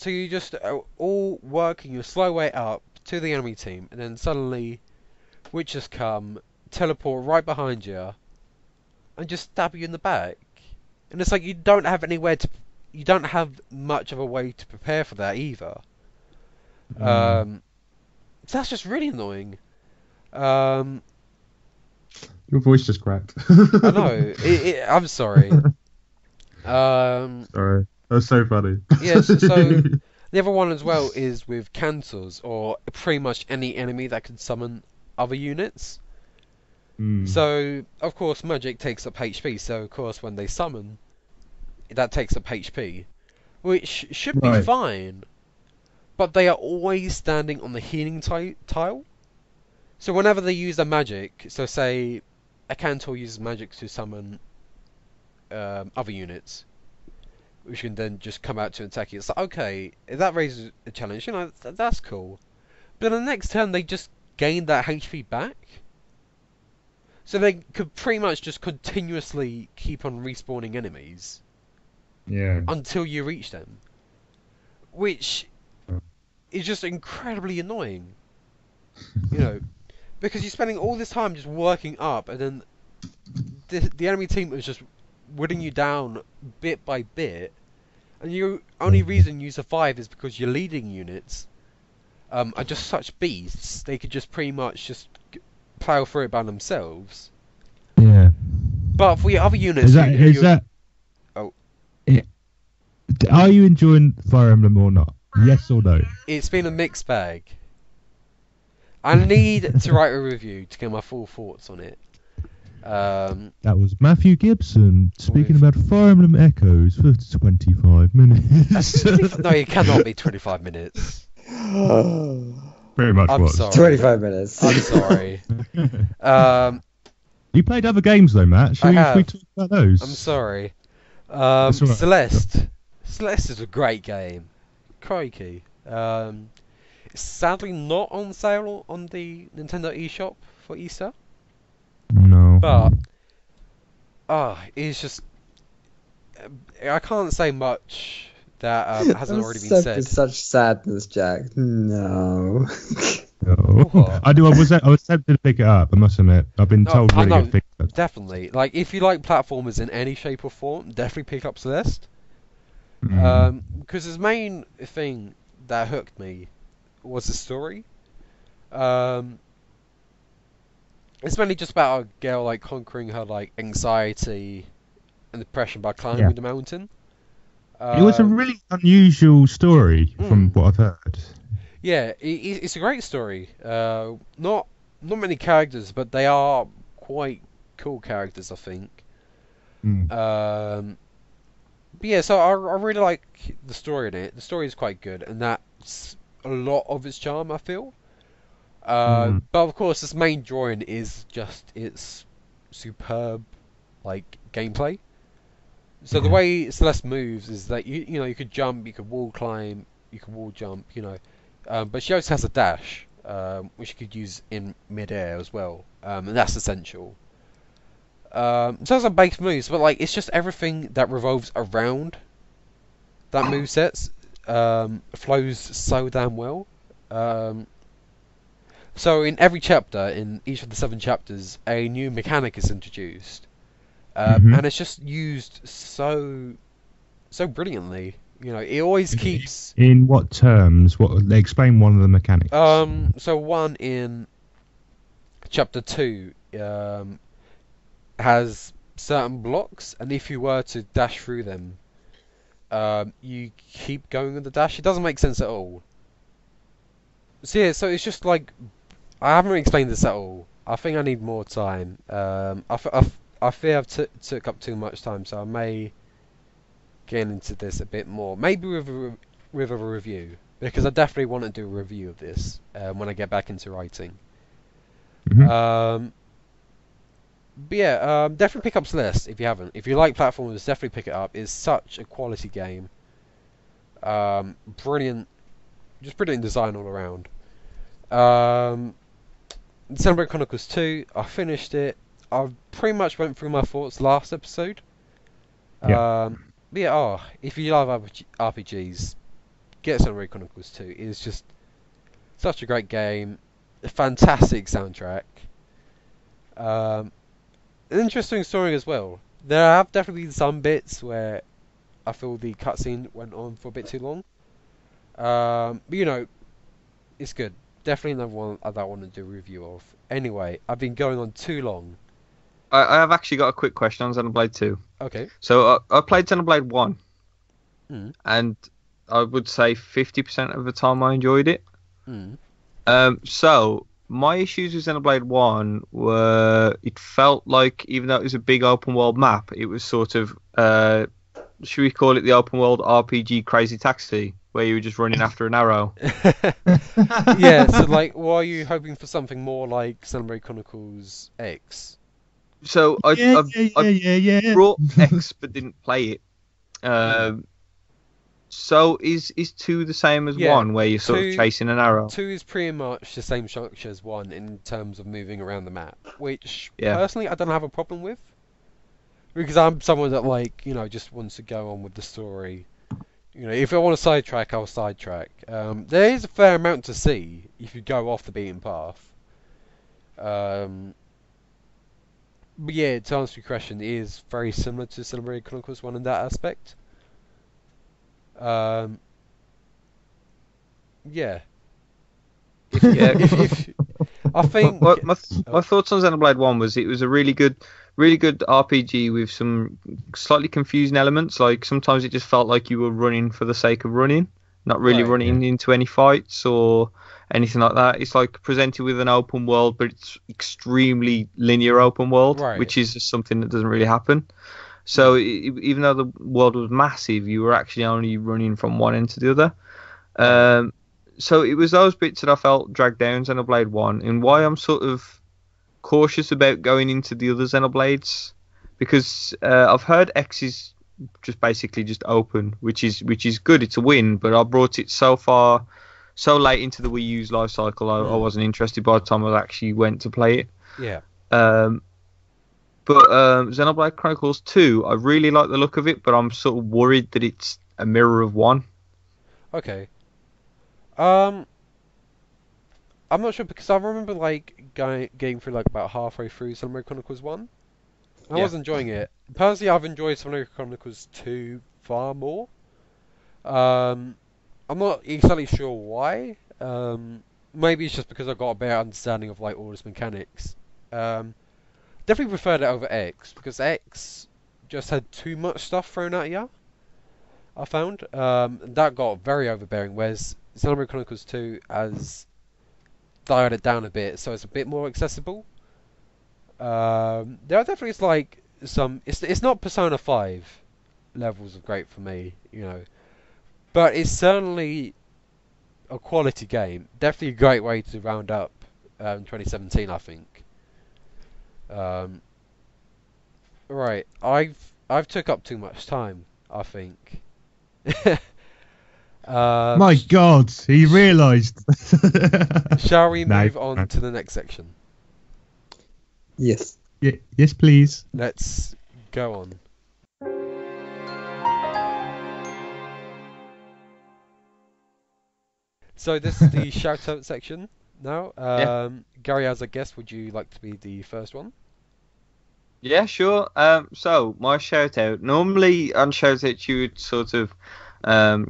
Speaker 1: you just all working your slow way up to the enemy team, and then suddenly witches come, teleport right behind you, and just stab you in the back. And it's like you don't have much of a way to prepare for that either. So that's just really annoying.
Speaker 4: Your voice just cracked.
Speaker 1: I know. I'm sorry.
Speaker 4: Sorry. That's so funny.
Speaker 1: Yes. Yeah, so the other one as well is with Cantors, or pretty much any enemy that can summon other units. So of course magic takes up HP. So of course when they summon, that takes up HP, which should be fine. But they are always standing on the healing tile. So whenever they use their magic, so say a Cantor uses magic to summon other units, which can then just come out to attack you. It's like, okay, if that raises a challenge, you know, that's cool. But in the next turn, they just gain that HP back. So they could pretty much just continuously keep on respawning enemies.
Speaker 4: Yeah.
Speaker 1: until you reach them, which is just incredibly annoying. You know, because you're spending all this time just working up, and then the enemy team is just whittling you down bit by bit, and the only reason you survive is because your leading units are just such beasts. They could just pretty much just plow through it by themselves.
Speaker 4: Yeah.
Speaker 1: But for your other units,
Speaker 4: Is that?
Speaker 1: Oh.
Speaker 4: Yeah. Are you enjoying Fire Emblem or not? Yes or no?
Speaker 1: It's been a mixed bag. I need to write a review to get my full thoughts on it.
Speaker 4: That was Matthew Gibson speaking about Fire Emblem Echoes for 25 minutes.
Speaker 1: No, it cannot be 25 minutes.
Speaker 4: Very much
Speaker 1: I'm
Speaker 4: was.
Speaker 1: sorry.
Speaker 3: 25 minutes.
Speaker 1: I'm sorry.
Speaker 4: You played other games though, Matt. Should we talk about those?
Speaker 1: I'm sorry.
Speaker 4: Right.
Speaker 1: Celeste. Celeste is a great game. Crikey. It's sadly not on sale on the Nintendo eShop for Easter.
Speaker 4: No.
Speaker 1: But it's just I can't say much that hasn't already been said.
Speaker 3: It's such sadness, Jack. No.
Speaker 4: No. I was tempted to pick it up. I must admit, I've been told really good things.
Speaker 1: Definitely. Like if you like platformers in any shape or form, definitely pick up Celeste. Because his main thing that hooked me was the story. It's mainly just about a girl like conquering her like anxiety and depression by climbing the mountain.
Speaker 4: It was a really unusual story from what I've heard.
Speaker 1: Yeah, it's a great story. Not many characters, but they are quite cool characters, I think. But yeah, so I really like the story in it. The story is quite good, and that's a lot of its charm, I feel. But of course, its main drawing is just its superb, like gameplay. So the way Celeste moves is that you could jump, you could wall climb, you could wall jump, but she also has a dash, which you could use in mid-air as well, and that's essential. So those are base moves, but like it's just everything that revolves around that moveset flows so damn well. So in every chapter, in each of the 7 chapters, a new mechanic is introduced, and it's just used so brilliantly. It always keeps.
Speaker 4: In what terms? They explain one of the mechanics.
Speaker 1: So one in chapter 2 has certain blocks, and if you were to dash through them, you keep going with the dash. It doesn't make sense at all. So yeah, so it's just like I haven't really explained this at all. I think I need more time. I fear I've took up too much time, so I may get into this a bit more. Maybe with a review, because I definitely want to do a review of this when I get back into writing. But yeah, definitely pick up Celeste if you haven't. If you like platformers, definitely pick it up. It's such a quality game. Brilliant design all around. Xenoblade Chronicles 2, I finished it. I pretty much went through my thoughts last episode. But yeah, if you love RPGs, get Xenoblade Chronicles 2. It's just such a great game, a fantastic soundtrack, an interesting story as well. There have definitely been some bits where I feel the cutscene went on for a bit too long. But it's good. Definitely another one that I want to do a review of. Anyway, I've been going on too long.
Speaker 2: I have actually got a quick question on Xenoblade 2.
Speaker 1: Okay.
Speaker 2: So I played Xenoblade 1, and I would say 50% of the time I enjoyed it. So my issues with Xenoblade 1 were it felt like, even though it was a big open world map, it was sort of, should we call it the open world RPG Crazy Taxi, where you were just running after an arrow.
Speaker 1: Yeah, so like, why are you hoping for something more like Xenoblade Chronicles X?
Speaker 2: So I brought X but didn't play it. So is 2 the same as 1, where you're sort of chasing an arrow?
Speaker 1: 2 is pretty much the same structure as 1 in terms of moving around the map, which personally I don't have a problem with. Because I'm someone that, like, just wants to go on with the story. If I want to sidetrack, I'll sidetrack. There is a fair amount to see if you go off the beaten path. But yeah, to answer your question, it is very similar to Xenoblade Chronicles 1 in that aspect. Yeah. I think
Speaker 2: my thoughts on Xenoblade 1 was it was a really good RPG with some slightly confusing elements. Like sometimes it just felt like you were running for the sake of running, not really running into any fights or anything like that. It's like presented with an open world, but it's extremely linear open world, which is just something that doesn't really happen. So even though the world was massive, you were actually only running from one end to the other. So it was those bits that I felt dragged down Xenoblade 1, and why I'm sort of cautious about going into the other Xenoblades, because I've heard X is just basically just open, which is good. It's a win, but I brought it so late into the Wii U's life cycle, I wasn't interested by the time I actually went to play it.
Speaker 1: Yeah.
Speaker 2: But Xenoblade Chronicles 2, I really like the look of it, but I'm sort of worried that it's a mirror of 1.
Speaker 1: Okay. I'm not sure, because I remember like getting through like about halfway through Xenoblade Chronicles 1. I was enjoying it. Personally, I've enjoyed Xenoblade Chronicles 2 far more. I'm not exactly sure why. Maybe it's just because I got a better understanding of like all its mechanics. Definitely preferred it over X, because X just had too much stuff thrown at you, I found. That got very overbearing, whereas Xenoblade Chronicles 2 has dialed it down a bit, so it's a bit more accessible. There are definitely like some. It's not Persona 5 levels of great for me, but it's certainly a quality game. Definitely a great way to round up 2017, I think. Right, I've took up too much time, I think.
Speaker 4: My God, he realised.
Speaker 1: Shall we move on to the next section?
Speaker 3: Yes.
Speaker 4: Yes, please.
Speaker 1: Let's go on. So this is the shout-out section now. Gary, as a guest, would you like to be the first one?
Speaker 2: Yeah, sure. So my shout-out. Normally on shout-out you would sort of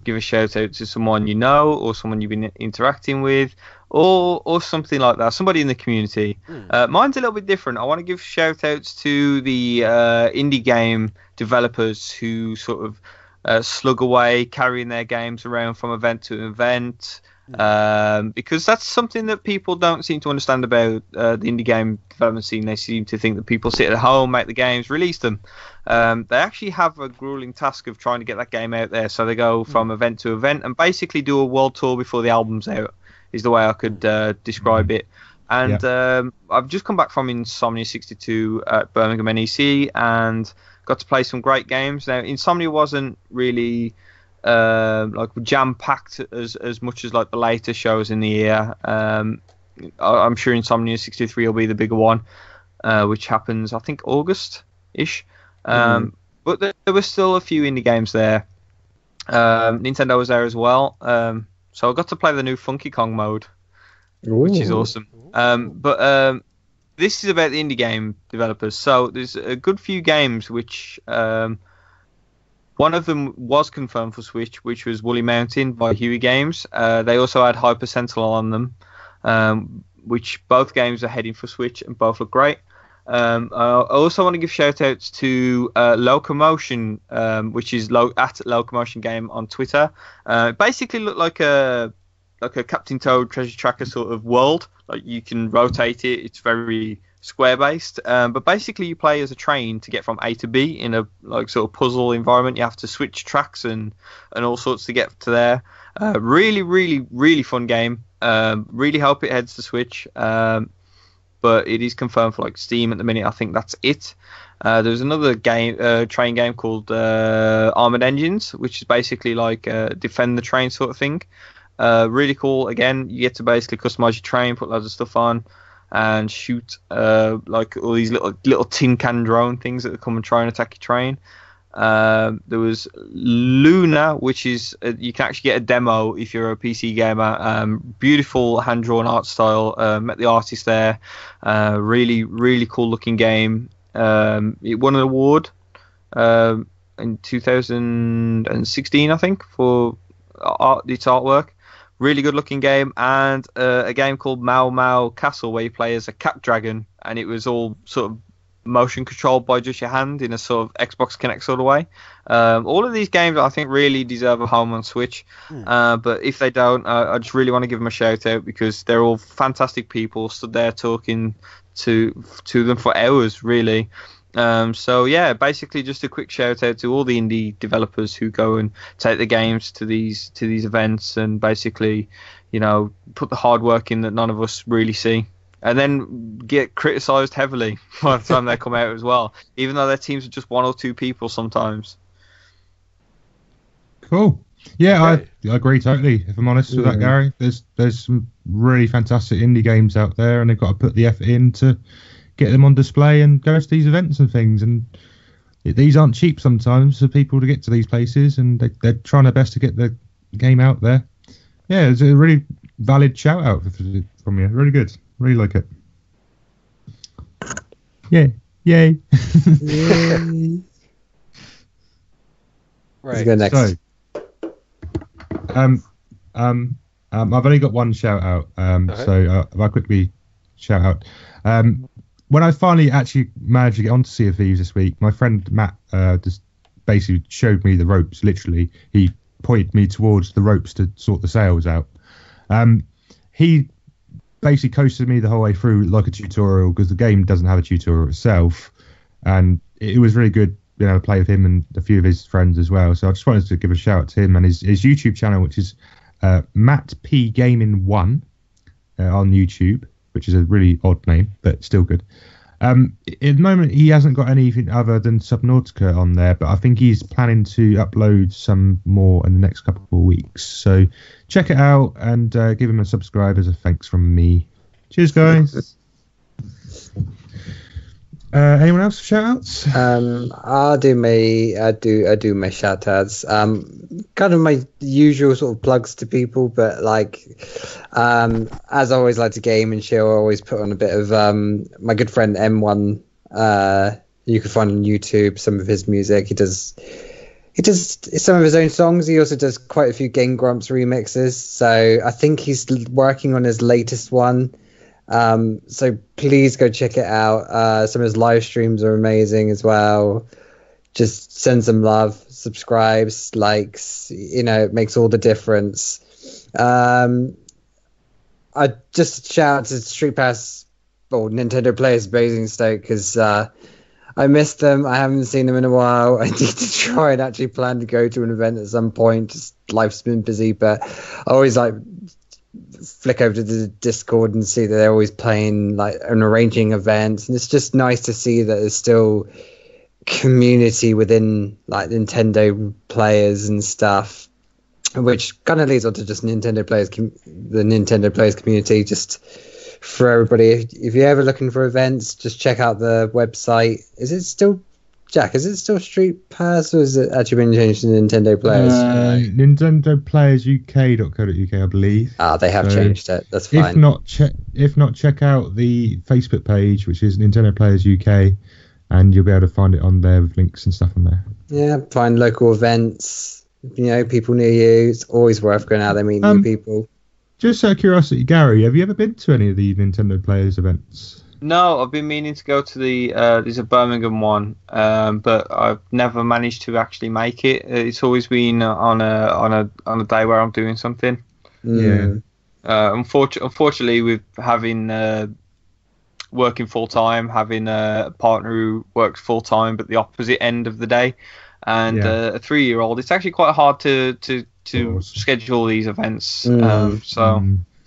Speaker 2: give a shout-out to someone you know or someone you've been interacting with or something like that, somebody in the community. Mine's a little bit different. I want to give shout-outs to the indie game developers who sort of slug away, carrying their games around from event to event. Because that's something that people don't seem to understand about the indie game development scene. They seem to think that people sit at home, make the games, release them. They actually have a grueling task of trying to get that game out there. So they go from event to event and basically do a world tour before the album's out, is the way I could describe it. And I've just come back from Insomnia 62 at Birmingham NEC and got to play some great games. Now, Insomnia wasn't really like jam-packed as much as like the later shows in the year. I'm sure Insomnia 63 will be the bigger one, which happens I think August-ish. But there were still a few indie games there. Nintendo was there as well, so I got to play the new Funky Kong mode, which is awesome. But this is about the indie game developers. So there's a good few games which one of them was confirmed for Switch, which was Woolly Mountain by Huey Games. They also had Hyper Sentinel on them, which both games are heading for Switch and both look great. I also want to give shout-outs to Locomotion, which is at Locomotion Game on Twitter. It basically looked like a Captain Toad treasure tracker sort of world. Like you can rotate it. It's very square based, but basically you play as a train to get from A to B in a like sort of puzzle environment. You have to switch tracks and all sorts to get to there. Really fun game. Really hope it heads to Switch, but it is confirmed for like Steam at the minute. I think that's it. There's another game, train game called Armored Engines, which is basically like defend the train sort of thing. Really cool. Again, you get to basically customize your train, put loads of stuff on. and shoot like all these little tin can drone things that come and try and attack your train. There was Luna, which is you can actually get a demo if you're a PC gamer. Beautiful hand-drawn art style. Met the artist there. Really, really cool looking game. It won an award in 2016, I think, for its artwork. Really good looking game. And a game called Mau Mau Castle, where you play as a cat dragon, and it was all sort of motion controlled by just your hand in a sort of Xbox Kinect sort of way. All of these games I think really deserve a home on Switch, but if they don't, I just really want to give them a shout out, because they're all fantastic people, stood there talking to them for hours really. So yeah, basically just a quick shout out to all the indie developers who go and take the games to these events and basically, you know, put the hard work in that none of us really see, and then get criticised heavily by the time they come out as well, even though their teams are just one or two people sometimes.
Speaker 4: Cool. Yeah, I agree totally, if I'm honest with that, Gary. There's some really fantastic indie games out there, and they've got to put the effort in to get them on display and go to these events and things. And these aren't cheap sometimes for people to get to these places, and they're trying their best to get the game out there. Yeah, it's a really valid shout out from you. Really good. Really like it. Yeah. Yay.
Speaker 3: Yay.
Speaker 1: Right.
Speaker 3: Let's go next.
Speaker 4: So, I've only got one shout out. So if I quickly shout out. When I finally actually managed to get onto Sea of Thieves this week, my friend Matt just basically showed me the ropes. Literally, he pointed me towards the ropes to sort the sails out. He basically coasted me the whole way through like a tutorial, because the game doesn't have a tutorial itself, and it was really good being able to play with him and a few of his friends as well. So I just wanted to give a shout out to him and his YouTube channel, which is Matt P Gaming 1 on YouTube, which is a really odd name but still good. At the moment he hasn't got anything other than Subnautica on there, but I think he's planning to upload some more in the next couple of weeks. So check it out and give him a subscribe as a thanks from me. Cheers, guys. Anyone else for shout outs?
Speaker 3: I do my shout outs. Kind of my usual sort of plugs to people, but like as I always like to game and chill, I always put on a bit of my good friend M1. You can find on YouTube some of his music. He does some of his own songs. He also does quite a few Game Grumps remixes. So I think he's working on his latest one. So please go check it out. Some of his live streams are amazing as well. Just send some love, subscribes, likes, it makes all the difference. I just shout out to Street Pass or Nintendo Players Basingstoke, because I missed them. I haven't seen them in a while. I need to try and actually plan to go to an event at some point. Just life's been busy, but I always flick over to the Discord and see that they're always playing and arranging events, and it's just nice to see that there's still community within Nintendo players and stuff, which kind of leads on to just the Nintendo players community. Just for everybody, if you're ever looking for events, just check out the website. Is it still Street Pass, or is it actually been changed to Nintendo Players?
Speaker 4: Nintendo Players UK.co.uk, I believe.
Speaker 3: They have changed it. That's fine.
Speaker 4: If not, check out the Facebook page, which is Nintendo Players UK, and you'll be able to find it on there with links and stuff on there. Yeah,
Speaker 3: find local events. People near you. It's always worth going out there, meeting new people.
Speaker 4: Just out of curiosity, Gary, have you ever been to any of the Nintendo Players events?
Speaker 2: No, I've been meaning to go to there's a Birmingham one, but I've never managed to actually make it. It's always been on a day where I'm doing something.
Speaker 4: Yeah.
Speaker 2: Unfortunately, with having working full time, having a partner who works full time but the opposite end of the day, and a 3-year-old, it's actually quite hard to schedule these events.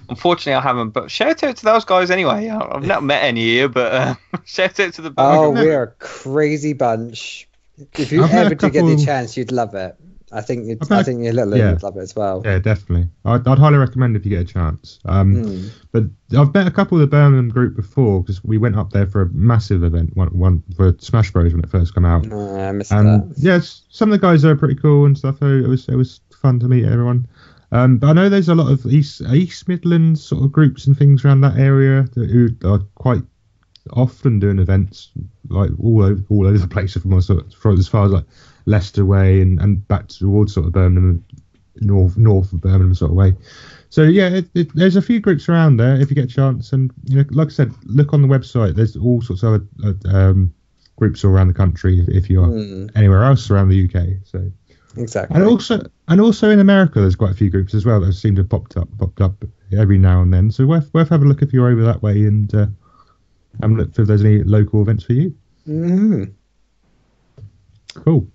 Speaker 2: Unfortunately, I haven't, but shout out to those guys anyway. I've not met any here, but shout out to the
Speaker 3: Birmingham. Oh, we're a crazy bunch. If you ever do get the chance, you'd love it. I think your little would love it as well.
Speaker 4: Yeah, definitely. I'd highly recommend if you get a chance. But I've met a couple of the Birmingham group before because we went up there for a massive event, one for Smash Bros when it first came out.
Speaker 3: I missed that.
Speaker 4: Yeah, some of the guys there are pretty cool and stuff. So it was fun to meet everyone. But I know there's a lot of East Midlands sort of groups and things around that area who are quite often doing events like all over the place from as far as like Leicester way and back towards sort of Birmingham, north of Birmingham sort of way. So yeah, there's a few groups around there if you get a chance. And like I said, look on the website. There's all sorts of groups all around the country if you are anywhere else around the UK. So
Speaker 3: exactly.
Speaker 4: And also in America, there's quite a few groups as well that seem to have popped up every now and then. So worth having a look if you're over that way and have a look if there's any local events for you. Cool.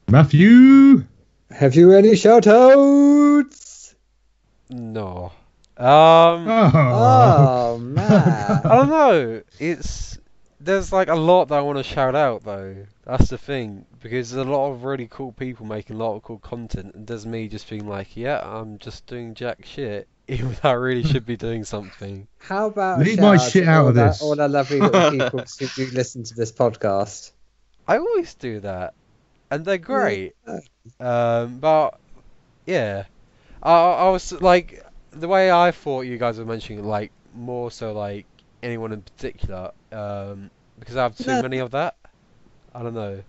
Speaker 4: Matthew,
Speaker 3: have you any shoutouts?
Speaker 1: No.
Speaker 3: Oh man.
Speaker 1: I don't know. There's like a lot that I want to shout out though. That's the thing, because there's a lot of really cool people making a lot of cool content, and there's me just being like, yeah, I'm just doing jack shit, even though I really should be doing something.
Speaker 3: How about
Speaker 4: leave my shit out of this?
Speaker 3: All the lovely little people who do listen to this podcast.
Speaker 1: I always do that, and they're great. But yeah, I was like, the way I thought you guys were mentioning, like more so like anyone in particular, because I have too many of that. I don't know.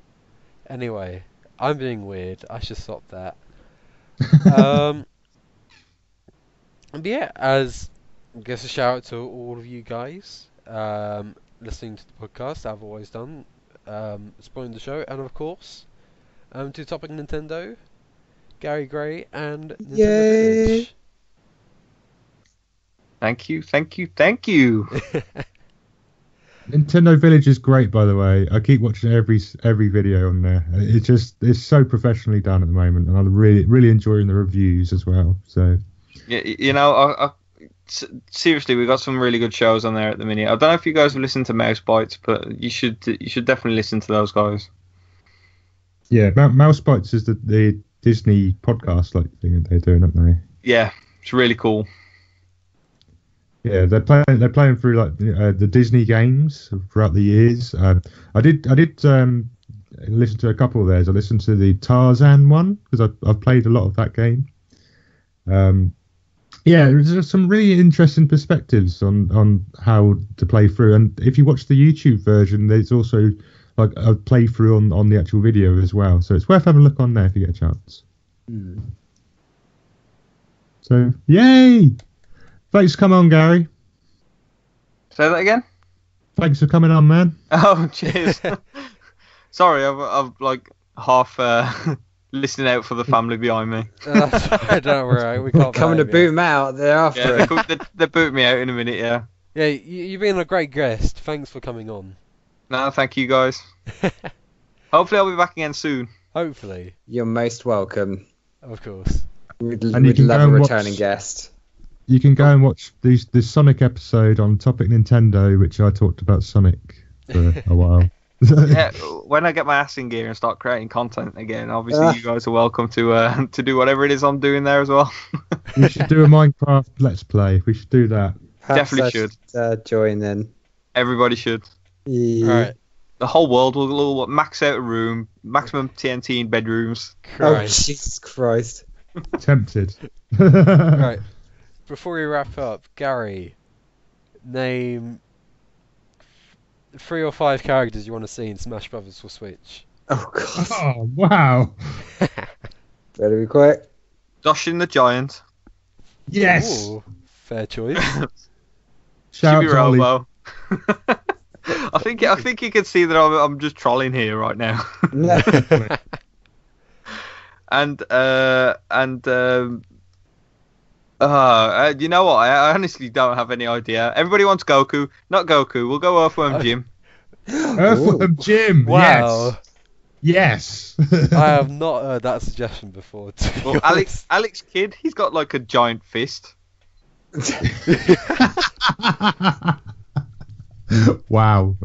Speaker 1: Anyway, I'm being weird. I should stop that. But yeah, as I guess a shout out to all of you guys listening to the podcast. I've always done spoiling the show, and of course, to Topic Nintendo, Gary Gray, and Nintendo Village.
Speaker 2: Thank you.
Speaker 4: Nintendo Village is great, by the way. I keep watching every video on there. It's so professionally done at the moment, and I'm really enjoying the reviews as well. So
Speaker 2: yeah, seriously, we've got some really good shows on there at the minute. I don't know if you guys have listened to Mouse Bites, but you should definitely listen to those guys.
Speaker 4: Yeah, Mouse Bites is the Disney podcast like thing that they're doing, aren't they?
Speaker 2: Yeah, it's really cool.
Speaker 4: Yeah, they're playing through like the Disney games throughout the years. I did listen to a couple of theirs. I listened to the Tarzan one because I've played a lot of that game. Yeah, there's some really interesting perspectives on how to play through. And if you watch the YouTube version, there's also like a playthrough on the actual video as well. So it's worth having a look on there if you get a chance. So yay! Thanks for coming on, Gary.
Speaker 2: Say that again?
Speaker 4: Thanks for coming on, man.
Speaker 2: Oh, cheers. Sorry, I've like half listening out for the family behind me.
Speaker 1: Don't worry, we can't.
Speaker 3: Coming to boot them out. They're after it.
Speaker 2: Yeah, they boot me out in a minute. Yeah.
Speaker 1: Yeah, you've been a great guest. Thanks for coming on.
Speaker 2: No, thank you guys. Hopefully, I'll be back again soon.
Speaker 1: Hopefully.
Speaker 3: You're most welcome.
Speaker 1: Of course.
Speaker 3: We'd love a returning guest.
Speaker 4: You can go and watch the Sonic episode on Topic Nintendo, which I talked about Sonic for a while.
Speaker 2: Yeah, when I get my ass in gear and start creating content again, obviously you guys are welcome to do whatever it is I'm doing there as well.
Speaker 4: We should do a Minecraft Let's Play. We should do that.
Speaker 3: Perhaps
Speaker 2: definitely
Speaker 3: should. Join then.
Speaker 2: Everybody should.
Speaker 3: Yeah.
Speaker 1: All right.
Speaker 2: The whole world will max out a room, maximum TNT in bedrooms.
Speaker 3: Oh, Jesus Christ.
Speaker 4: Tempted.
Speaker 1: Right. Before we wrap up, Gary, name 3 or 5 characters you want to see in Smash Brothers for Switch.
Speaker 3: Oh, God.
Speaker 4: Oh, wow.
Speaker 3: Better be quick.
Speaker 2: Doshin the Giant.
Speaker 4: Yes.
Speaker 1: Ooh, fair choice.
Speaker 4: Shout out to Ollie.
Speaker 2: Robo. I think you can see that I'm just trolling here right now. And you know what? I honestly don't have any idea. Everybody wants Goku. Not Goku. We'll go Earthworm Jim.
Speaker 4: Earthworm Jim.
Speaker 1: Wow.
Speaker 4: Yes.
Speaker 1: I have not heard that suggestion before.
Speaker 2: Well, Alex Kidd, he's got like a giant fist.
Speaker 4: Wow.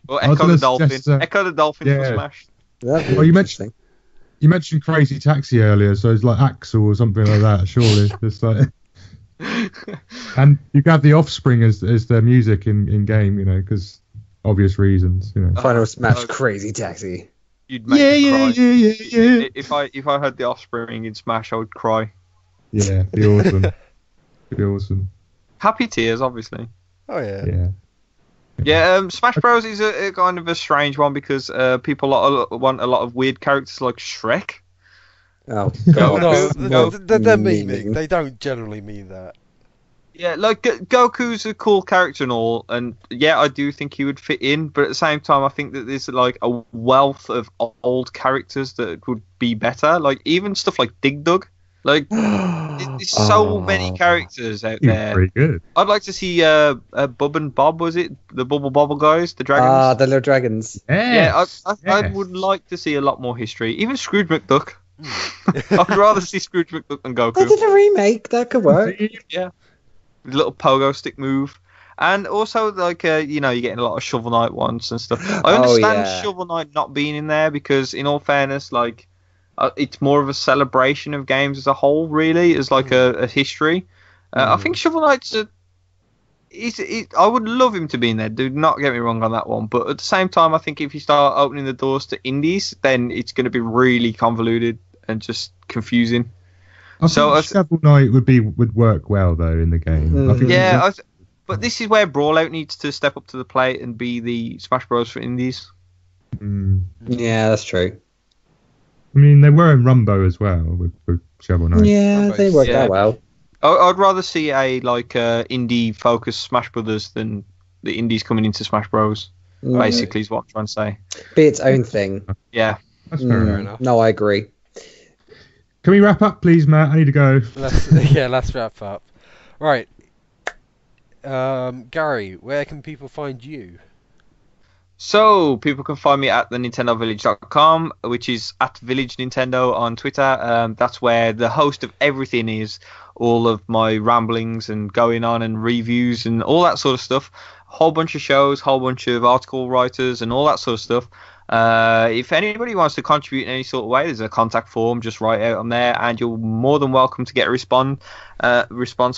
Speaker 2: Or Echo the Dolphin. Echo the Dolphin for Smash.
Speaker 3: Well,
Speaker 4: you mentioned You mentioned Crazy Taxi earlier, so it's like Axel or something like that. Surely, it's like. And you can have the Offspring as their music in game, you know, because obvious reasons, you know.
Speaker 3: Final Smash, Crazy Taxi.
Speaker 2: You'd make me cry. If I heard the Offspring in Smash, I would cry.
Speaker 4: Yeah, be awesome. Be awesome.
Speaker 2: Happy tears, obviously.
Speaker 1: Oh yeah.
Speaker 4: Yeah.
Speaker 2: Yeah, Smash Bros is a kind of a strange one because people want a lot of weird characters like Shrek.
Speaker 3: Oh,
Speaker 1: God. No, they're
Speaker 3: memeing.
Speaker 1: memeing. They don't generally mean that.
Speaker 2: Yeah, like Goku's a cool character and all, and yeah, I do think he would fit in, but at the same time, I think that there's like a wealth of old characters that would be better. Like even stuff like Dig Dug. Like there's so many characters out there.
Speaker 4: Pretty good.
Speaker 2: I'd like to see Bub and Bob, was it? The Bubble Bobble guys, the dragons.
Speaker 3: Ah, the little dragons.
Speaker 4: Yes.
Speaker 2: Yeah, I would like to see a lot more history. Even Scrooge McDuck. I'd rather see Scrooge McDuck than Goku.
Speaker 3: They did a remake. That could work.
Speaker 2: Yeah. With a little pogo stick move. And also, like, you're getting a lot of Shovel Knight ones and stuff. I understand Shovel Knight not being in there because, in all fairness, like, it's more of a celebration of games as a whole, really, as like a history. I think Shovel Knight's I would love him to be in there. Do not get me wrong on that one. But at the same time, I think if you start opening the doors to indies, then it's going to be really convoluted and just confusing.
Speaker 4: I think Shovel Knight would work well though in the game. I think
Speaker 2: but this is where Brawlout needs to step up to the plate and be the Smash Bros for indies.
Speaker 3: Yeah, that's true.
Speaker 4: I mean, they were in Rumbo as well with Shovel Knight.
Speaker 3: Yeah, they worked out well.
Speaker 2: I'd rather see a indie focused Smash Brothers than the indies coming into Smash Bros. Basically, is what I'm trying to say.
Speaker 3: Be its own thing.
Speaker 2: Yeah,
Speaker 4: that's fair enough.
Speaker 3: No, I agree.
Speaker 4: Can we wrap up, please, Matt? I need to go.
Speaker 1: Let's wrap up. Right. Gary, where can people find you?
Speaker 2: So, people can find me at thenintendovillage.com, which is at Village Nintendo on Twitter. That's where the host of everything is. All of my ramblings and going on and reviews and all that sort of stuff. Whole bunch of shows, whole bunch of article writers and all that sort of stuff. If anybody wants to contribute in any sort of way, there's a contact form, just write out on there, and you're more than welcome to get a response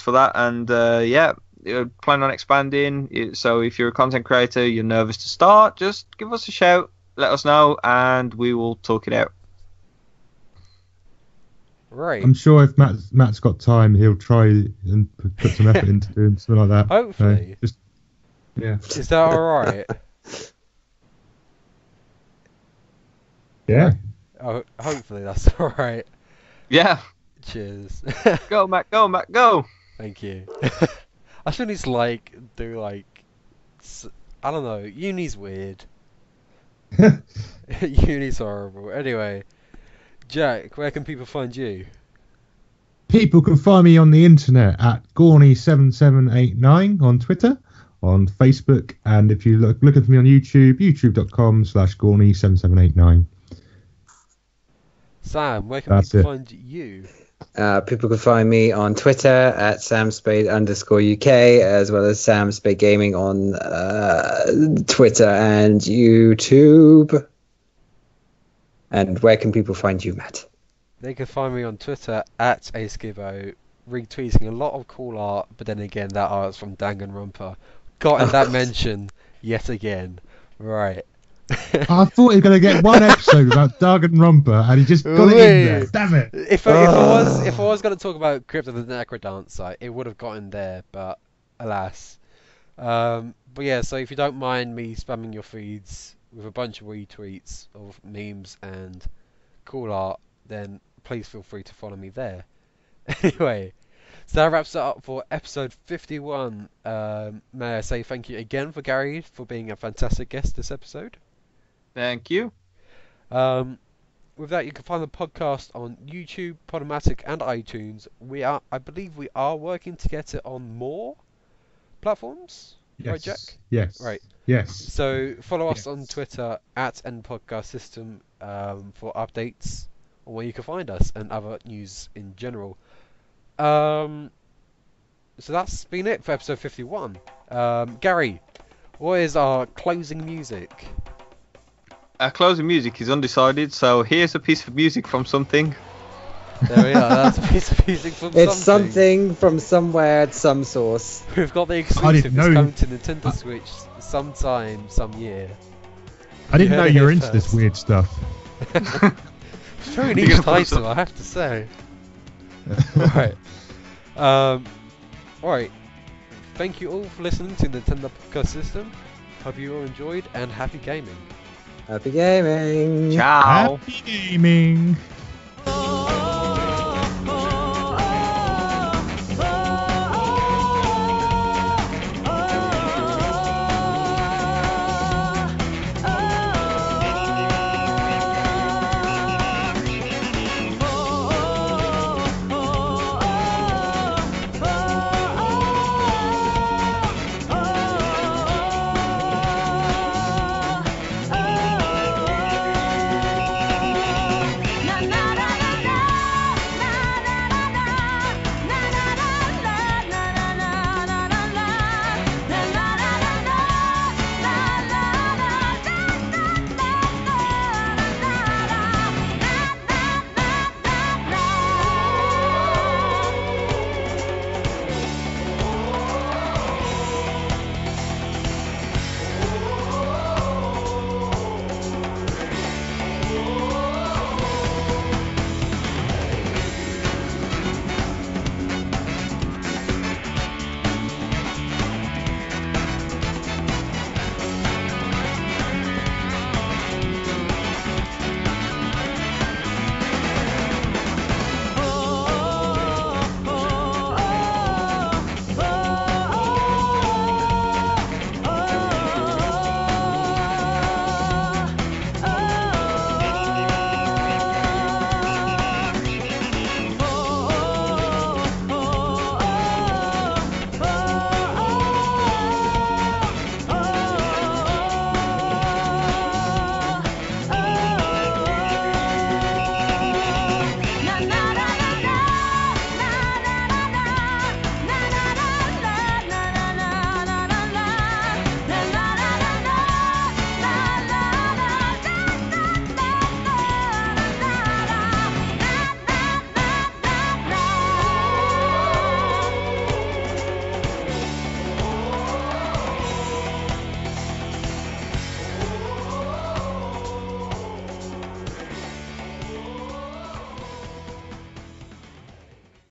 Speaker 2: for that. And plan on expanding. So if you're a content creator, you're nervous to start, just give us a shout, let us know, and we will talk it out.
Speaker 1: Right.
Speaker 4: I'm sure if Matt's got time, he'll try and put some effort into doing something like that.
Speaker 1: Hopefully.
Speaker 4: Yeah.
Speaker 1: Is that alright?
Speaker 4: Yeah.
Speaker 1: Oh, hopefully that's alright.
Speaker 2: Yeah.
Speaker 1: Cheers.
Speaker 2: Go, Matt, go.
Speaker 1: Thank you. I should just do I don't know. Uni's weird. Uni's horrible. Anyway, Jack, where can people find you?
Speaker 4: People can find me on the internet at Gorny7789 on Twitter, on Facebook, and if you looking for me on YouTube, youtube.com/Gorny7789.
Speaker 1: Sam, where can people find you?
Speaker 3: People can find me on Twitter at samspade_UK, as well as Sam Spade Gaming on Twitter and YouTube. And where can people find you, Matt?
Speaker 1: They can find me on Twitter at askibbo, retweeting a lot of cool art, but then again, that art's from Danganronpa. Got that mention yet again. Right.
Speaker 4: I thought he was going to get one episode about Danganronpa, and he just got it in there. Damn it!
Speaker 1: If I was going to talk about Crypt of the Necrodancer, it would have gotten there, but alas. But yeah, so if you don't mind me spamming your feeds with a bunch of retweets of memes and cool art, then please feel free to follow me there. Anyway, so that wraps it up for episode 51. May I say thank you again for Gary for being a fantastic guest this episode.
Speaker 2: Thank you.
Speaker 1: With that, you can find the podcast on YouTube, Podomatic, and iTunes. I believe we are working to get it on more platforms.
Speaker 4: Yes.
Speaker 1: Right, Jack?
Speaker 4: Yes.
Speaker 1: Right.
Speaker 4: Yes.
Speaker 1: So follow us on Twitter at NPodcastSystem for updates on where you can find us and other news in general. So that's been it for episode 51. Gary, what is our closing music?
Speaker 2: Our closing music is undecided, so here's a piece of music from something.
Speaker 1: There we are, that's a piece of music from
Speaker 3: It's something from somewhere at some source.
Speaker 1: We've got the exclusive, it's coming to Nintendo Switch sometime, some year.
Speaker 4: I didn't know you were into this weird stuff.
Speaker 1: It's very niche title, I have to say. Right. Alright. Thank you all for listening to Nintendo Podcast System. Hope you all enjoyed, and happy gaming.
Speaker 3: Happy gaming.
Speaker 2: Ciao.
Speaker 4: Happy gaming.